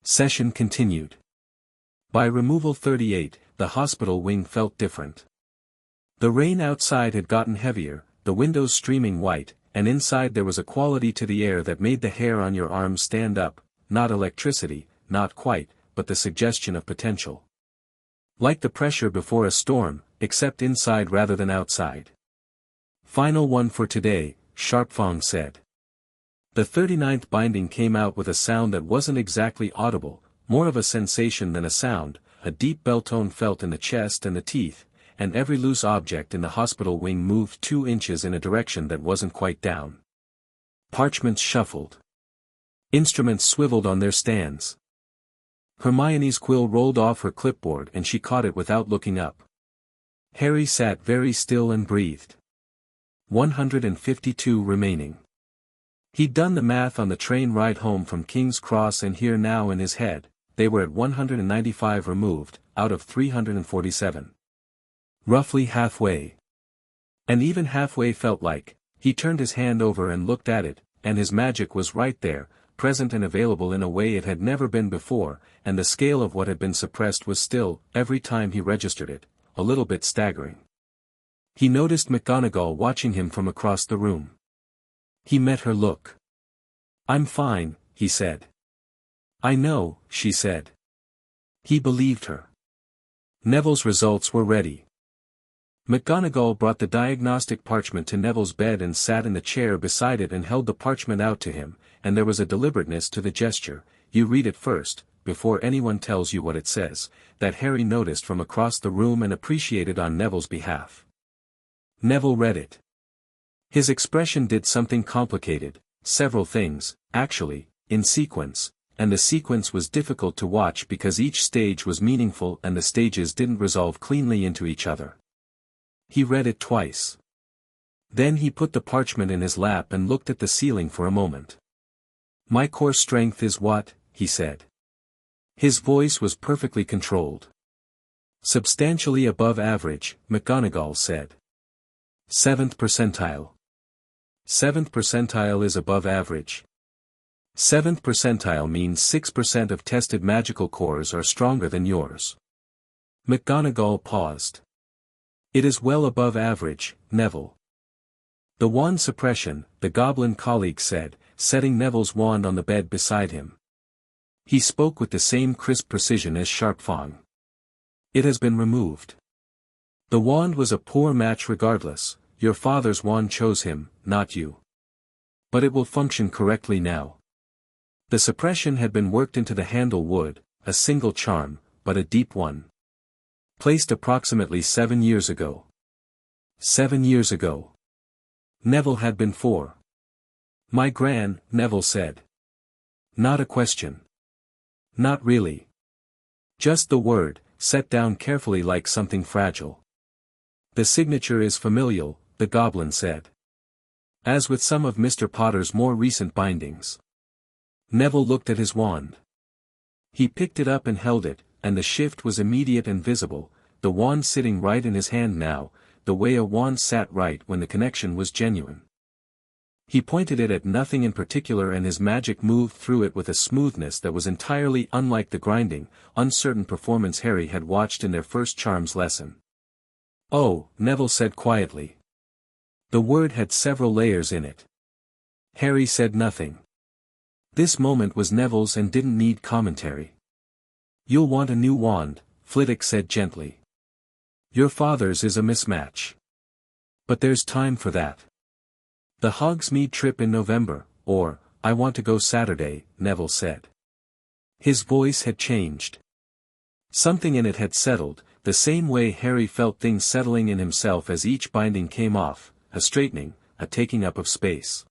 Session continued. By removal 38, the hospital wing felt different. The rain outside had gotten heavier, the windows streaming white, and inside there was a quality to the air that made the hair on your arms stand up, not electricity, not quite, but the suggestion of potential. Like the pressure before a storm, except inside rather than outside. Final one for today, Sharpfang said. The 39th binding came out with a sound that wasn't exactly audible, more of a sensation than a sound, a deep bell tone felt in the chest and the teeth, and every loose object in the hospital wing moved 2 inches in a direction that wasn't quite down. Parchments shuffled. Instruments swiveled on their stands. Hermione's quill rolled off her clipboard and she caught it without looking up. Harry sat very still and breathed. 152 remaining. He'd done the math on the train ride home from King's Cross and here now in his head, they were at 195 removed, out of 347. Roughly halfway. And even halfway felt like, he turned his hand over and looked at it, and his magic was right there, present and available in a way it had never been before, and the scale of what had been suppressed was still, every time he registered it, a little bit staggering. He noticed McGonagall watching him from across the room. He met her look. I'm fine, he said. I know, she said. He believed her. Neville's results were ready. McGonagall brought the diagnostic parchment to Neville's bed and sat in the chair beside it and held the parchment out to him, and there was a deliberateness to the gesture. You read it first, before anyone tells you what it says, that Harry noticed from across the room and appreciated on Neville's behalf. Neville read it. His expression did something complicated, several things, actually, in sequence, and the sequence was difficult to watch because each stage was meaningful and the stages didn't resolve cleanly into each other. He read it twice. Then he put the parchment in his lap and looked at the ceiling for a moment. My core strength is what? He said. His voice was perfectly controlled. Substantially above average, McGonagall said. 7th percentile. 7th percentile is above average. 7th percentile means 6% of tested magical cores are stronger than yours. McGonagall paused. It is well above average, Neville. The wand suppression, the goblin colleague said, setting Neville's wand on the bed beside him. He spoke with the same crisp precision as Sharpfang. It has been removed. The wand was a poor match regardless, your father's wand chose him, not you. But it will function correctly now. The suppression had been worked into the handle wood, a single charm, but a deep one. Placed approximately 7 years ago. 7 years ago. Neville had been 4. My gran, Neville said. Not a question. Not really. Just the word, set down carefully like something fragile. The signature is familial, the goblin said. As with some of Mr. Potter's more recent bindings. Neville looked at his wand. He picked it up and held it, and the shift was immediate and visible, the wand sitting right in his hand now, the way a wand sat right when the connection was genuine. He pointed it at nothing in particular and his magic moved through it with a smoothness that was entirely unlike the grinding, uncertain performance Harry had watched in their first charms lesson. Oh, Neville said quietly. The word had several layers in it. Harry said nothing. This moment was Neville's and didn't need commentary. You'll want a new wand, Flitwick said gently. Your father's is a mismatch. But there's time for that. The Hogsmeade trip in November, or, I want to go Saturday, Neville said. His voice had changed. Something in it had settled, the same way Harry felt things settling in himself as each binding came off, a straightening, a taking up of space.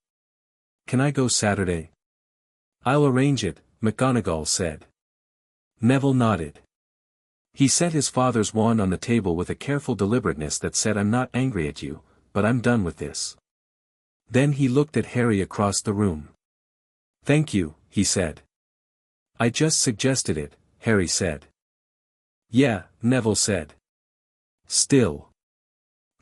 Can I go Saturday? I'll arrange it, McGonagall said. Neville nodded. He set his father's wand on the table with a careful deliberateness that said I'm not angry at you, but I'm done with this. Then he looked at Harry across the room. Thank you, he said. I just suggested it, Harry said. Yeah, Neville said. Still.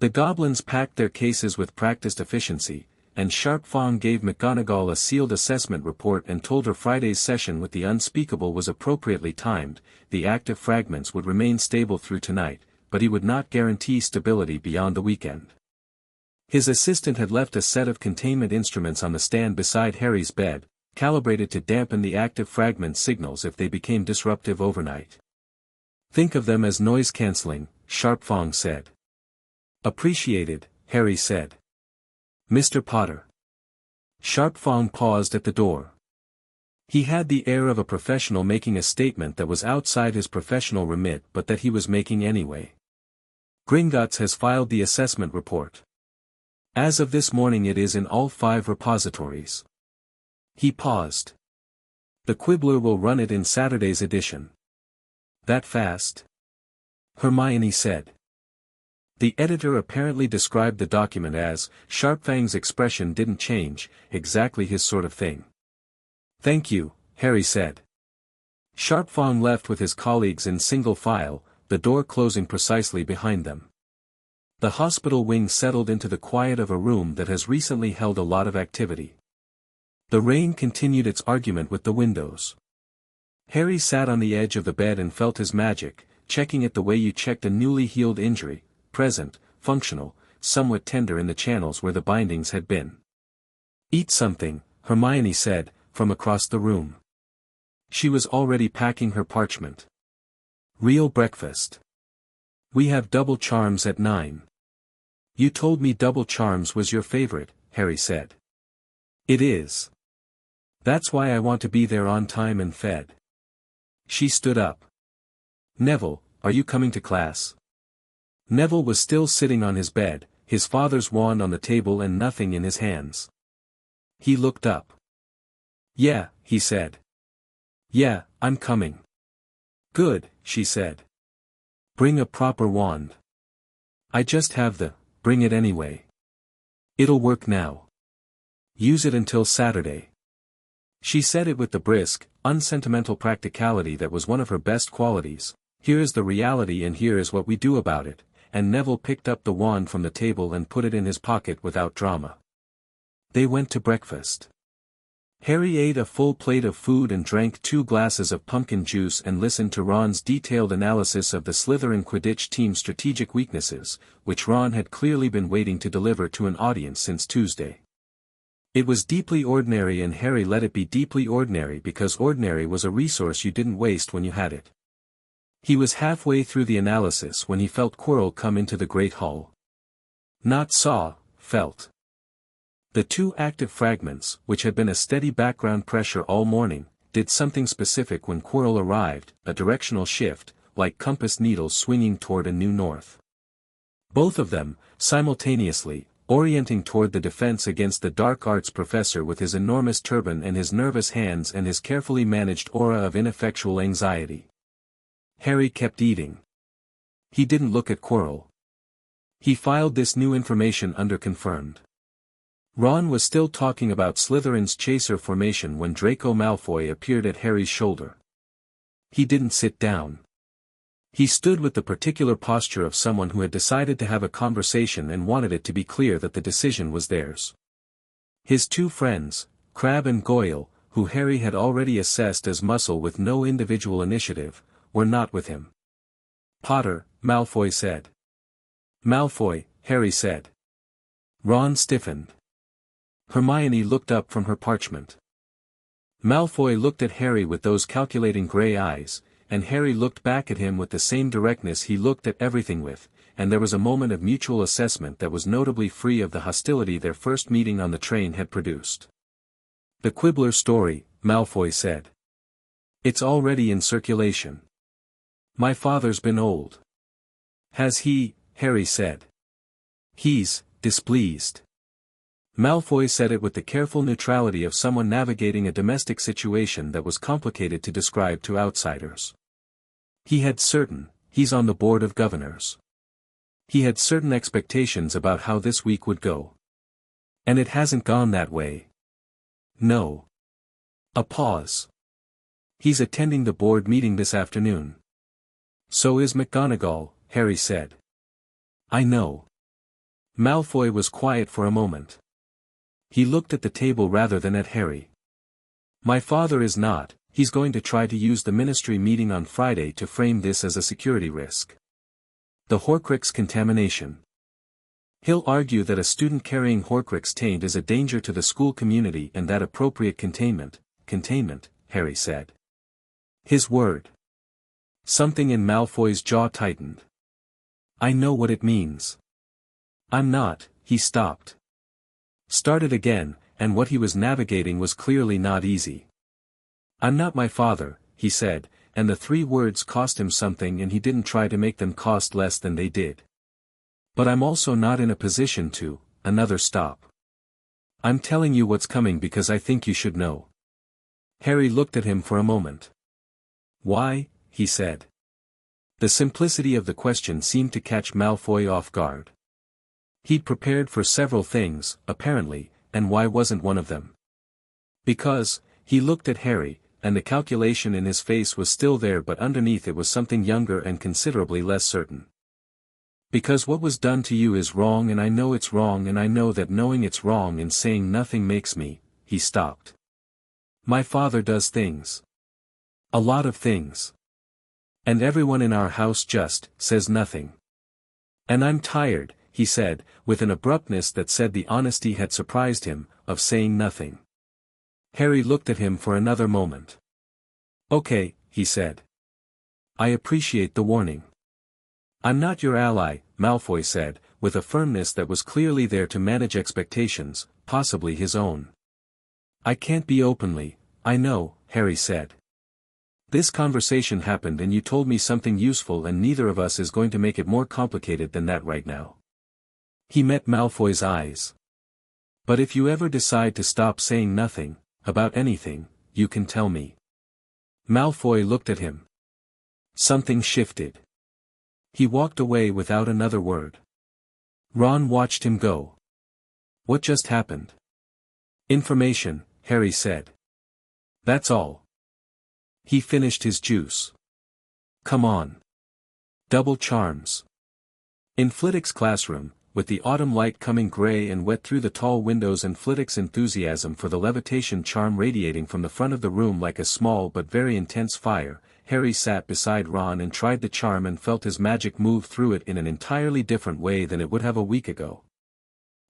The goblins packed their cases with practiced efficiency, and Sharpfang gave McGonagall a sealed assessment report and told her Friday's session with the unspeakable was appropriately timed, the active fragments would remain stable through tonight, but he would not guarantee stability beyond the weekend. His assistant had left a set of containment instruments on the stand beside Harry's bed, calibrated to dampen the active fragment signals if they became disruptive overnight. Think of them as noise-canceling, Sharpfang said. Appreciated, Harry said. Mr. Potter. Sharpfang paused at the door. He had the air of a professional making a statement that was outside his professional remit but that he was making anyway. Gringotts has filed the assessment report. As of this morning it is in all 5 repositories. He paused. The Quibbler will run it in Saturday's edition. That fast? Hermione said. The editor apparently described the document as, Sharpfang's expression didn't change, exactly his sort of thing. Thank you, Harry said. Sharpfang left with his colleagues in single file, the door closing precisely behind them. The hospital wing settled into the quiet of a room that has recently held a lot of activity. The rain continued its argument with the windows. Harry sat on the edge of the bed and felt his magic, checking it the way you checked a newly healed injury, present, functional, somewhat tender in the channels where the bindings had been. Eat something, Hermione said, from across the room. She was already packing her parchment. Real breakfast. We have double charms at 9. You told me double charms was your favorite, Harry said. It is. That's why I want to be there on time and fed. She stood up. Neville, are you coming to class? Neville was still sitting on his bed, his father's wand on the table and nothing in his hands. He looked up. Yeah, he said. Yeah, I'm coming. Good, she said. Bring a proper wand. I just have the, bring it anyway. It'll work now. Use it until Saturday. She said it with the brisk, unsentimental practicality that was one of her best qualities. Here is the reality and here is what we do about it, and Neville picked up the wand from the table and put it in his pocket without drama. They went to breakfast. Harry ate a full plate of food and drank 2 glasses of pumpkin juice and listened to Ron's detailed analysis of the Slytherin Quidditch team's strategic weaknesses, which Ron had clearly been waiting to deliver to an audience since Tuesday. It was deeply ordinary and Harry let it be deeply ordinary because ordinary was a resource you didn't waste when you had it. He was halfway through the analysis when he felt Quirrell come into the great hall. Not saw, felt. The two active fragments, which had been a steady background pressure all morning, did something specific when Quirrell arrived, a directional shift, like compass needles swinging toward a new north. Both of them, simultaneously, orienting toward the defense against the dark arts professor with his enormous turban and his nervous hands and his carefully managed aura of ineffectual anxiety. Harry kept eating. He didn't look at Quirrell. He filed this new information under confirmed. Ron was still talking about Slytherin's chaser formation when Draco Malfoy appeared at Harry's shoulder. He didn't sit down. He stood with the particular posture of someone who had decided to have a conversation and wanted it to be clear that the decision was theirs. His two friends, Crabbe and Goyle, who Harry had already assessed as muscle with no individual initiative, were not with him. Potter, Malfoy said. Malfoy, Harry said. Ron stiffened. Hermione looked up from her parchment. Malfoy looked at Harry with those calculating grey eyes, and Harry looked back at him with the same directness he looked at everything with, and there was a moment of mutual assessment that was notably free of the hostility their first meeting on the train had produced. The Quibbler story, Malfoy said. It's already in circulation. My father's been old. Has he? Harry said. He's displeased. Malfoy said it with the careful neutrality of someone navigating a domestic situation that was complicated to describe to outsiders. He's on the board of governors. He had certain expectations about how this week would go. And it hasn't gone that way. No. A pause. He's attending the board meeting this afternoon. So is McGonagall, Harry said. I know. Malfoy was quiet for a moment. He looked at the table rather than at Harry. My father is not, he's going to try to use the ministry meeting on Friday to frame this as a security risk. The Horcrux contamination. He'll argue that a student carrying Horcrux taint is a danger to the school community and that appropriate containment, Harry said. His word. Something in Malfoy's jaw tightened. I know what it means. I'm not, he stopped. Started again, and what he was navigating was clearly not easy. I'm not my father, he said, and the three words cost him something and he didn't try to make them cost less than they did. But I'm also not in a position to, another stop. I'm telling you what's coming because I think you should know. Harry looked at him for a moment. Why? He said. The simplicity of the question seemed to catch Malfoy off guard. He'd prepared for several things, apparently, and why wasn't one of them? Because, he looked at Harry, and the calculation in his face was still there but underneath it was something younger and considerably less certain. Because what was done to you is wrong and I know it's wrong and I know that knowing it's wrong and saying nothing makes me, he stopped. My father does things. A lot of things. And everyone in our house just, says nothing. And I'm tired, he said, with an abruptness that said the honesty had surprised him, of saying nothing. Harry looked at him for another moment. Okay, he said. I appreciate the warning. I'm not your ally, Malfoy said, with a firmness that was clearly there to manage expectations, possibly his own. I can't be openly, I know, Harry said. This conversation happened and you told me something useful and neither of us is going to make it more complicated than that right now. He met Malfoy's eyes. But if you ever decide to stop saying nothing, about anything, you can tell me. Malfoy looked at him. Something shifted. He walked away without another word. Ron watched him go. What just happened? Information, Harry said. That's all. He finished his juice. Come on. Double charms. In Flitwick's classroom, with the autumn light coming gray and wet through the tall windows and Flitwick's enthusiasm for the levitation charm radiating from the front of the room like a small but very intense fire, Harry sat beside Ron and tried the charm and felt his magic move through it in an entirely different way than it would have a week ago.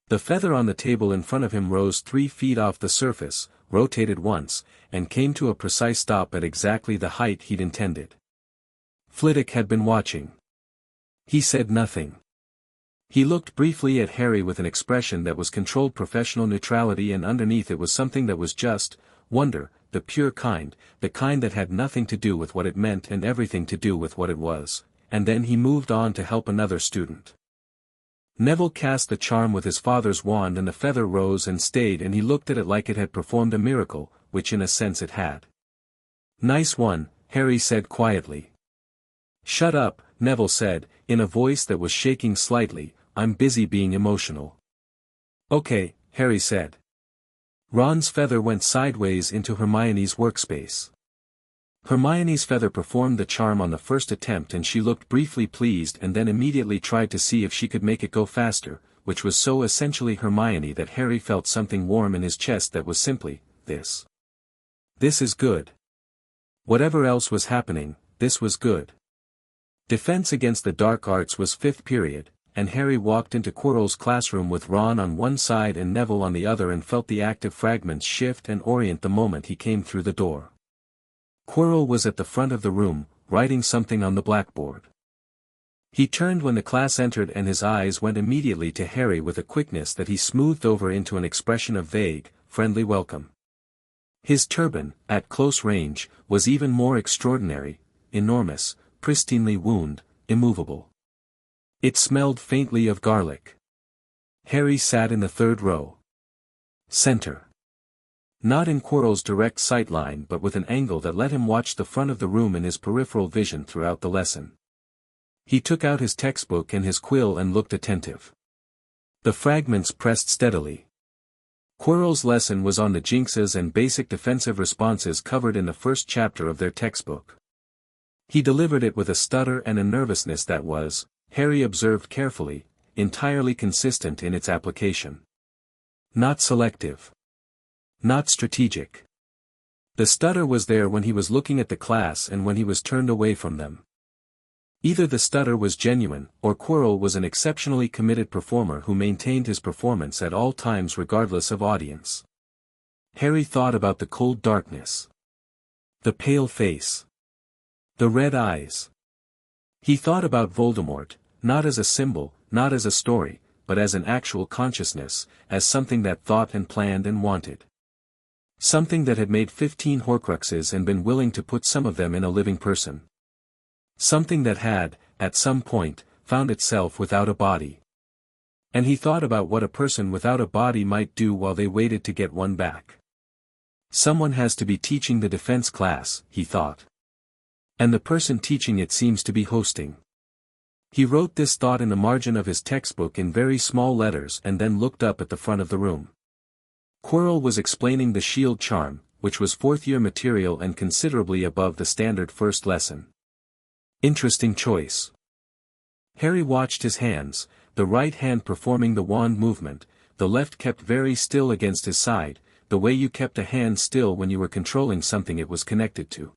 The feather on the table in front of him rose 3 feet off the surface, rotated once, and came to a precise stop at exactly the height he'd intended. Flitwick had been watching. He said nothing. He looked briefly at Harry with an expression that was controlled professional neutrality, and underneath it was something that was just wonder, the pure kind, the kind that had nothing to do with what it meant and everything to do with what it was, and then he moved on to help another student. Neville cast the charm with his father's wand and the feather rose and stayed, and he looked at it like it had performed a miracle, which in a sense it had. "Nice one," Harry said quietly. "Shut up," Neville said, in a voice that was shaking slightly, "I'm busy being emotional." "Okay," Harry said. Ron's feather went sideways into Hermione's workspace. Hermione's feather performed the charm on the first attempt, and she looked briefly pleased and then immediately tried to see if she could make it go faster, which was so essentially Hermione that Harry felt something warm in his chest that was simply, this. This is good. Whatever else was happening, this was good. Defense against the dark arts was 5th period, and Harry walked into Quirrell's classroom with Ron on one side and Neville on the other and felt the active fragments shift and orient the moment he came through the door. Quirrell was at the front of the room, writing something on the blackboard. He turned when the class entered, and his eyes went immediately to Harry with a quickness that he smoothed over into an expression of vague, friendly welcome. His turban, at close range, was even more extraordinary, enormous, pristinely wound, immovable. It smelled faintly of garlic. Harry sat in the 3rd row. Center. Not in Quirrell's direct sightline, but with an angle that let him watch the front of the room in his peripheral vision throughout the lesson. He took out his textbook and his quill and looked attentive. The fragments pressed steadily. Quirrell's lesson was on the jinxes and basic defensive responses covered in the first chapter of their textbook. He delivered it with a stutter and a nervousness that was, Harry observed carefully, entirely consistent in its application. Not selective. Not strategic. The stutter was there when he was looking at the class and when he was turned away from them. Either the stutter was genuine, or Quirrell was an exceptionally committed performer who maintained his performance at all times regardless of audience. Harry thought about the cold darkness. The pale face. The red eyes. He thought about Voldemort, not as a symbol, not as a story, but as an actual consciousness, as something that thought and planned and wanted. Something that had made 15 Horcruxes and been willing to put some of them in a living person. Something that had, at some point, found itself without a body. And he thought about what a person without a body might do while they waited to get one back. Someone has to be teaching the defense class, he thought. And the person teaching it seems to be hosting. He wrote this thought in the margin of his textbook in very small letters and then looked up at the front of the room. Quirrell was explaining the shield charm, which was 4th-year material and considerably above the standard first lesson. Interesting choice. Harry watched his hands, the right hand performing the wand movement, the left kept very still against his side, the way you kept a hand still when you were controlling something it was connected to.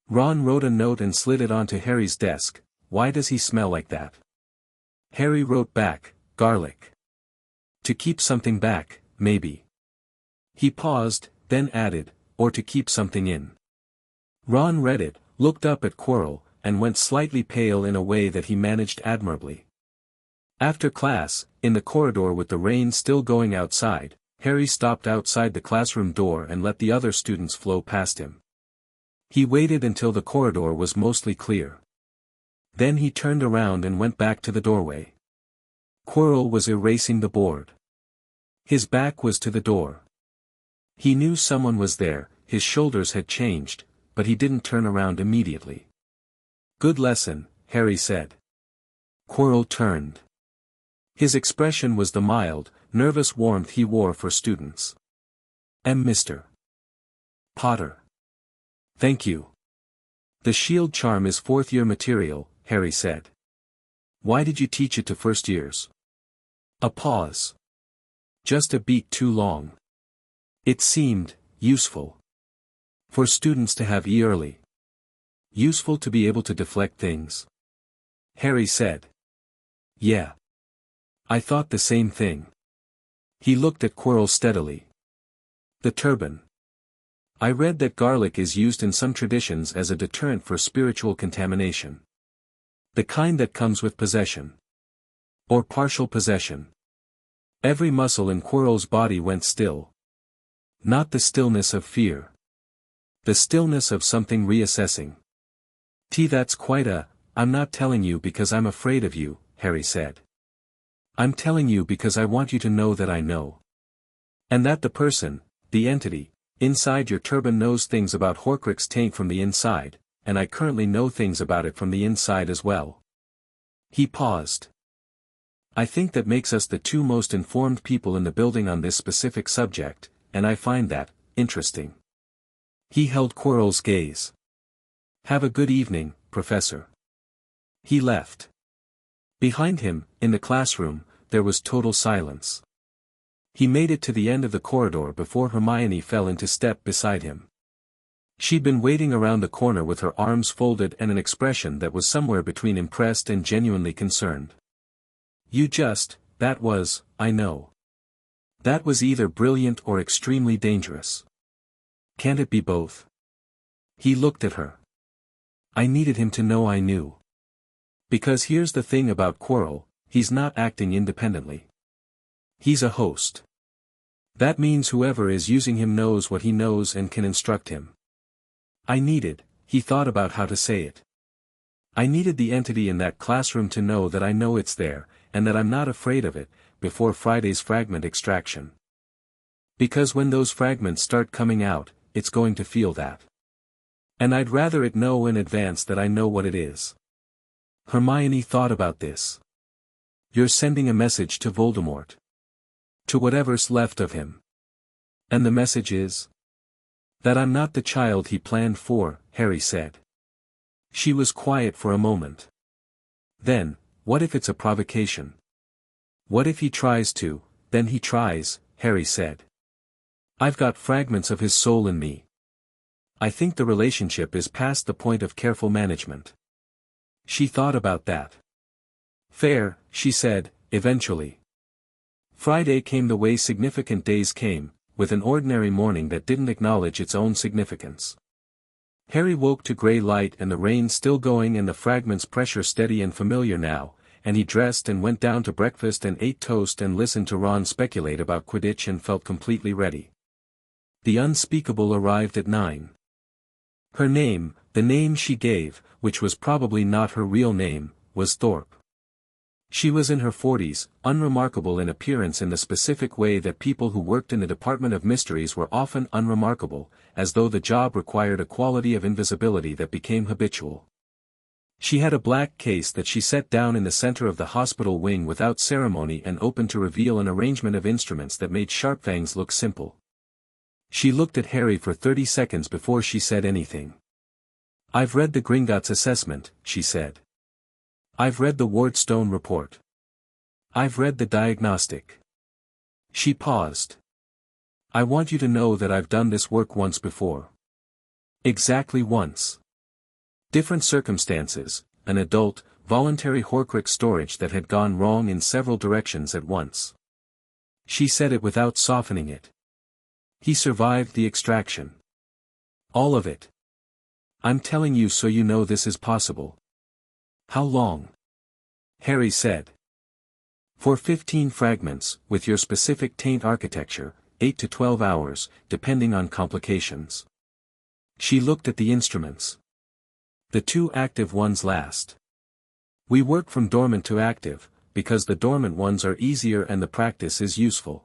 Ron wrote a note and slid it onto Harry's desk. "Why does he smell like that?" Harry wrote back, "Garlic. To keep something back, maybe." He paused, then added, "Or to keep something in." Ron read it, looked up at Quirrell, and went slightly pale in a way that he managed admirably. After class, in the corridor with the rain still going outside, Harry stopped outside the classroom door and let the other students flow past him. He waited until the corridor was mostly clear. Then he turned around and went back to the doorway. Quirrell was erasing the board. His back was to the door. He knew someone was there, his shoulders had changed, but he didn't turn around immediately. "Good lesson," Harry said. Quirrell turned. His expression was the mild, nervous warmth he wore for students. Mr. Potter. "Thank you. The shield charm is 4th-year material," Harry said. "Why did you teach it to first years?" A pause. Just a beat too long. It seemed useful. For students to have early. Useful to be able to deflect things. Harry said. "Yeah. I thought the same thing." He looked at Quirrell steadily. The turban. I read that garlic is used in some traditions as a deterrent for spiritual contamination. The kind that comes with possession. Or partial possession. Every muscle in Quirrell's body went still. Not the stillness of fear. The stillness of something reassessing. That's quite I'm not telling you because I'm afraid of you, Harry said. I'm telling you because I want you to know that I know. And that the person, the entity, inside your turban knows things about Horcrux taint from the inside, and I currently know things about it from the inside as well. He paused. I think that makes us the two most informed people in the building on this specific subject, and I find that interesting. He held Quirrell's gaze. Have a good evening, Professor. He left. Behind him, in the classroom, there was total silence. He made it to the end of the corridor before Hermione fell into step beside him. She'd been waiting around the corner with her arms folded and an expression that was somewhere between impressed and genuinely concerned. That was, I know. That was either brilliant or extremely dangerous. Can't it be both? He looked at her. I needed him to know I knew. Because here's the thing about Quirrell, he's not acting independently. He's a host. That means whoever is using him knows what he knows and can instruct him. He thought about how to say it. I needed the entity in that classroom to know that I know it's there, and that I'm not afraid of it, before Friday's fragment extraction. Because when those fragments start coming out, it's going to feel that. And I'd rather it know in advance that I know what it is. Hermione thought about this. You're sending a message to Voldemort. To whatever's left of him. And the message is? That I'm not the child he planned for, Harry said. She was quiet for a moment. Then, what if it's a provocation? What if he tries to, then he tries, Harry said. I've got fragments of his soul in me. I think the relationship is past the point of careful management. She thought about that. Fair, she said, eventually. Friday came the way significant days came, with an ordinary morning that didn't acknowledge its own significance. Harry woke to grey light and the rain still going and the fragments' pressure steady and familiar now, and he dressed and went down to breakfast and ate toast and listened to Ron speculate about Quidditch and felt completely ready. The unspeakable arrived at 9. Her name, the name she gave, which was probably not her real name, was Thorpe. She was in her 40s, unremarkable in appearance in the specific way that people who worked in the Department of Mysteries were often unremarkable, as though the job required a quality of invisibility that became habitual. She had a black case that she set down in the center of the hospital wing without ceremony and opened to reveal an arrangement of instruments that made Sharpfangs look simple. She looked at Harry for 30 seconds before she said anything. I've read the Gringotts assessment, she said. I've read the Wardstone report. I've read the diagnostic. She paused. I want you to know that I've done this work once before. Exactly once. Different circumstances, an adult, voluntary Horcrux storage that had gone wrong in several directions at once. She said it without softening it. He survived the extraction. All of it. I'm telling you so you know this is possible. How long? Harry said. For 15 fragments, with your specific taint architecture, 8 to 12 hours, depending on complications. She looked at the instruments. The 2 active ones last. We work from dormant to active, because the dormant ones are easier and the practice is useful.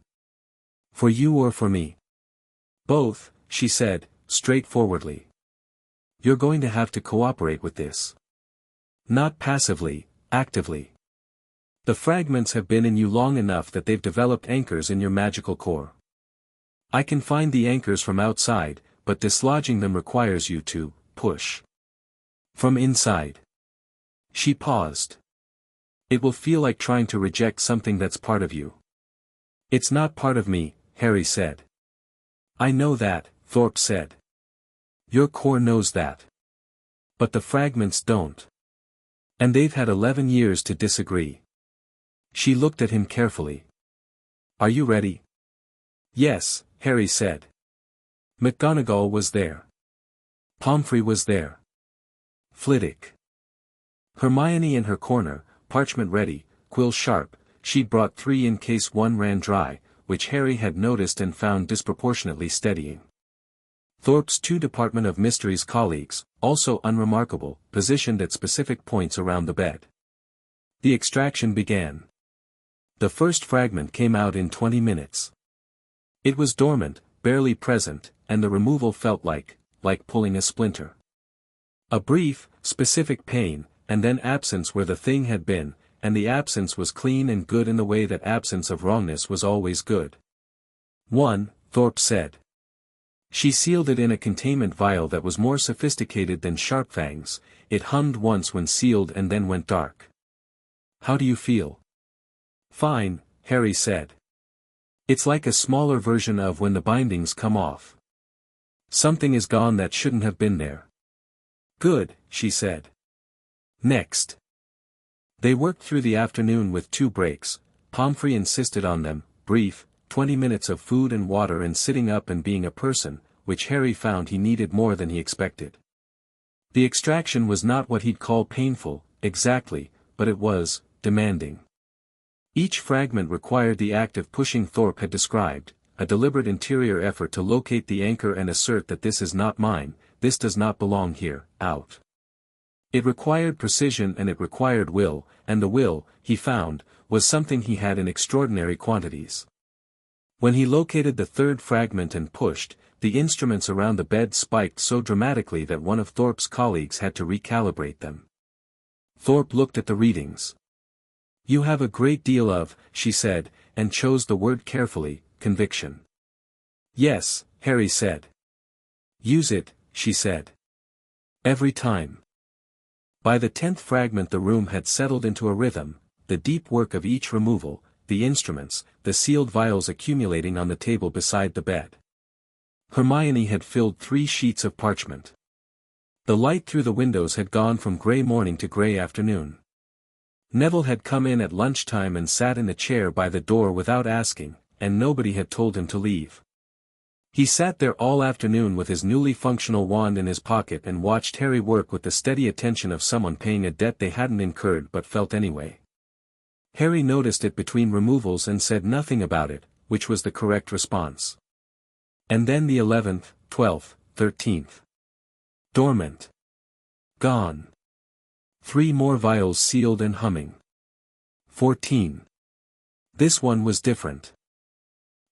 For you or for me? Both, she said, straightforwardly. You're going to have to cooperate with this. Not passively, actively. The fragments have been in you long enough that they've developed anchors in your magical core. I can find the anchors from outside, but dislodging them requires you to push. From inside. She paused. It will feel like trying to reject something that's part of you. It's not part of me, Harry said. I know that, Thorpe said. Your core knows that. But the fragments don't. And they've had 11 years to disagree. She looked at him carefully. Are you ready? Yes, Harry said. McGonagall was there. Pomfrey was there. Flitwick. Hermione in her corner, parchment ready, quill sharp. She'd brought 3 in case one ran dry, which Harry had noticed and found disproportionately steadying. Thorpe's 2 Department of Mysteries colleagues, also unremarkable, positioned at specific points around the bed. The extraction began. The first fragment came out in 20 minutes. It was dormant, barely present, and the removal felt like pulling a splinter. A brief, specific pain, and then absence where the thing had been, and the absence was clean and good in the way that absence of wrongness was always good. 1, Thorpe said. She sealed it in a containment vial that was more sophisticated than Sharpfang's. It hummed once when sealed and then went dark. How do you feel? Fine, Harry said. It's like a smaller version of when the bindings come off. Something is gone that shouldn't have been there. Good, she said. Next. They worked through the afternoon with 2 breaks. Pomfrey insisted on them, brief, 20 minutes of food and water and sitting up and being a person, which Harry found he needed more than he expected. The extraction was not what he'd call painful, exactly, but it was demanding. Each fragment required the act of pushing Thorpe had described, a deliberate interior effort to locate the anchor and assert that this is not mine, this does not belong here, out. It required precision and it required will, and the will, he found, was something he had in extraordinary quantities. When he located the 3rd fragment and pushed, the instruments around the bed spiked so dramatically that one of Thorpe's colleagues had to recalibrate them. Thorpe looked at the readings. You have a great deal of, she said, and chose the word carefully, conviction. Yes, Harry said. Use it, she said. Every time. By the 10th fragment the room had settled into a rhythm, the deep work of each removal, the instruments, the sealed vials accumulating on the table beside the bed. Hermione had filled 3 sheets of parchment. The light through the windows had gone from grey morning to grey afternoon. Neville had come in at lunchtime and sat in a chair by the door without asking, and nobody had told him to leave. He sat there all afternoon with his newly functional wand in his pocket and watched Harry work with the steady attention of someone paying a debt they hadn't incurred but felt anyway. Harry noticed it between removals and said nothing about it, which was the correct response. And then the 11th, 12th, 13th. Dormant. Gone. 3 more vials sealed and humming. 14. This one was different.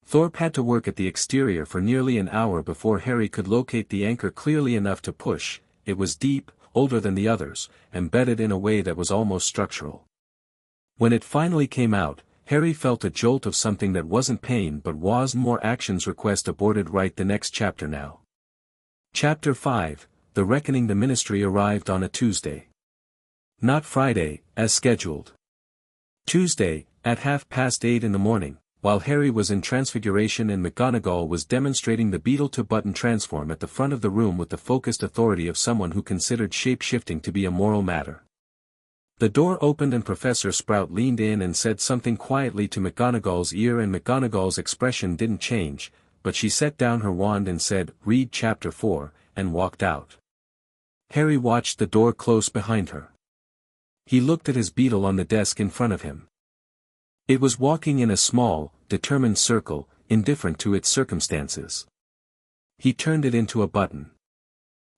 Thorpe had to work at the exterior for nearly an hour before Harry could locate the anchor clearly enough to push. It was deep, older than the others, embedded in a way that was almost structural. When it finally came out, Harry felt a jolt of something that wasn't pain but was more actions request aborted. Right, the next chapter now. Chapter 5, The Reckoning. The ministry arrived on a Tuesday. Not Friday, as scheduled. Tuesday, at 8:30 in the morning, while Harry was in Transfiguration and McGonagall was demonstrating the beetle-to-button transform at the front of the room with the focused authority of someone who considered shape-shifting to be a moral matter. The door opened and Professor Sprout leaned in and said something quietly to McGonagall's ear, and McGonagall's expression didn't change, but she set down her wand and said, "Read chapter 4, and walked out. Harry watched the door close behind her. He looked at his beetle on the desk in front of him. It was walking in a small, determined circle, indifferent to its circumstances. He turned it into a button.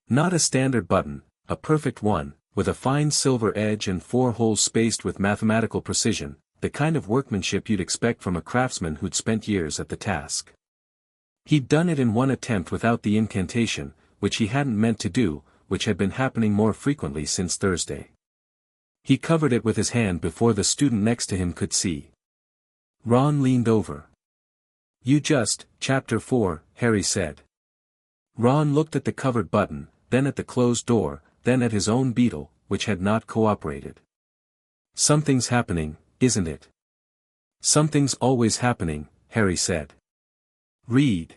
Not a standard button, a perfect one, with a fine silver edge and 4 holes spaced with mathematical precision, the kind of workmanship you'd expect from a craftsman who'd spent years at the task. He'd done it in one attempt without the incantation, which he hadn't meant to do, which had been happening more frequently since Thursday. He covered it with his hand before the student next to him could see. Ron leaned over. "You just, chapter 4, Harry said." Ron looked at the covered button, then at the closed door, then at his own beetle, which had not cooperated. "Something's happening, isn't it?" "Something's always happening," Harry said. "Read."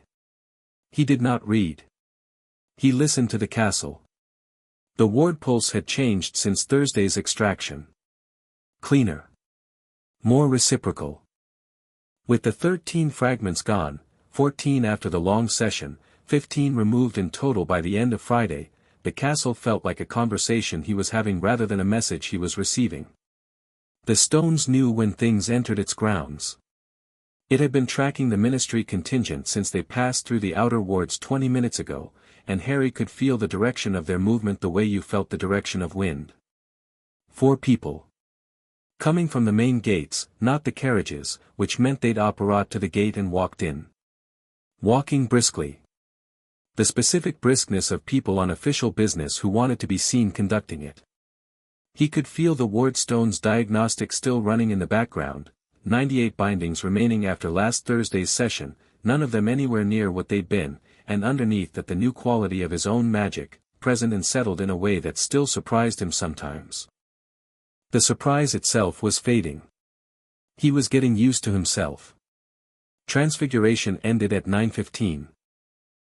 He did not read. He listened to the castle. The ward pulse had changed since Thursday's extraction. Cleaner. More reciprocal. With the 13 fragments gone, 14 after the long session, 15 removed in total by the end of Friday. The castle felt like a conversation he was having rather than a message he was receiving. The stones knew when things entered its grounds. It had been tracking the ministry contingent since they passed through the outer wards 20 minutes ago, and Harry could feel the direction of their movement the way you felt the direction of wind. 4 people. Coming from the main gates, not the carriages, which meant they'd apparat to the gate and walked in. Walking briskly. The specific briskness of people on official business who wanted to be seen conducting it. He could feel the Wardstone's diagnostic still running in the background, 98 bindings remaining after last Thursday's session, none of them anywhere near what they'd been, and underneath that the new quality of his own magic, present and settled in a way that still surprised him sometimes. The surprise itself was fading. He was getting used to himself. Transfiguration ended at 9:15.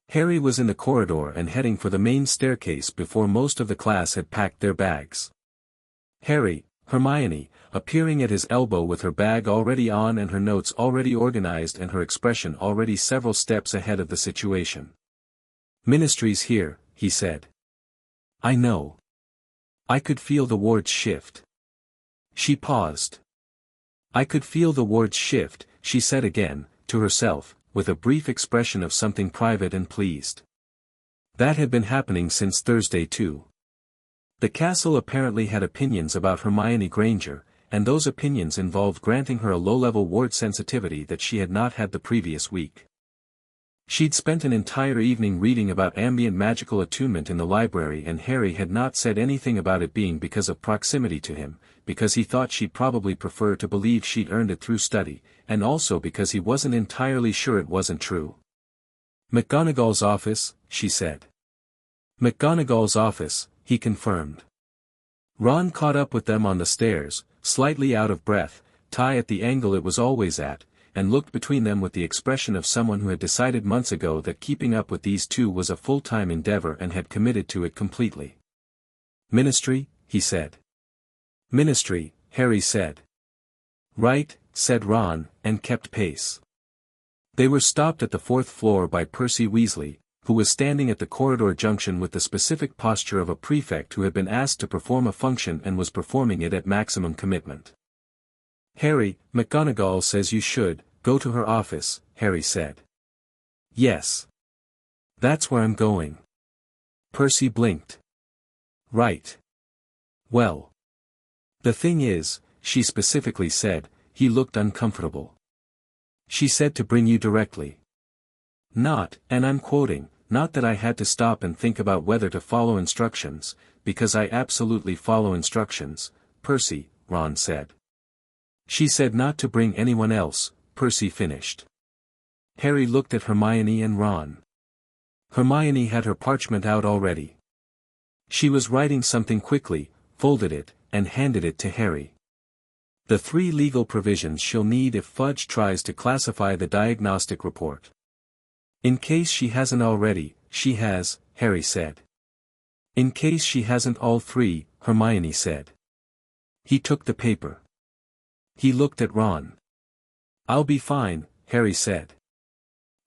Harry was in the corridor and heading for the main staircase before most of the class had packed their bags. Hermione, appearing at his elbow with her bag already on and her notes already organized and her expression already several steps ahead of the situation. "Ministry's here," he said. "I know. I could feel the wards shift." She paused. "I could feel the wards shift," she said again, to herself, with a brief expression of something private and pleased. That had been happening since Thursday too. The castle apparently had opinions about Hermione Granger, and those opinions involved granting her a low-level ward sensitivity that she had not had the previous week. She'd spent an entire evening reading about ambient magical attunement in the library, and Harry had not said anything about it being because of proximity to him, because he thought she'd probably prefer to believe she'd earned it through study, and also because he wasn't entirely sure it wasn't true. "McGonagall's office," she said. "McGonagall's office," he confirmed. Ron caught up with them on the stairs, slightly out of breath, tie at the angle it was always at, and looked between them with the expression of someone who had decided months ago that keeping up with these two was a full-time endeavor and had committed to it completely. "Ministry," he said. "Ministry," Harry said. "Right," said Ron, and kept pace. They were stopped at the 4th floor by Percy Weasley, who was standing at the corridor junction with the specific posture of a prefect who had been asked to perform a function and was performing it at maximum commitment. "Harry, McGonagall says you should go to her office," Harry said. "Yes. That's where I'm going." Percy blinked. "Right. Well. The thing is," she specifically said, he looked uncomfortable. "She said to bring you directly. Not, and I'm quoting, not that I had to stop and think about whether to follow instructions, because I absolutely follow instructions, Percy," Ron said. "She said not to bring anyone else," Percy finished. Harry looked at Hermione and Ron. Hermione had her parchment out already. She was writing something quickly, folded it, and handed it to Harry. "The 3 legal provisions she'll need if Fudge tries to classify the diagnostic report. In case she hasn't already," she has, Harry said. "In case she hasn't all 3, Hermione said. He took the paper. He looked at Ron. "I'll be fine," Harry said.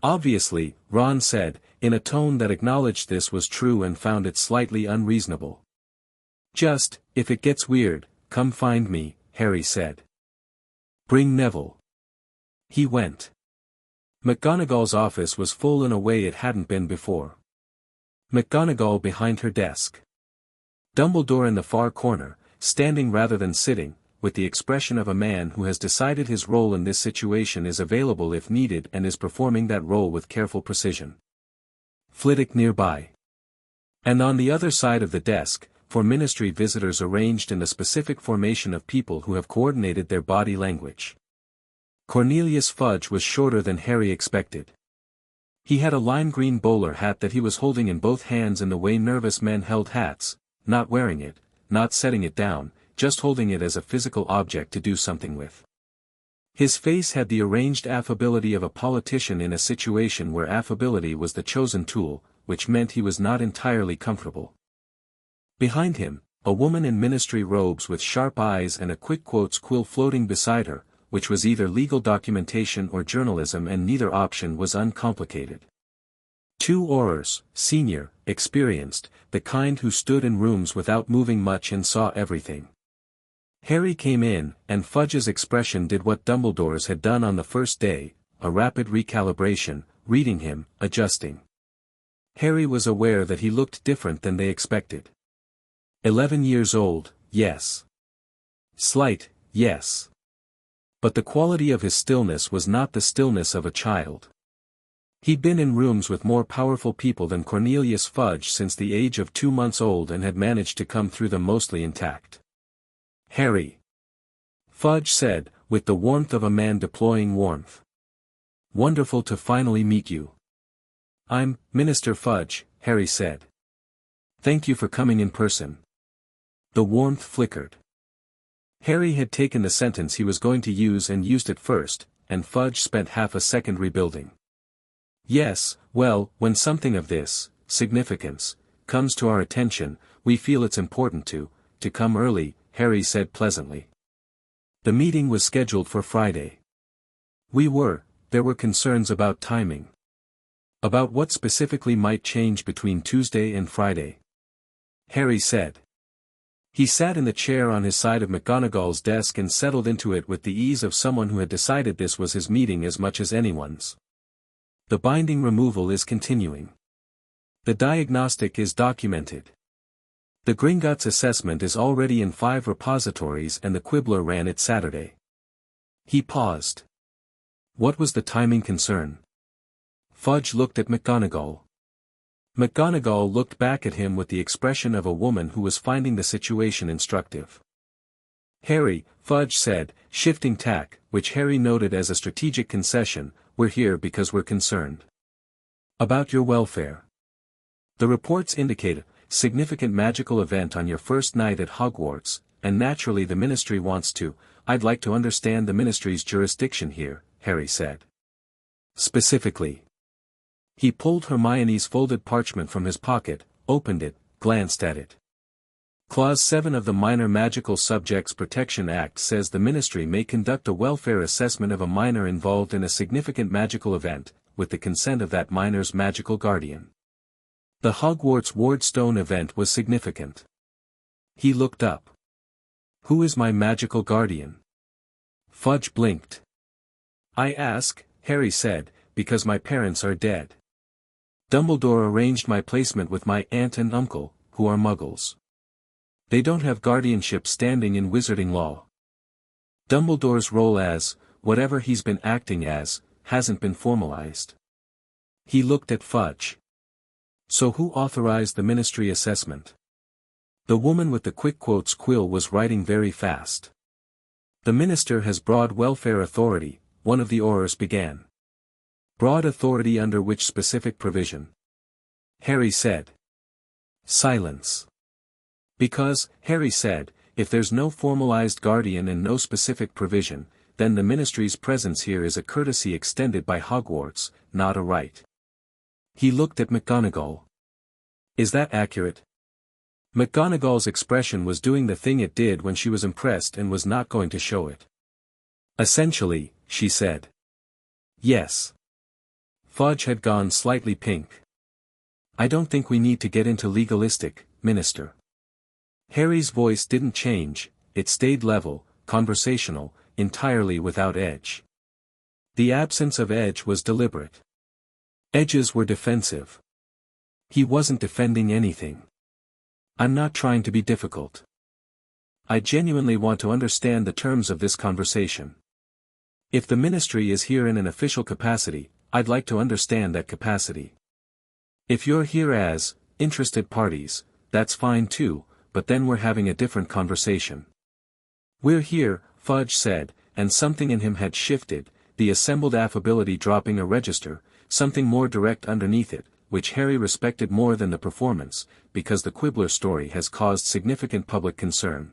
"Obviously," Ron said, in a tone that acknowledged this was true and found it slightly unreasonable. "Just, if it gets weird, come find me," Harry said. "Bring Neville." He went. McGonagall's office was full in a way it hadn't been before. McGonagall behind her desk. Dumbledore in the far corner, standing rather than sitting, with the expression of a man who has decided his role in this situation is available if needed and is performing that role with careful precision. Flitwick nearby. And on the other side of the desk, for ministry visitors arranged in the specific formation of people who have coordinated their body language. Cornelius Fudge was shorter than Harry expected. He had a lime green bowler hat that he was holding in both hands in the way nervous men held hats, not wearing it, not setting it down, just holding it as a physical object to do something with. His face had the arranged affability of a politician in a situation where affability was the chosen tool, which meant he was not entirely comfortable. Behind him, a woman in ministry robes with sharp eyes and a quill floating beside her, which was either legal documentation or journalism, and neither option was uncomplicated. 2 Aurors, senior, experienced, the kind who stood in rooms without moving much and saw everything. Harry came in, and Fudge's expression did what Dumbledore's had done on the first day, a rapid recalibration, reading him, adjusting. Harry was aware that he looked different than they expected. 11 years old, yes. Slight, yes. But the quality of his stillness was not the stillness of a child. He'd been in rooms with more powerful people than Cornelius Fudge since the age of 2 months old and had managed to come through them mostly intact. Harry, Fudge said, with the warmth of a man deploying warmth. Wonderful to finally meet you. I'm Minister Fudge, Harry said. Thank you for coming in person. The warmth flickered. Harry had taken the sentence he was going to use and used it first, and Fudge spent half a second rebuilding. Yes, well, when something of this significance comes to our attention, we feel it's important to come early, Harry said pleasantly. The meeting was scheduled for Friday. There were concerns about timing. About what specifically might change between Tuesday and Friday. Harry said. He sat in the chair on his side of McGonagall's desk and settled into it with the ease of someone who had decided this was his meeting as much as anyone's. The binding removal is continuing. The diagnostic is documented. The Gringotts assessment is already in 5 repositories and the Quibbler ran it Saturday. He paused. What was the timing concern? Fudge looked at McGonagall. McGonagall looked back at him with the expression of a woman who was finding the situation instructive. Harry, Fudge said, shifting tack, which Harry noted as a strategic concession, we're here because we're concerned about your welfare. The reports indicate a significant magical event on your first night at Hogwarts, and naturally the Ministry wants to. I'd like to understand the Ministry's jurisdiction here, Harry said. Specifically. He pulled Hermione's folded parchment from his pocket, opened it, glanced at it. Clause 7 of the Minor Magical Subjects Protection Act says the Ministry may conduct a welfare assessment of a minor involved in a significant magical event, with the consent of that minor's magical guardian. The Hogwarts Wardstone event was significant. He looked up. Who is my magical guardian? Fudge blinked. I ask, Harry said, because my parents are dead. Dumbledore arranged my placement with my aunt and uncle, who are Muggles. They don't have guardianship standing in wizarding law. Dumbledore's role as, whatever he's been acting as, hasn't been formalized. He looked at Fudge. So who authorized the Ministry assessment? The woman with the quick quotes quill was writing very fast. The Minister has broad welfare authority, one of the Aurors began. Broad authority under which specific provision? Harry said. Silence. Because, Harry said, if there's no formalized guardian and no specific provision, then the Ministry's presence here is a courtesy extended by Hogwarts, not a right. He looked at McGonagall. Is that accurate? McGonagall's expression was doing the thing it did when she was impressed and was not going to show it. Essentially, she said. Yes. Fudge had gone slightly pink. I don't think we need to get into legalistic, Minister. Harry's voice didn't change, it stayed level, conversational, entirely without edge. The absence of edge was deliberate. Edges were defensive. He wasn't defending anything. I'm not trying to be difficult. I genuinely want to understand the terms of this conversation. If the Ministry is here in an official capacity, I'd like to understand that capacity. If you're here as interested parties, that's fine too, but then we're having a different conversation. We're here, Fudge said, and something in him had shifted, the assembled affability dropping a register, something more direct underneath it, which Harry respected more than the performance, because the Quibbler story has caused significant public concern.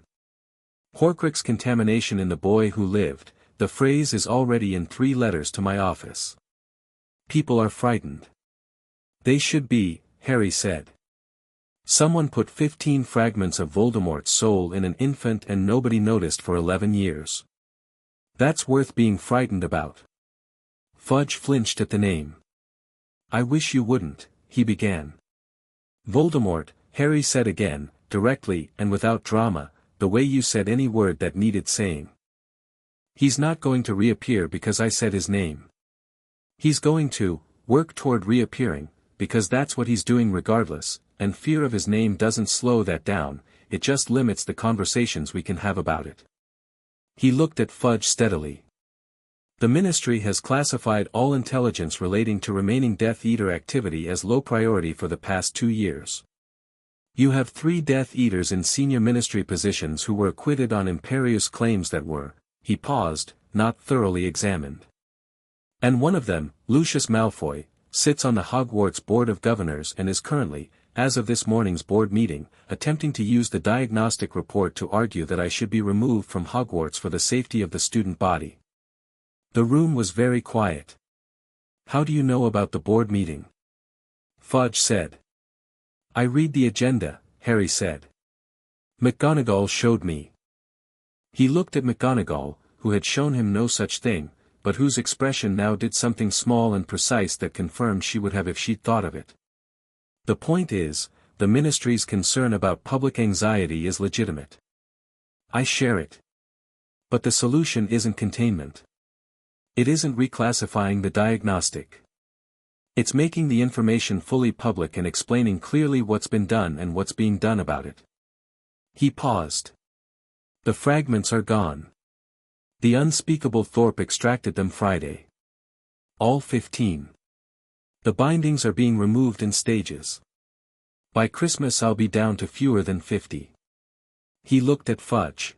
Horcrux contamination in the boy who lived, the phrase is already in 3 letters to my office. People are frightened. They should be, Harry said. Someone put 15 fragments of Voldemort's soul in an infant and nobody noticed for 11 years. That's worth being frightened about. Fudge flinched at the name. I wish you wouldn't, he began. Voldemort, Harry said again, directly and without drama, the way you said any word that needed saying. He's not going to reappear because I said his name. He's going to work toward reappearing, because that's what he's doing regardless, and fear of his name doesn't slow that down, it just limits the conversations we can have about it. He looked at Fudge steadily. The Ministry has classified all intelligence relating to remaining Death Eater activity as low priority for the past 2 years. You have 3 Death Eaters in senior Ministry positions who were acquitted on imperious claims that were, he paused, not thoroughly examined. And one of them, Lucius Malfoy, sits on the Hogwarts Board of Governors and is currently, as of this morning's board meeting, attempting to use the diagnostic report to argue that I should be removed from Hogwarts for the safety of the student body. The room was very quiet. How do you know about the board meeting? Fudge said. I read the agenda, Harry said. McGonagall showed me. He looked at McGonagall, who had shown him no such thing, but whose expression now did something small and precise that confirmed she would have if she'd thought of it. The point is, the Ministry's concern about public anxiety is legitimate. I share it. But the solution isn't containment. It isn't reclassifying the diagnostic. It's making the information fully public and explaining clearly what's been done and what's being done about it. He paused. The fragments are gone. The unspeakable Thorpe extracted them Friday. All 15. The bindings are being removed in stages. By Christmas I'll be down to fewer than 50. He looked at Fudge.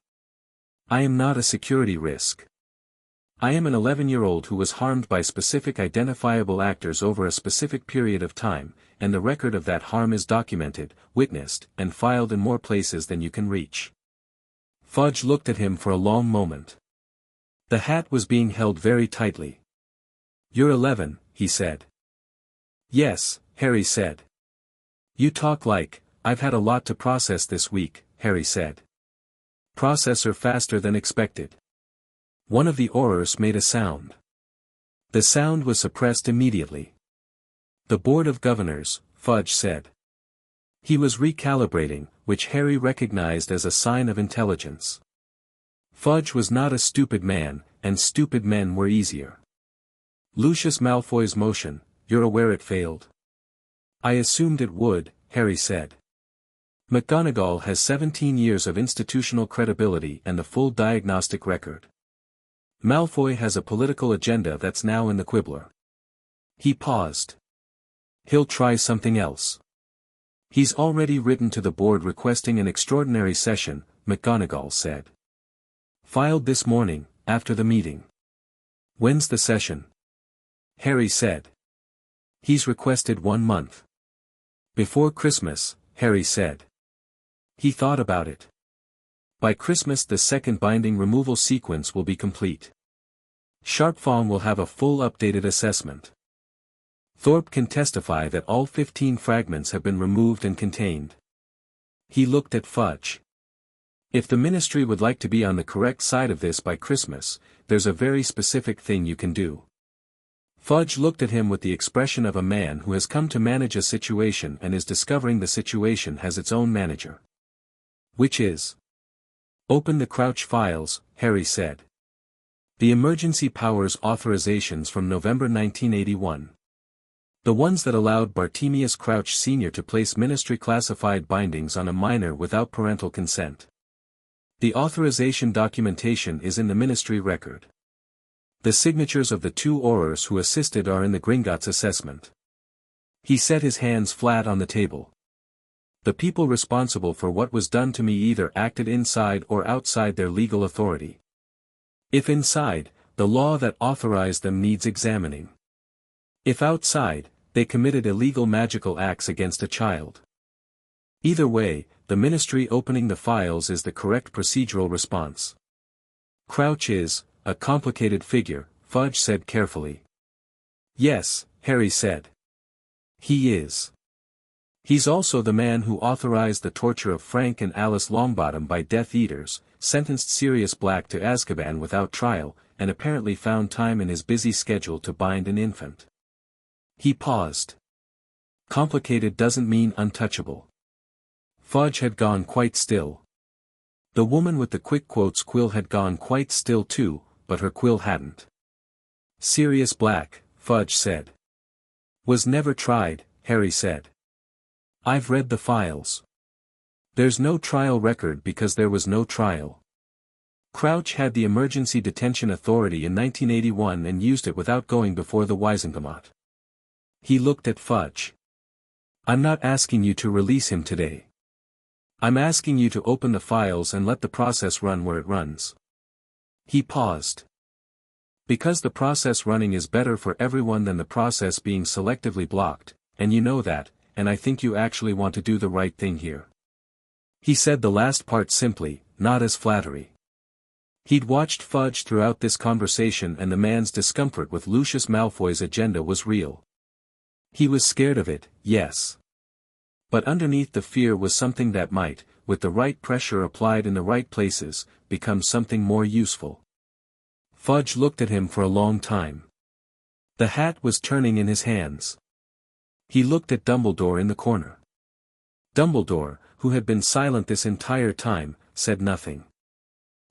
I am not a security risk. I am an 11-year-old who was harmed by specific identifiable actors over a specific period of time, and the record of that harm is documented, witnessed, and filed in more places than you can reach. Fudge looked at him for a long moment. The hat was being held very tightly. You're 11, he said. Yes, Harry said. You talk like, I've had a lot to process this week, Harry said. Processor faster than expected. One of the Aurors made a sound. The sound was suppressed immediately. The Board of Governors, Fudge said. He was recalibrating, which Harry recognized as a sign of intelligence. Fudge was not a stupid man, and stupid men were easier. Lucius Malfoy's motion, you're aware it failed? I assumed it would, Harry said. McGonagall has 17 years of institutional credibility and the full diagnostic record. Malfoy has a political agenda that's now in the Quibbler. He paused. He'll try something else. He's already written to the board requesting an extraordinary session, McGonagall said. Filed this morning, after the meeting. When's the session? Harry said. He's requested 1 month. Before Christmas, Harry said. He thought about it. By Christmas the second binding removal sequence will be complete. Sharpfong will have a full updated assessment. Thorpe can testify that all 15 fragments have been removed and contained. He looked at Fudge. If the Ministry would like to be on the correct side of this by Christmas, there's a very specific thing you can do. Fudge looked at him with the expression of a man who has come to manage a situation and is discovering the situation has its own manager. Which is? Open the Crouch files, Harry said. The emergency powers authorizations from November 1981. The ones that allowed Bartemius Crouch Sr. to place Ministry-classified bindings on a minor without parental consent. The authorization documentation is in the Ministry record. The signatures of the 2 Aurors who assisted are in the Gringotts assessment. He set his hands flat on the table. The people responsible for what was done to me either acted inside or outside their legal authority. If inside, the law that authorized them needs examining. If outside, they committed illegal magical acts against a child. Either way, the Ministry opening the files is the correct procedural response. Crouch is a complicated figure, Fudge said carefully. Yes, Harry said. He is. He's also the man who authorized the torture of Frank and Alice Longbottom by Death Eaters, sentenced Sirius Black to Azkaban without trial, and apparently found time in his busy schedule to bind an infant. He paused. Complicated doesn't mean untouchable. Fudge had gone quite still. The woman with the quick quotes quill had gone quite still too, but her quill hadn't. Sirius Black, Fudge said. Was never tried, Harry said. I've read the files. There's no trial record because there was no trial. Crouch had the emergency detention authority in 1981 and used it without going before the Wisengamot. He looked at Fudge. I'm not asking you to release him today. I'm asking you to open the files and let the process run where it runs. He paused. Because the process running is better for everyone than the process being selectively blocked, and you know that, and I think you actually want to do the right thing here. He said the last part simply, not as flattery. He'd watched Fudge throughout this conversation and the man's discomfort with Lucius Malfoy's agenda was real. He was scared of it, yes. But underneath the fear was something that might, with the right pressure applied in the right places, become something more useful. Fudge looked at him for a long time. The hat was turning in his hands. He looked at Dumbledore in the corner. Dumbledore, who had been silent this entire time, said nothing.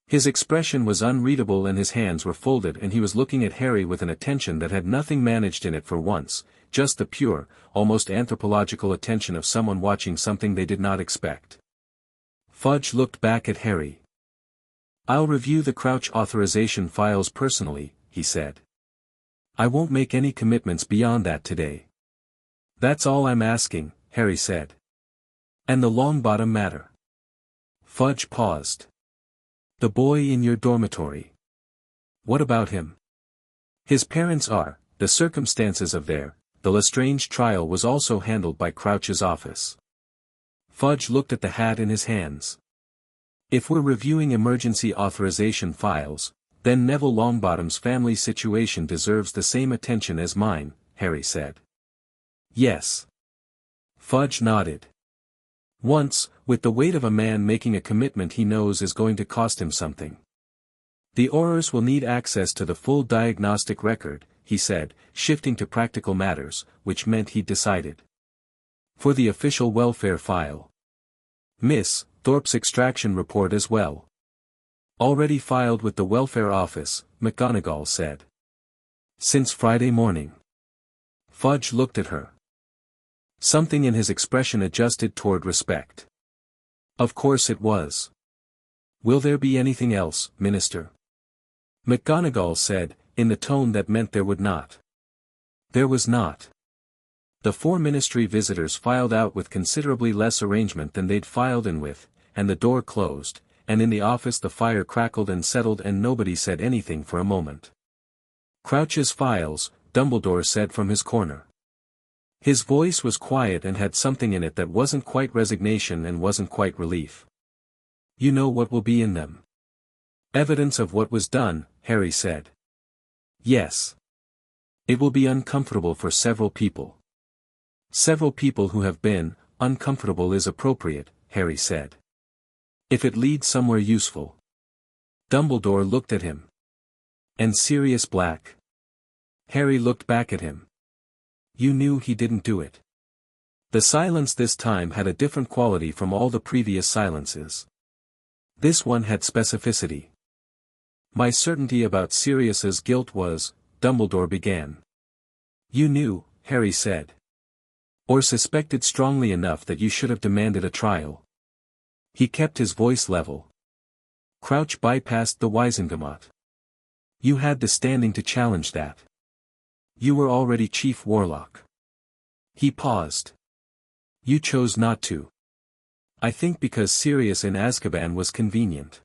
His expression was unreadable and his hands were folded and he was looking at Harry with an attention that had nothing managed in it for once, just the pure, almost anthropological attention of someone watching something they did not expect. Fudge looked back at Harry. I'll review the Crouch authorization files personally, he said. I won't make any commitments beyond that today. That's all I'm asking, Harry said. And the Longbottom matter. Fudge paused. The boy in your dormitory. What about him? His parents are, the circumstances of the Lestrange trial was also handled by Crouch's office. Fudge looked at the hat in his hands. If we're reviewing emergency authorization files, then Neville Longbottom's family situation deserves the same attention as mine, Harry said. Yes. Fudge nodded. Once, with the weight of a man making a commitment he knows is going to cost him something. The Aurors will need access to the full diagnostic record, he said, shifting to practical matters, which meant he'd decided. For the official welfare file. Miss Thorpe's extraction report as well. Already filed with the welfare office, McGonagall said. Since Friday morning. Fudge looked at her. Something in his expression adjusted toward respect. Of course it was. Will there be anything else, Minister? McGonagall said, in the tone that meant there would not. There was not. The 4 ministry visitors filed out with considerably less arrangement than they'd filed in with, and the door closed, and in the office the fire crackled and settled and nobody said anything for a moment. Crouch's files, Dumbledore said from his corner. His voice was quiet and had something in it that wasn't quite resignation and wasn't quite relief. You know what will be in them. Evidence of what was done, Harry said. Yes. It will be uncomfortable for several people. Several people who have been, uncomfortable is appropriate, Harry said. If it leads somewhere useful. Dumbledore looked at him. And Sirius Black? Harry looked back at him. You knew he didn't do it. The silence this time had a different quality from all the previous silences. This one had specificity. My certainty about Sirius's guilt was, Dumbledore began. You knew, Harry said. Or suspected strongly enough that you should have demanded a trial. He kept his voice level. Crouch bypassed the Wisengamot. You had the standing to challenge that. You were already Chief Warlock. He paused. You chose not to. I think because Sirius in Azkaban was convenient.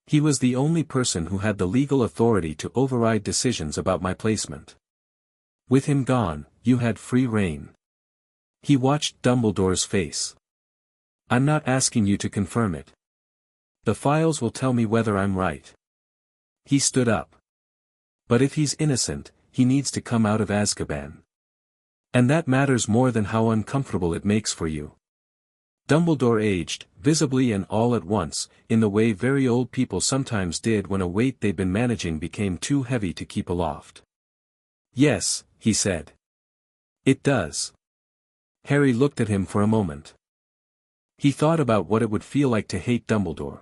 He was the only person who had the legal authority to override decisions about my placement. With him gone, you had free rein. He watched Dumbledore's face. I'm not asking you to confirm it. The files will tell me whether I'm right. He stood up. But if he's innocent, he needs to come out of Azkaban. And that matters more than how uncomfortable it makes for you. Dumbledore aged, visibly and all at once, in the way very old people sometimes did when a weight they'd been managing became too heavy to keep aloft. "Yes," he said. "It does." Harry looked at him for a moment. He thought about what it would feel like to hate Dumbledore.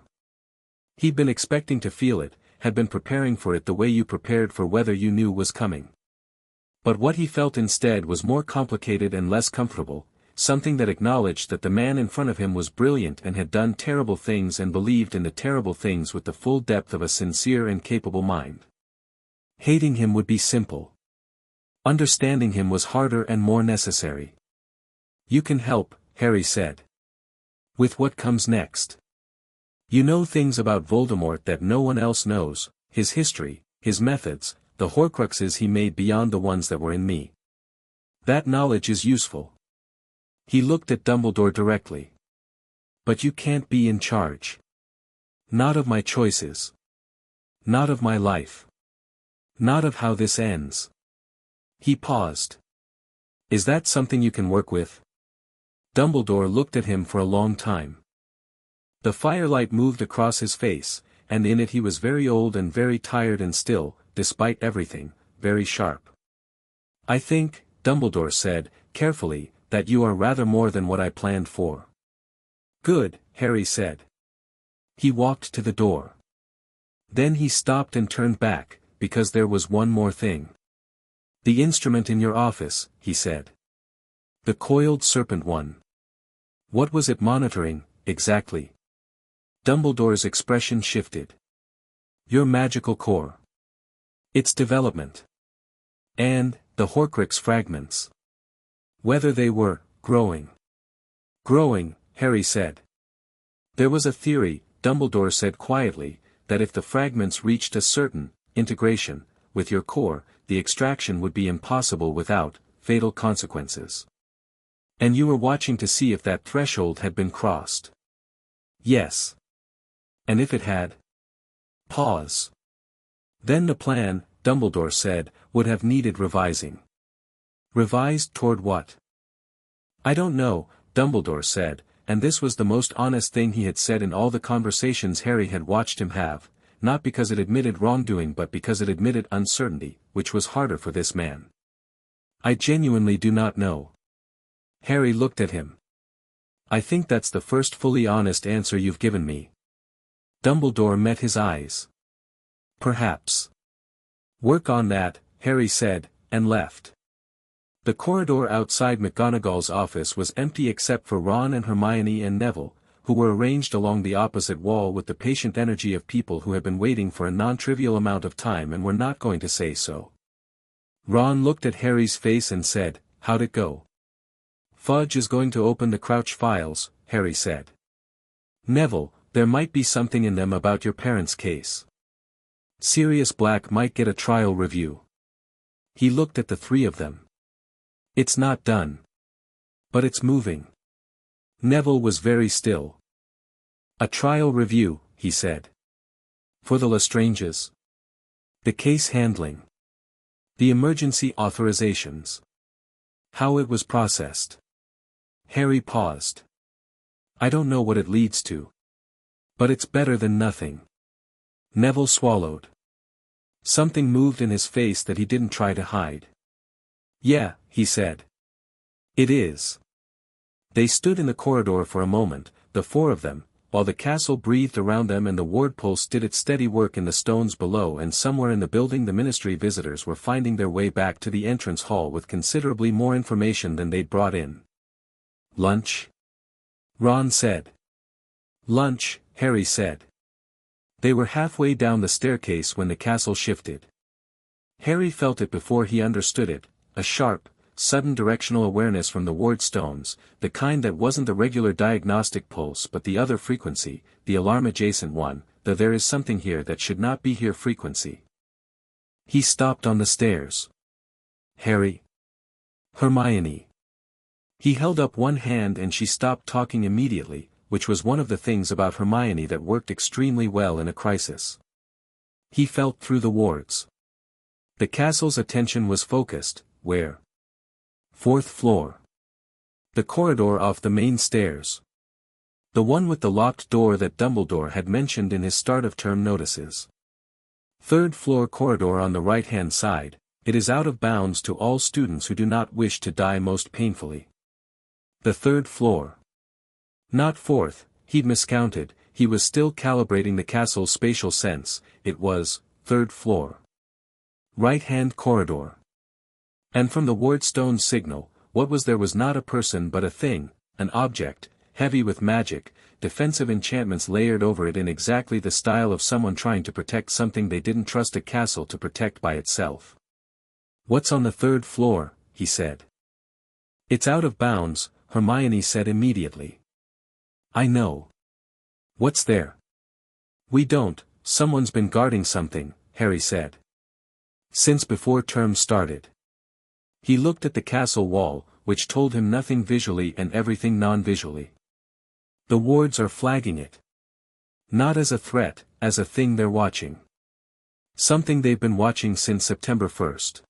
He'd been expecting to feel it, had been preparing for it the way you prepared for weather you knew was coming. But what he felt instead was more complicated and less comfortable, something that acknowledged that the man in front of him was brilliant and had done terrible things and believed in the terrible things with the full depth of a sincere and capable mind. Hating him would be simple. Understanding him was harder and more necessary. "You can help," Harry said. "With what comes next. You know things about Voldemort that no one else knows, his history, his methods, the Horcruxes he made beyond the ones that were in me. That knowledge is useful." He looked at Dumbledore directly. "But you can't be in charge. Not of my choices. Not of my life. Not of how this ends." He paused. "Is that something you can work with?" Dumbledore looked at him for a long time. The firelight moved across his face, and in it he was very old and very tired and still, despite everything, very sharp. "I think," Dumbledore said, carefully, "that you are rather more than what I planned for." "Good," Harry said. He walked to the door. Then he stopped and turned back, because there was one more thing. "The instrument in your office," he said. "The coiled serpent one. What was it monitoring, exactly?" Dumbledore's expression shifted. "Your magical core. Its development. And, the Horcrux fragments. Whether they were, growing." "Growing," Harry said. "There was a theory," Dumbledore said quietly, "that if the fragments reached a certain integration with your core, the extraction would be impossible without fatal consequences. And you were watching to see if that threshold had been crossed." "Yes." "And if it had?" Pause. "Then the plan," Dumbledore said, "would have needed revising." "Revised toward what?" "I don't know," Dumbledore said, and this was the most honest thing he had said in all the conversations Harry had watched him have, not because it admitted wrongdoing but because it admitted uncertainty, which was harder for this man. "I genuinely do not know." Harry looked at him. "I think that's the first fully honest answer you've given me." Dumbledore met his eyes. "Perhaps. Work on that," Harry said, and left. The corridor outside McGonagall's office was empty except for Ron and Hermione and Neville, who were arranged along the opposite wall with the patient energy of people who had been waiting for a non-trivial amount of time and were not going to say so. Ron looked at Harry's face and said, "How'd it go?" "Fudge is going to open the Crouch files," Harry said. "Neville, there might be something in them about your parents' case. Sirius Black might get a trial review." He looked at the three of them. "It's not done. But it's moving." Neville was very still. "A trial review," he said. "For the Lestranges. The case handling. The emergency authorizations. How it was processed." Harry paused. "I don't know what it leads to. But it's better than nothing." Neville swallowed. Something moved in his face that he didn't try to hide. "Yeah," he said. "It is." They stood in the corridor for a moment, the four of them, while the castle breathed around them and the ward pulse did its steady work in the stones below, and somewhere in the building the ministry visitors were finding their way back to the entrance hall with considerably more information than they'd brought in. "Lunch?" Ron said. "Lunch," Harry said. They were halfway down the staircase when the castle shifted. Harry felt it before he understood it, a sharp, sudden directional awareness from the ward stones, the kind that wasn't the regular diagnostic pulse but the other frequency, the alarm-adjacent one, the "there is something here that should not be here" frequency. He stopped on the stairs. "Harry?" "Hermione." He held up one hand and she stopped talking immediately, which was one of the things about Hermione that worked extremely well in a crisis. He felt through the wards. The castle's attention was focused, where? Fourth floor. The corridor off the main stairs. The one with the locked door that Dumbledore had mentioned in his start-of-term notices. Third floor corridor on the right-hand side, it is out of bounds to all students who do not wish to die most painfully. The third floor. Not fourth, he'd miscounted, he was still calibrating the castle's spatial sense, it was, third floor. Right-hand corridor. And from the wardstone signal, what was there was not a person but a thing, an object, heavy with magic, defensive enchantments layered over it in exactly the style of someone trying to protect something they didn't trust a castle to protect by itself. "What's on the third floor?" he said. "It's out of bounds," Hermione said immediately. "I know. What's there?" "We don't, someone's been guarding something," Harry said. "Since before term started." He looked at the castle wall, which told him nothing visually and everything non-visually. "The wards are flagging it. Not as a threat, as a thing they're watching. Something they've been watching since September 1st.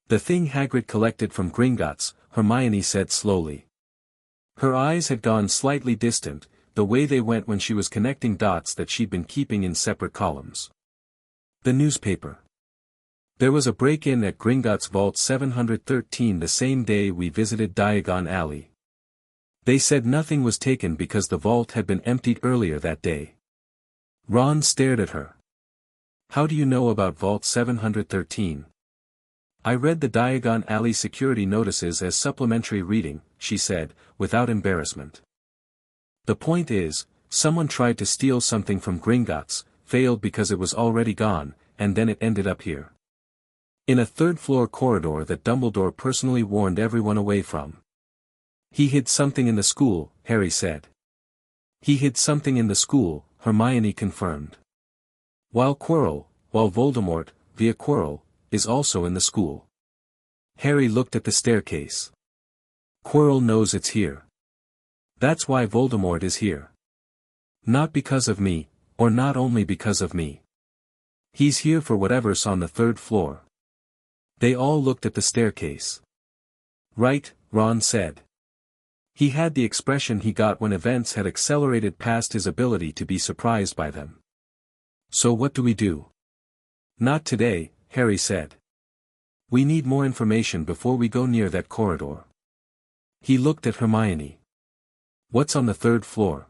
The thing Hagrid collected from Gringotts," Hermione said slowly. Her eyes had gone slightly distant, the way they went when she was connecting dots that she'd been keeping in separate columns. "The newspaper. There was a break-in at Gringotts Vault 713 the same day we visited Diagon Alley. They said nothing was taken because the vault had been emptied earlier that day." Ron stared at her. "How do you know about Vault 713? "I read the Diagon Alley security notices as supplementary reading," she said, without embarrassment. "The point is, someone tried to steal something from Gringotts, failed because it was already gone, and then it ended up here. In a third-floor corridor that Dumbledore personally warned everyone away from." "He hid something in the school," Harry said. "He hid something in the school," Hermione confirmed. While Voldemort, via Quirrell, is also in the school." Harry looked at the staircase. "Quirrell knows it's here. That's why Voldemort is here. Not because of me, or not only because of me. He's here for whatever's on the third floor." They all looked at the staircase. "Right," Ron said. He had the expression he got when events had accelerated past his ability to be surprised by them. "So what do we do?" "Not today," Harry said. "We need more information before we go near that corridor." He looked at Hermione. "What's on the third floor?"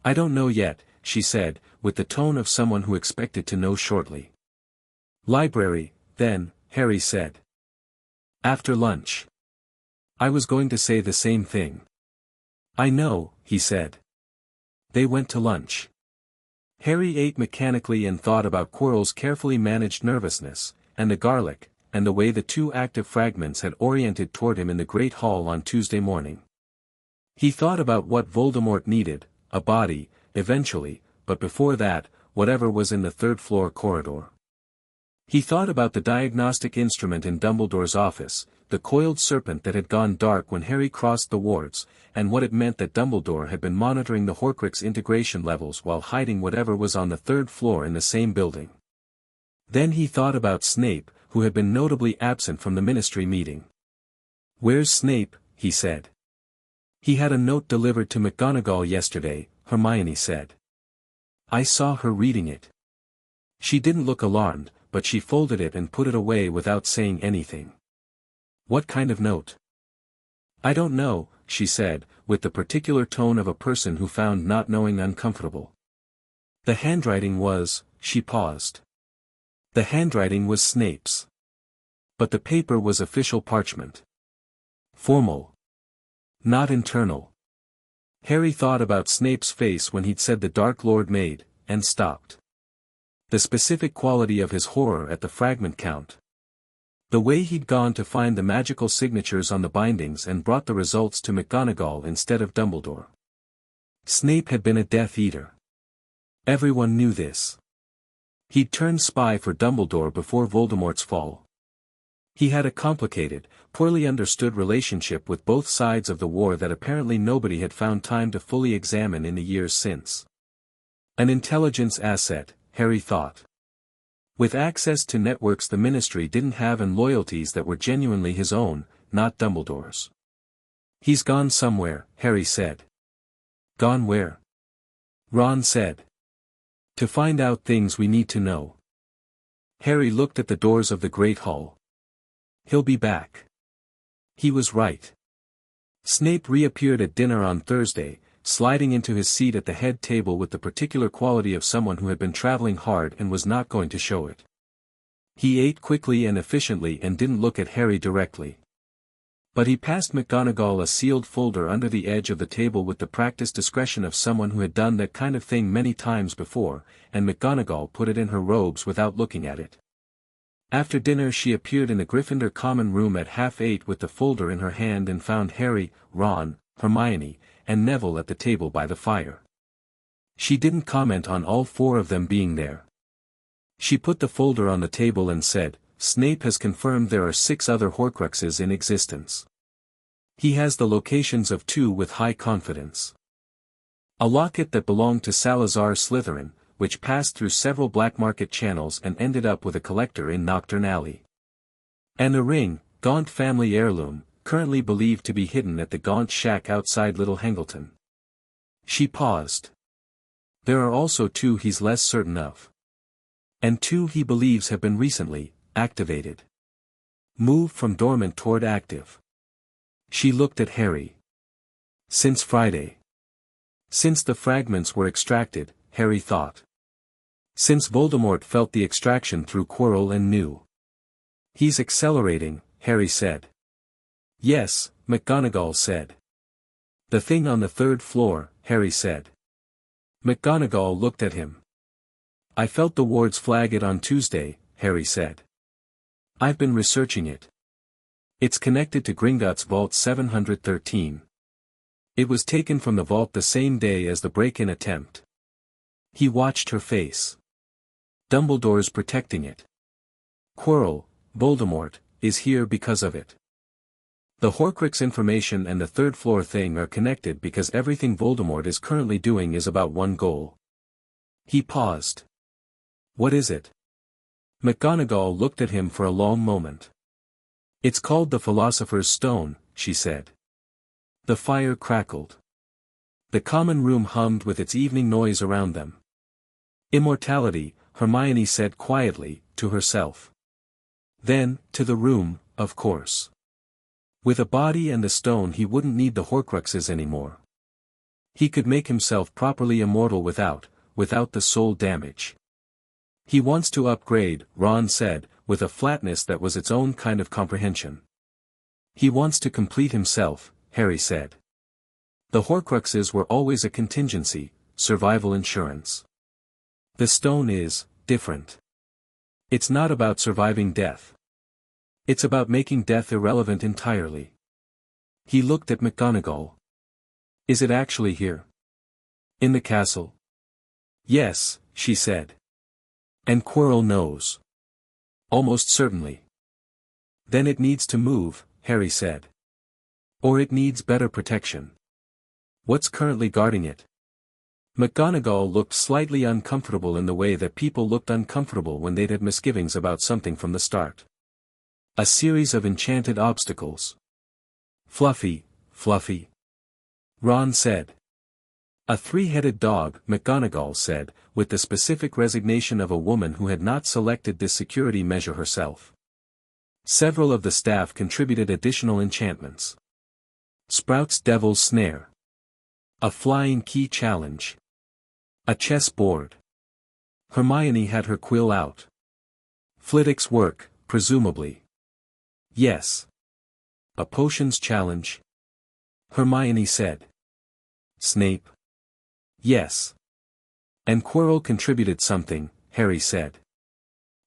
"I don't know yet," she said, with the tone of someone who expected to know shortly. "Library, then," Harry said. "After lunch." "I was going to say the same thing." "I know," he said. They went to lunch. Harry ate mechanically and thought about Quirrell's carefully managed nervousness, and the garlic, and the way the two active fragments had oriented toward him in the Great Hall on Tuesday morning. He thought about what Voldemort needed, a body, eventually, but before that, whatever was in the third-floor corridor. He thought about the diagnostic instrument in Dumbledore's office, the coiled serpent that had gone dark when Harry crossed the wards, and what it meant that Dumbledore had been monitoring the Horcrux integration levels while hiding whatever was on the third floor in the same building. Then he thought about Snape, who had been notably absent from the Ministry meeting. "Where's Snape?" he said. "He had a note delivered to McGonagall yesterday," Hermione said. "I saw her reading it. She didn't look alarmed, but she folded it and put it away without saying anything." "What kind of note?" "I don't know," she said, with the particular tone of a person who found not knowing uncomfortable. "The handwriting was," she paused. "The handwriting was Snape's. But the paper was official parchment. Formal. Not internal." Harry thought about Snape's face when he'd said the Dark Lord made, and stopped. The specific quality of his horror at the fragment count. The way he'd gone to find the magical signatures on the bindings and brought the results to McGonagall instead of Dumbledore. Snape had been a Death Eater. Everyone knew this. He'd turned spy for Dumbledore before Voldemort's fall. He had a complicated, poorly understood relationship with both sides of the war that apparently nobody had found time to fully examine in the years since. An intelligence asset, Harry thought. With access to networks the Ministry didn't have and loyalties that were genuinely his own, not Dumbledore's. "He's gone somewhere," Harry said. Gone where? Ron said. To find out things we need to know. Harry looked at the doors of the Great Hall. He'll be back. He was right. Snape reappeared at dinner on Thursday, sliding into his seat at the head table with the particular quality of someone who had been traveling hard and was not going to show it. He ate quickly and efficiently and didn't look at Harry directly. But he passed McGonagall a sealed folder under the edge of the table with the practiced discretion of someone who had done that kind of thing many times before, and McGonagall put it in her robes without looking at it. After dinner she appeared in the Gryffindor common room at 7:30 with the folder in her hand and found Harry, Ron, Hermione, and Neville at the table by the fire. She didn't comment on all four of them being there. She put the folder on the table and said, "Snape has confirmed there are 6 other Horcruxes in existence. He has the locations of 2 with high confidence. A locket that belonged to Salazar Slytherin, which passed through several black market channels and ended up with a collector in Knockturn Alley. And a ring, Gaunt family heirloom, currently believed to be hidden at the Gaunt shack outside Little Hangleton." She paused. "There are also 2 he's less certain of. And 2 he believes have been recently activated. Moved from dormant toward active." She looked at Harry. "Since Friday." Since the fragments were extracted, Harry thought. Since Voldemort felt the extraction through Quirrell and knew. "He's accelerating," Harry said. "Yes," McGonagall said. "The thing on the 3rd floor," Harry said. McGonagall looked at him. "I felt the wards flag it on Tuesday," Harry said. "I've been researching it. It's connected to Gringotts Vault 713. It was taken from the vault the same day as the break-in attempt." He watched her face. "Dumbledore's protecting it. Quirrell, Voldemort, is here because of it. The Horcrux information and the 3rd floor thing are connected because everything Voldemort is currently doing is about one goal." He paused. "What is it?" McGonagall looked at him for a long moment. "It's called the Philosopher's Stone," she said. The fire crackled. The common room hummed with its evening noise around them. "Immortality," Hermione said quietly, to herself. Then, to the room, of course. With a body and the stone he wouldn't need the Horcruxes anymore. He could make himself properly immortal without the soul damage. "He wants to upgrade," Ron said, with a flatness that was its own kind of comprehension. "He wants to complete himself," Harry said. "The Horcruxes were always a contingency, survival insurance. The stone is different. It's not about surviving death. It's about making death irrelevant entirely." He looked at McGonagall. "Is it actually here? In the castle?" "Yes," she said. "And Quirrell knows?" "Almost certainly." "Then it needs to move," Harry said. "Or it needs better protection. What's currently guarding it?" McGonagall looked slightly uncomfortable in the way that people looked uncomfortable when they'd had misgivings about something from the start. "A series of enchanted obstacles." Fluffy. Ron said. "A 3-headed dog," McGonagall said, with the specific resignation of a woman who had not selected this security measure herself. Several of the staff contributed additional enchantments. Sprout's Devil's Snare. A Flying Key Challenge. A chess board. Hermione had her quill out. Flitwick's work, presumably. Yes. A potions challenge. Hermione said. Snape. Yes. And Quirrell contributed something, Harry said.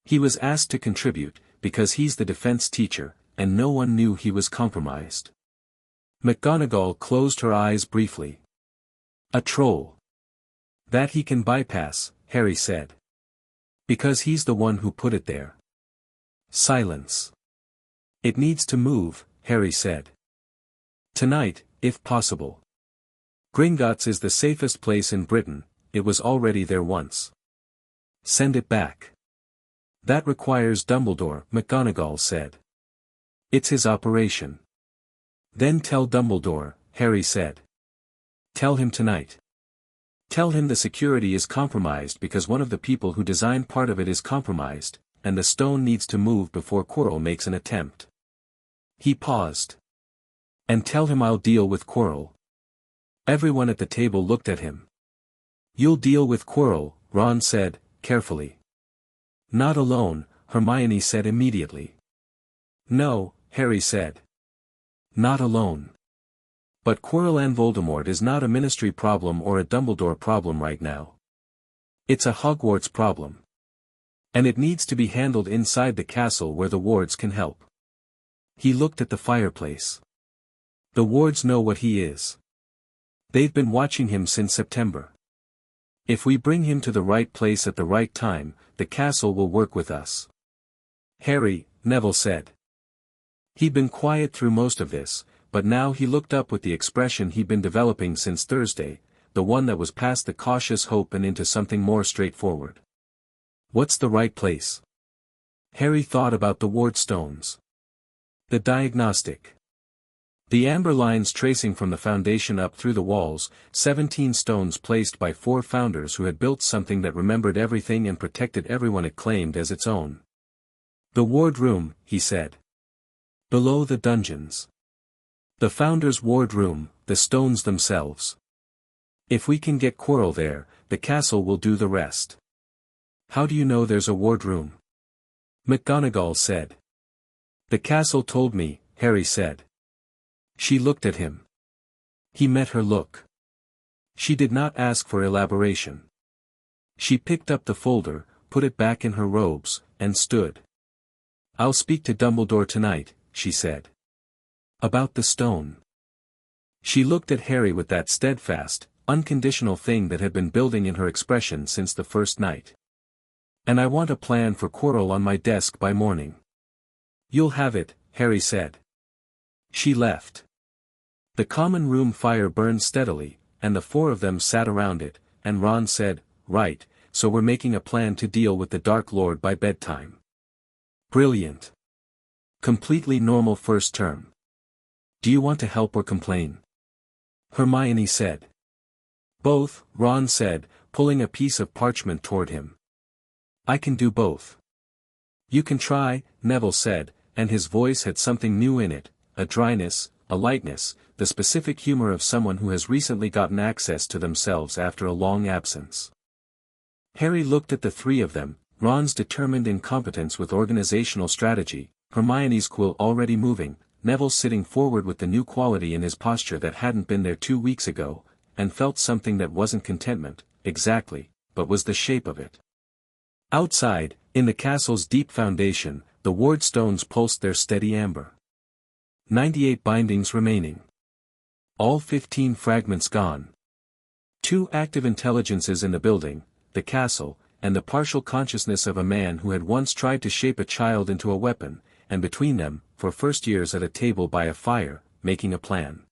He was asked to contribute, because he's the defense teacher, and no one knew he was compromised. McGonagall closed her eyes briefly. A troll. That he can bypass, Harry said. Because he's the one who put it there. Silence. It needs to move, Harry said. Tonight, if possible. Gringotts is the safest place in Britain, it was already there once. Send it back. That requires Dumbledore, McGonagall said. It's his operation. Then tell Dumbledore, Harry said. Tell him tonight. Tell him the security is compromised because one of the people who designed part of it is compromised, and the stone needs to move before Quirrell makes an attempt. He paused. And tell him I'll deal with Quirrell. Everyone at the table looked at him. You'll deal with Quirrell, Ron said, carefully. Not alone, Hermione said immediately. No, Harry said. Not alone. But Quirrell and Voldemort is not a Ministry problem or a Dumbledore problem right now. It's a Hogwarts problem. And it needs to be handled inside the castle where the wards can help. He looked at the fireplace. The wards know what he is. They've been watching him since September. If we bring him to the right place at the right time, the castle will work with us. Harry, Neville said. He'd been quiet through most of this, but now he looked up with the expression he'd been developing since Thursday, the one that was past the cautious hope and into something more straightforward. What's the right place? Harry thought about the ward stones. The diagnostic. The amber lines tracing from the foundation up through the walls, 17 stones placed by 4 founders who had built something that remembered everything and protected everyone it claimed as its own. The ward room, he said. Below the dungeons. The founders' ward room, the stones themselves. If we can get Quirrell there, the castle will do the rest. How do you know there's a ward room? McGonagall said. The castle told me, Harry said. She looked at him. He met her look. She did not ask for elaboration. She picked up the folder, put it back in her robes, and stood. I'll speak to Dumbledore tonight, she said. About the stone. She looked at Harry with that steadfast, unconditional thing that had been building in her expression since the first night. And I want a plan for Quirrell on my desk by morning. You'll have it, Harry said. She left. The common room fire burned steadily, and the 4 of them sat around it, and Ron said, Right, so we're making a plan to deal with the Dark Lord by bedtime. Brilliant. Completely normal first term. Do you want to help or complain? Hermione said. Both, Ron said, pulling a piece of parchment toward him. I can do both. You can try, Neville said, and his voice had something new in it, a dryness, a lightness, the specific humor of someone who has recently gotten access to themselves after a long absence. Harry looked at the 3 of them, Ron's determined incompetence with organizational strategy, Hermione's quill already moving, Neville sitting forward with the new quality in his posture that hadn't been there 2 weeks ago, and felt something that wasn't contentment, exactly, but was the shape of it. Outside, in the castle's deep foundation, the ward stones pulsed their steady amber. 98 bindings remaining. All 15 fragments gone. 2 active intelligences in the building, the castle, and the partial consciousness of a man who had once tried to shape a child into a weapon, and between them, for first years at a table by a fire, making a plan.